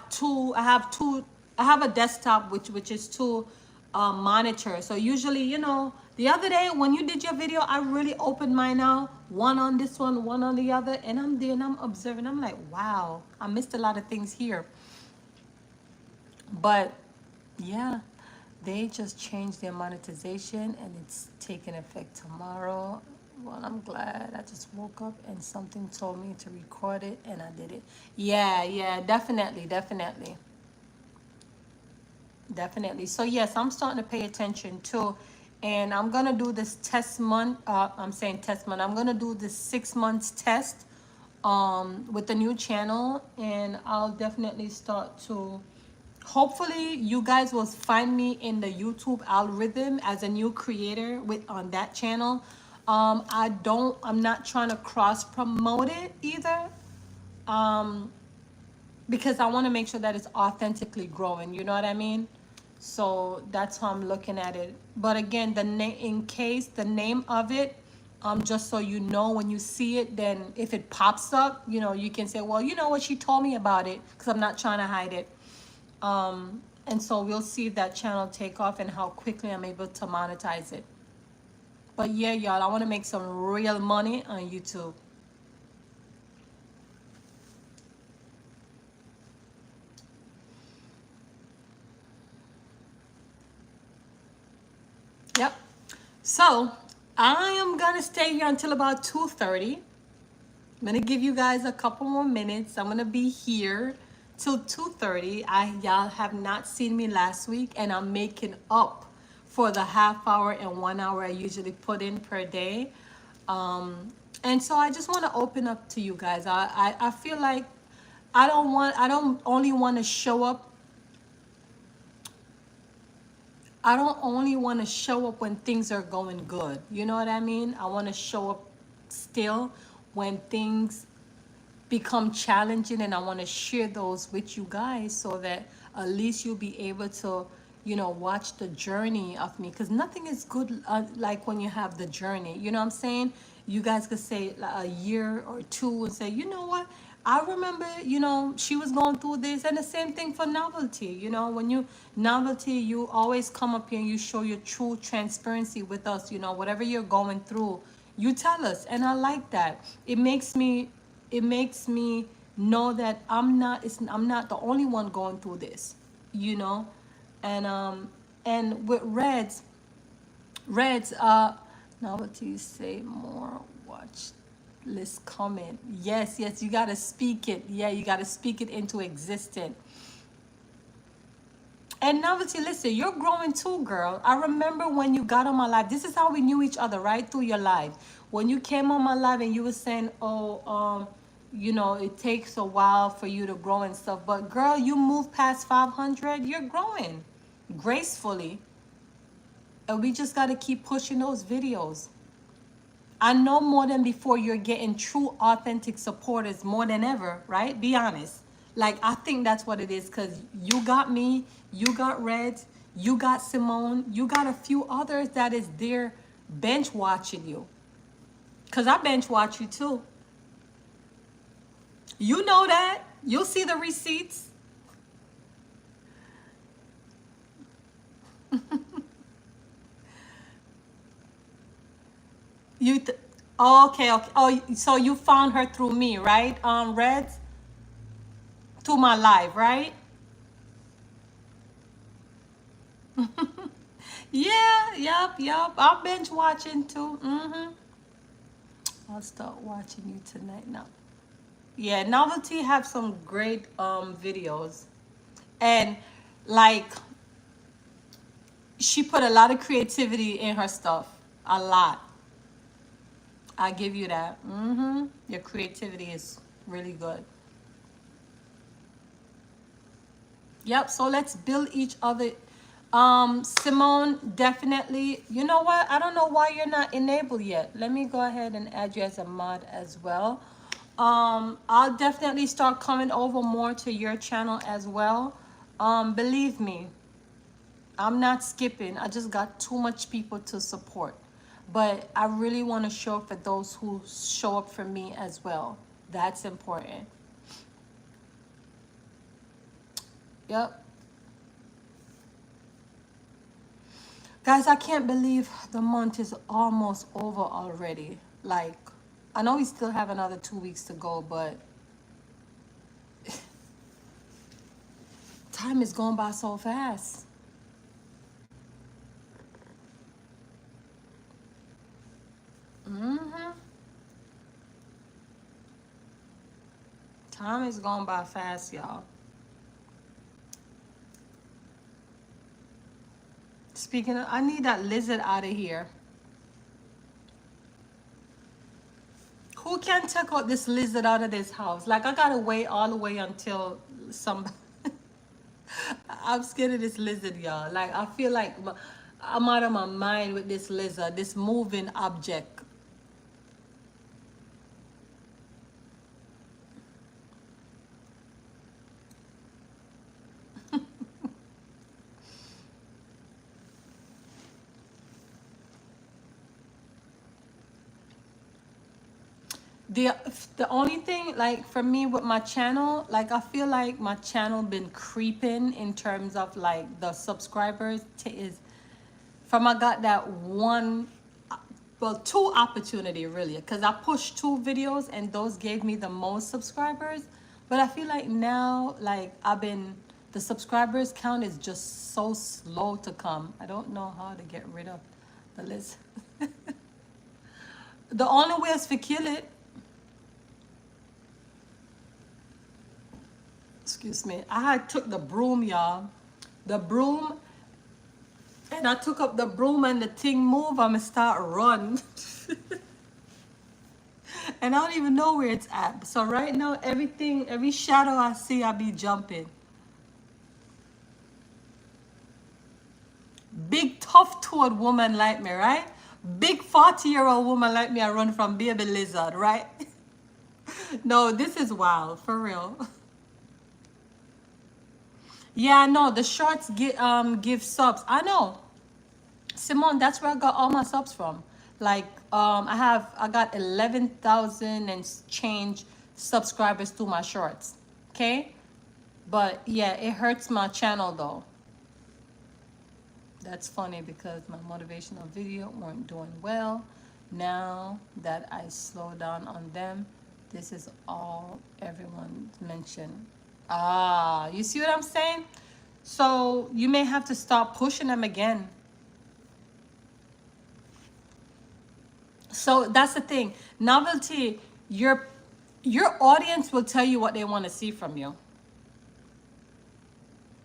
a desktop which is two monitors. So usually, you know, the other day when you did your video, I really opened mine out, one on this one on the other, and I'm there and I'm observing. I'm like, wow, I missed a lot of things here. But yeah, they just changed their monetization and it's taking effect tomorrow. Well, I'm glad. I just woke up and something told me to record it and I did it. Yeah, definitely. So yes, I'm starting to pay attention too. And I'm gonna do this test month. I'm gonna do this 6 months test with the new channel, and I'll definitely start to. Hopefully you guys will find me in the YouTube algorithm as a new creator on that channel. I'm not trying to cross promote it either. because I want to make sure that it's authentically growing. You know what I mean? So that's how I'm looking at it. But again, the name, in case the name of it, just so you know when you see it, then if it pops up, you know, you can say, well, you know what, she told me about it, because I'm not trying to hide it. And so we'll see if that channel take off and how quickly I'm able to monetize it. But yeah, y'all, I want to make some real money on YouTube. Yep. So I am gonna stay here until about 2:30. I'm gonna give you guys a couple more minutes. I'm gonna be here till 2:30. Y'all have not seen me last week, and I'm making up for the half hour and 1 hour I usually put in per day. And so I just want to open up to you guys. I feel like I don't only want to show up. I don't only want to show up when things are going good. You know what I mean? I want to show up still when things become challenging, and I want to share those with you guys so that at least you'll be able to, you know, watch the journey of me, because nothing is good like when you have the journey. You know what I'm saying? You guys could say like a year or two and say, you know what, I remember, you know, she was going through this. And the same thing for novelty. You know, when you novelty, you always come up here and you show your true transparency with us. You know, whatever you're going through, you tell us, and I like that. It makes me know that I'm not the only one going through this, you know. And with Reds, novelty, say more, watch list, comment. Yes, you gotta speak it. Yeah, you gotta speak it into existence. And novelty, listen, you're growing too, girl. I remember when you got on my live. This is how we knew each other, right? Through your live. When you came on my live and you were saying, oh, you know, it takes a while for you to grow and stuff. But girl, you moved past 500. You're growing gracefully. And we just got to keep pushing those videos. I know more than before you're getting true, authentic supporters more than ever, right? Be honest. Like, I think that's what it is, because you got me, you got Red, you got Simone, you got a few others that is there bench watching you. Because I bench watch you too. You know that. You'll see the receipts. Okay. Oh, so you found her through me, right? Red, through my live, right? Yeah, yep. I'm binge watching too. I'll start watching you tonight now. Yeah, Novelty have some great videos, and like she put a lot of creativity in her stuff. A lot. I give you that. Your creativity is really good. Yep, so let's build each other. Simone, definitely. You know what? I don't know why you're not enabled yet. Let me go ahead and add you as a mod as well. I'll definitely start coming over more to your channel as well. Believe me, I'm not skipping. I just got too much people to support. But I really want to show up for those who show up for me as well. That's important. Yep. Guys, I can't believe the month is almost over already. Like, I know we still have another 2 weeks to go, but time is going by so fast. Time is going by fast, y'all. Speaking of, I need that lizard out of here. Who can take out this lizard out of this house? Like, I gotta wait all the way until somebody... I'm scared of this lizard, y'all. Like, I feel like I'm out of my mind with this lizard, this moving object. the the only thing, like, for me with my channel, like, I feel like my channel been creeping in terms of like the subscribers is from I got that one, well, two opportunity really, because I pushed two videos and those gave me the most subscribers. But I feel like now, like, the subscribers count is just so slow to come. I don't know how to get rid of the list. The only way is to kill it. Excuse me. I had took the broom, y'all. The broom, and I took up the broom and the thing move, I'ma start run. And I don't even know where it's at. So right now, everything, every shadow I see, I be jumping. Big tough-toed woman like me, right? Big 40-year-old woman like me, I run from baby lizard, right? No, this is wild, for real. Yeah, no, the shorts give subs. I know. Simone, that's where I got all my subs from. Like, I got 11,000 and change subscribers to my shorts. Okay? But yeah, it hurts my channel though. That's funny because my motivational video weren't doing well. Now that I slow down on them, this is all everyone mentioned. Ah, you see what I'm saying? So you may have to stop pushing them again. So that's the thing. Novelty, your audience will tell you what they want to see from you.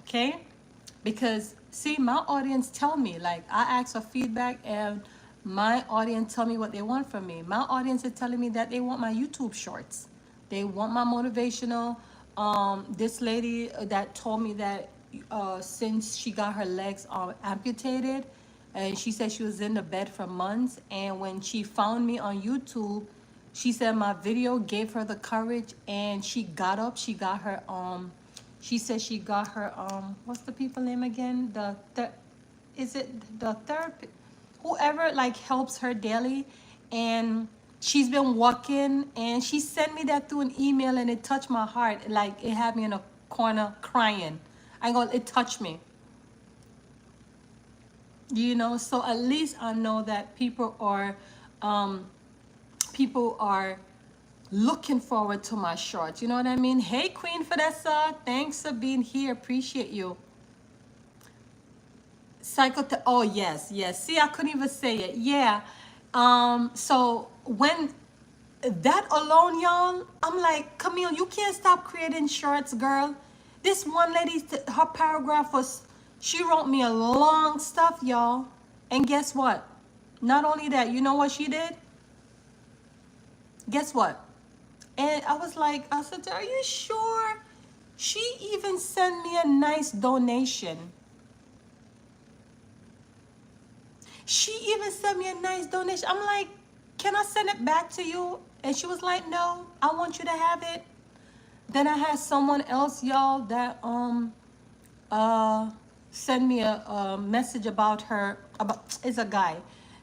Okay? Because see, my audience tell me, like, I ask for feedback and my audience tell me what they want from me. My audience is telling me that they want my YouTube shorts. They want my motivational. This lady that told me that since she got her legs amputated, and she said she was in the bed for months, and when she found me on YouTube, she said my video gave her the courage, and she got up, she got her she said she got her what's the people name again, is it the therapist, whoever like helps her daily, and she's been walking, and she sent me that through an email, and it touched my heart. Like, it had me in a corner crying. It touched me. You know, so at least I know that people are looking forward to my shorts. You know what I mean? Hey, Queen Vanessa, thanks for being here. Appreciate you. Oh yes, yes. See, I couldn't even say it. Yeah. So when that alone, y'all, I'm like, Camille, you can't stop creating shorts, girl. This one lady, her paragraph was, she wrote me a long stuff, y'all. And guess what? Not only that, you know what she did? Guess what? And I was like, I said, are you sure? She even sent me a nice donation. She even sent me a nice donation. I'm like, can I send it back to you? And she was like, no, I want you to have it. Then I had someone else, y'all, that send me a message about her. It's a guy.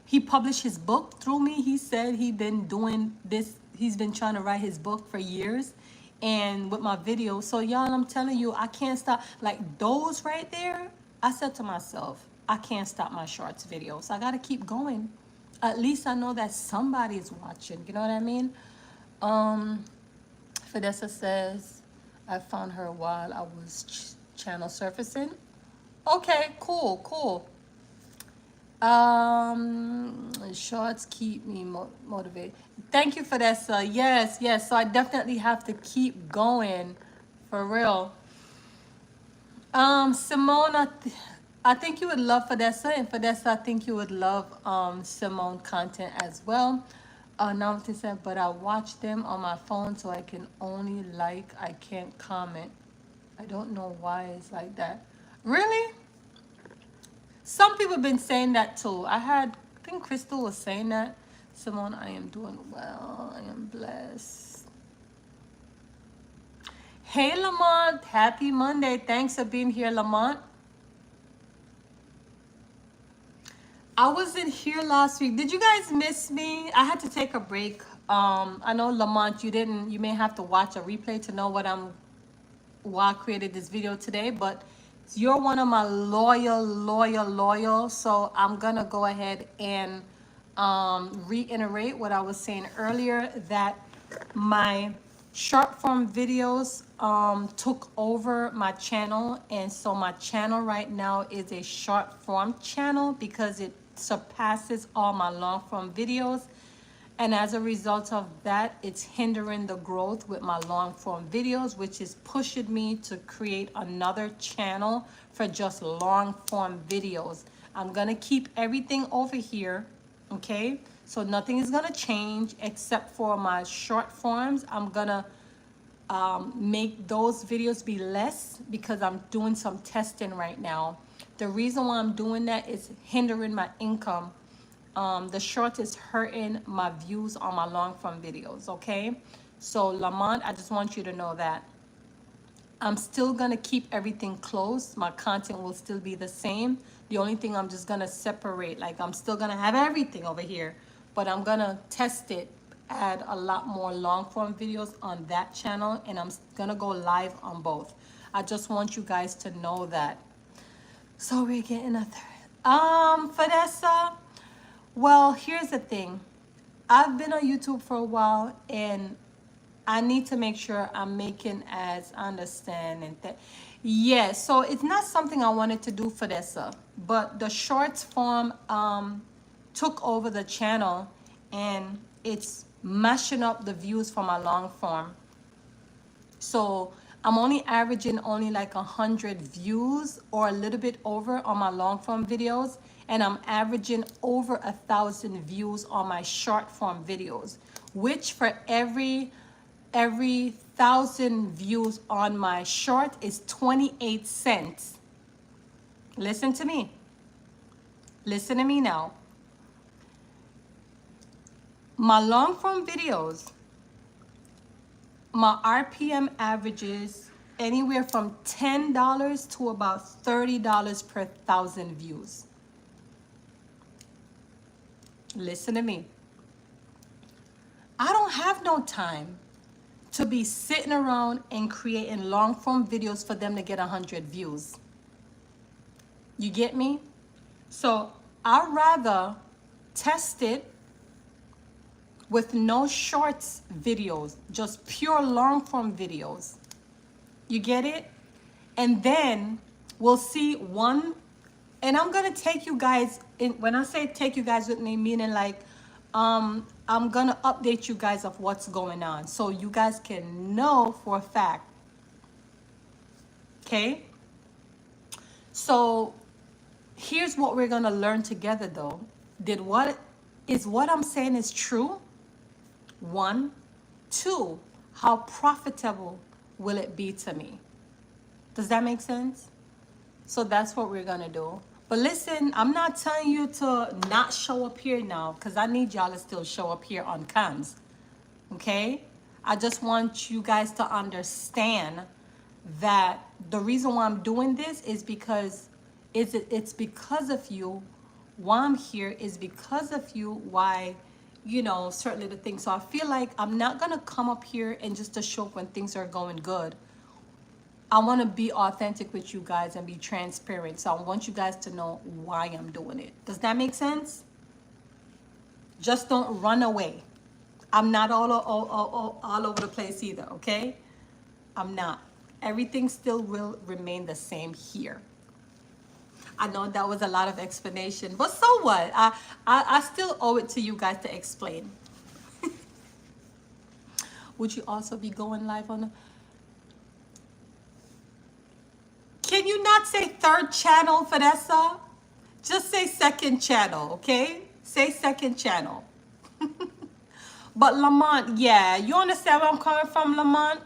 He published his book through me. He said he'd been doing this. He's been trying to write his book for years, and with my video. So y'all, I'm telling you, I can't stop. Like those right there, I said to myself, I can't stop my shorts videos. I gotta keep going. At least I know that somebody's watching. You know what I mean? Fidessa says, I found her while I was channel surfacing. Okay, cool, cool. Shorts keep me motivated. Thank you for that, sir. Yes, yes. So I definitely have to keep going, for real. Simone, I think you would love Fidessa, and Fidessa, I think you would love Simone content as well. Novelty said, but I watch them on my phone, so I can only like, I can't comment. I don't know why it's like that. Really? Some people have been saying that too. I think Crystal was saying that. Simone, I am doing well. I am blessed. Hey, Lamont. Happy Monday. Thanks for being here, Lamont. I wasn't here last week. Did you guys miss me? I had to take a break I know Lamont, you may have to watch a replay to know why I created this video today, but you're one of my loyal. So I'm gonna go ahead and reiterate what I was saying earlier, that my short form videos took over my channel, and so my channel right now is a short form channel because it surpasses all my long form videos. And as a result of that, it's hindering the growth with my long form videos, which is pushing me to create another channel for just long form videos. I'm gonna keep everything over here, okay? So nothing is gonna change except for my short forms. I'm gonna make those videos be less because I'm doing some testing right now. The reason why I'm doing that is hindering my income. The short is hurting my views on my long form videos, okay? So Lamont, I just want you to know that I'm still gonna keep everything close. My content will still be the same. The only thing I'm just gonna separate, like I'm still gonna have everything over here, but I'm gonna test it, add a lot more long form videos on that channel, and I'm gonna go live on both. I just want you guys to know that. So we're getting a third. Vanessa, well, here's the thing. I've been on YouTube for a while, and I need to make sure I'm making as understand and yeah, so it's not something I wanted to do for this, but the shorts form took over the channel, and it's mashing up the views for my long form. So I'm only averaging only like 100 views or a little bit over on my long form videos, and I'm averaging over 1,000 views on my short form videos, which for every 1,000 views on my short is 28 cents. Listen to me. Listen to me now. My long form videos, my RPM averages anywhere from $10 to about $30 per 1,000 views. Listen to me. I don't have no time to be sitting around and creating long form videos for them to get 100 views. You get me? So I'd rather test it with no shorts videos, just pure long form videos. You get it? And then we'll see one, and I'm gonna take you guys in. When I say take you guys with me, meaning like I'm gonna update you guys of what's going on so you guys can know for a fact. Okay? So here's what we're gonna learn together though. What I'm saying is true? 1, 2, how profitable will it be to me? Does that make sense? So that's what we're gonna do. But listen, I'm not telling you to not show up here now, because I need y'all to still show up here on Camz. Okay? I just want you guys to understand that the reason why I'm doing this is because it's because of you. Why I'm here is because of you. Why, certainly the things. So I feel like I'm not gonna come up here and just to show up when things are going good. I want to be authentic with you guys and be transparent. So I want you guys to know why I'm doing it. Does that make sense? Just don't run away. I'm not all over the place either, okay? I'm not. Everything still will remain the same here. I know that was a lot of explanation, but so what? I still owe it to you guys to explain. Would you also be going live on the... Can you not say third channel, Vanessa? Just say second channel, okay? Say second channel. But Lamont, yeah, you understand where I'm coming from, Lamont?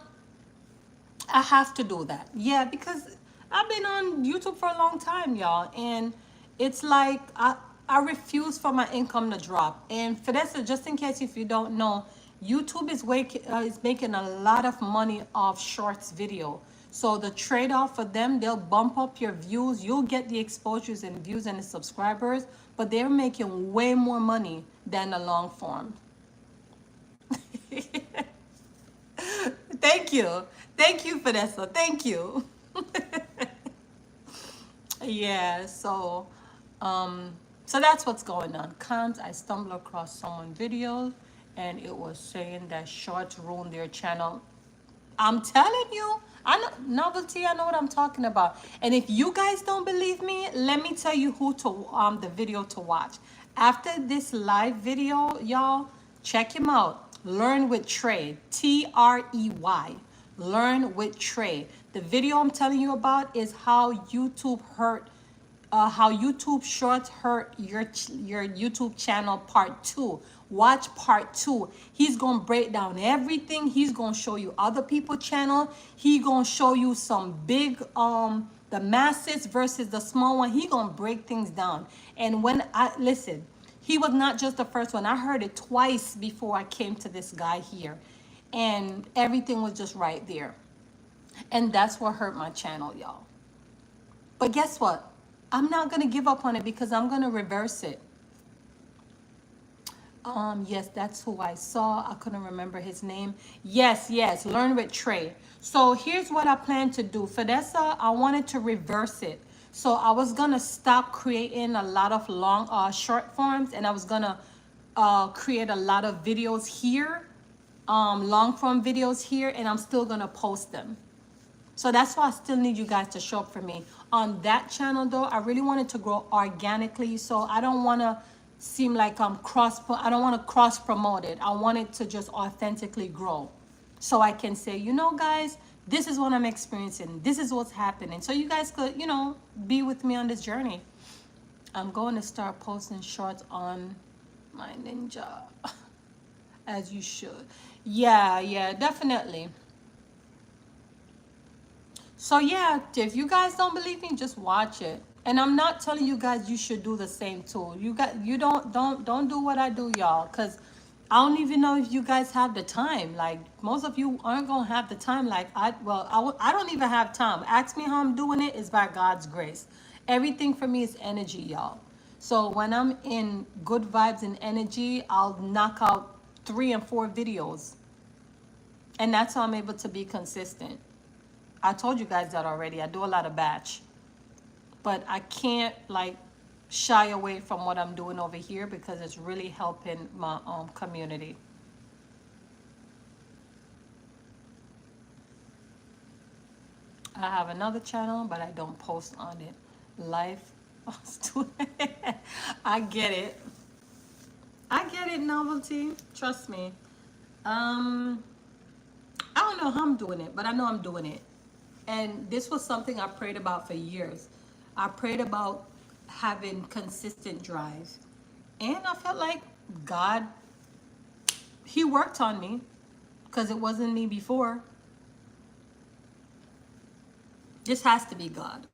I have to do that. Yeah, because I've been on YouTube for a long time, y'all. And it's like I refuse for my income to drop. And Vanessa, just in case if you don't know, YouTube is making a lot of money off shorts video. So the trade-off for them, they'll bump up your views. You'll get the exposures and views and the subscribers, but they're making way more money than the long form. Thank you. Thank you, Vanessa. Thank you. Yeah, um, so that's what's going on. Camz, I stumbled across someone video and it was saying that shorts ruin their channel. I'm telling you, I know novelty, I know what I'm talking about. And if you guys don't believe me, let me tell you who to the video to watch. After this live video, y'all, check him out. Learn with Trey. Trey. Learn with Trey. The video I'm telling you about is how YouTube Shorts hurt your YouTube channel part 2. Watch part 2. He's gonna break down everything. He's gonna show you other people's channel. He gonna show you some big the masses versus the small one. He gonna break things down. And when I listen, he was not just the first one. I heard it twice before I came to this guy here, and everything was just right there. And that's what hurt my channel, y'all. But guess what? I'm not going to give up on it because I'm going to reverse it. Yes, that's who I saw. I couldn't remember his name. Yes, learn with Trey. So here's what I plan to do. Fidessa, I wanted to reverse it. So I was going to stop creating a lot of long, short forms, and I was going to create a lot of videos here, long form videos here, and I'm still going to post them. So that's why I still need you guys to show up for me. On that channel though, I really wanted to grow organically. So I don't want to seem like I don't want to cross promote it. I want it to just authentically grow. So I can say, you know guys, this is what I'm experiencing. This is what's happening. So you guys could, be with me on this journey. I'm going to start posting shorts on my ninja. As you should. Yeah, definitely. So yeah, if you guys don't believe me, just watch it. And I'm not telling you guys you should do the same too. You don't do what I do, y'all, because I don't even know if you guys have the time. Like most of you aren't gonna have the time. Like I don't even have time. Ask me how I'm doing it is by God's grace. Everything for me is energy, y'all. So when I'm in good vibes and energy, I'll knock out 3 and 4 videos, and that's how I'm able to be consistent. I told you guys that already. I do a lot of batch, but I can't like shy away from what I'm doing over here because it's really helping my community. I have another channel, but I don't post on it. Life, I get it. I get it, novelty. Trust me. I don't know how I'm doing it, but I know I'm doing it. And this was something I prayed about for years. I prayed about having consistent drive. And I felt like God, he worked on me because it wasn't me before. This has to be God.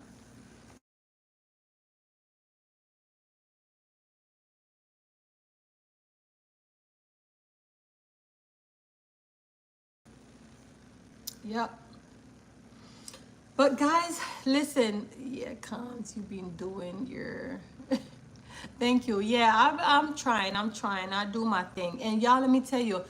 Yep. But guys, listen, yeah, Camz, you've been doing your, thank you. Yeah, I'm trying, I do my thing. And y'all, let me tell you,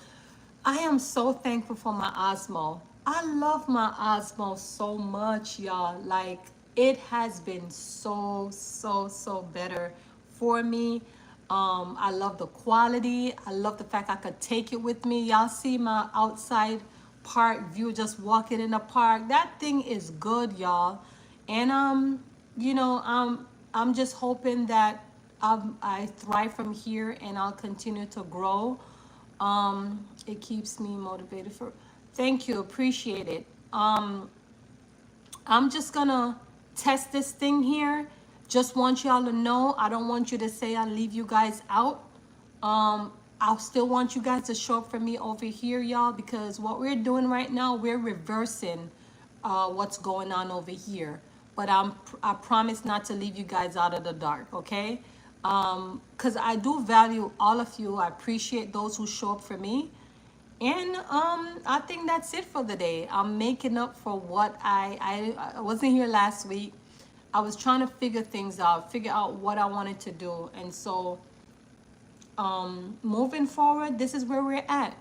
I am so thankful for my Osmo. I love my Osmo so much, y'all. Like, it has been so better for me. I love the quality. I love the fact I could take it with me. Y'all see my outside park view, just walking in the park. That thing is good, y'all. And I'm just hoping that I thrive from here and I'll continue to grow. It keeps me motivated for. Thank you, appreciate it. I'm just gonna test this thing here. Just want y'all to know, I don't want you to say I leave you guys out. I still want you guys to show up for me over here, y'all, because what we're doing right now, we're reversing what's going on over here. But I promise not to leave you guys out of the dark, okay? Because I do value all of you. I appreciate those who show up for me. And I think that's it for the day. I'm making up for what I wasn't here last week. I was trying to figure out what I wanted to do. And so moving forward, this is where we're at.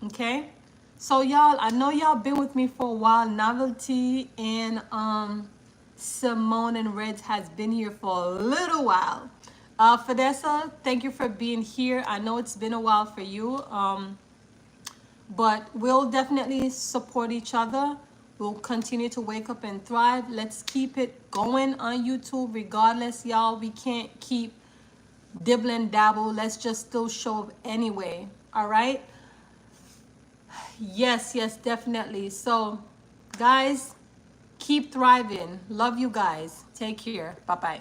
Okay, so y'all, I know y'all been with me for a while. Novelty and Simone and Reds has been here for a little while. Fidessa, thank you for being here. I know it's been a while for you, but we'll definitely support each other. We'll continue to wake up and thrive. Let's keep it going on YouTube regardless, y'all. We can't keep dibble and dabble. Let's just still show up anyway. All right. Yes, yes, definitely. So guys, keep thriving. Love you guys. Take care. Bye bye.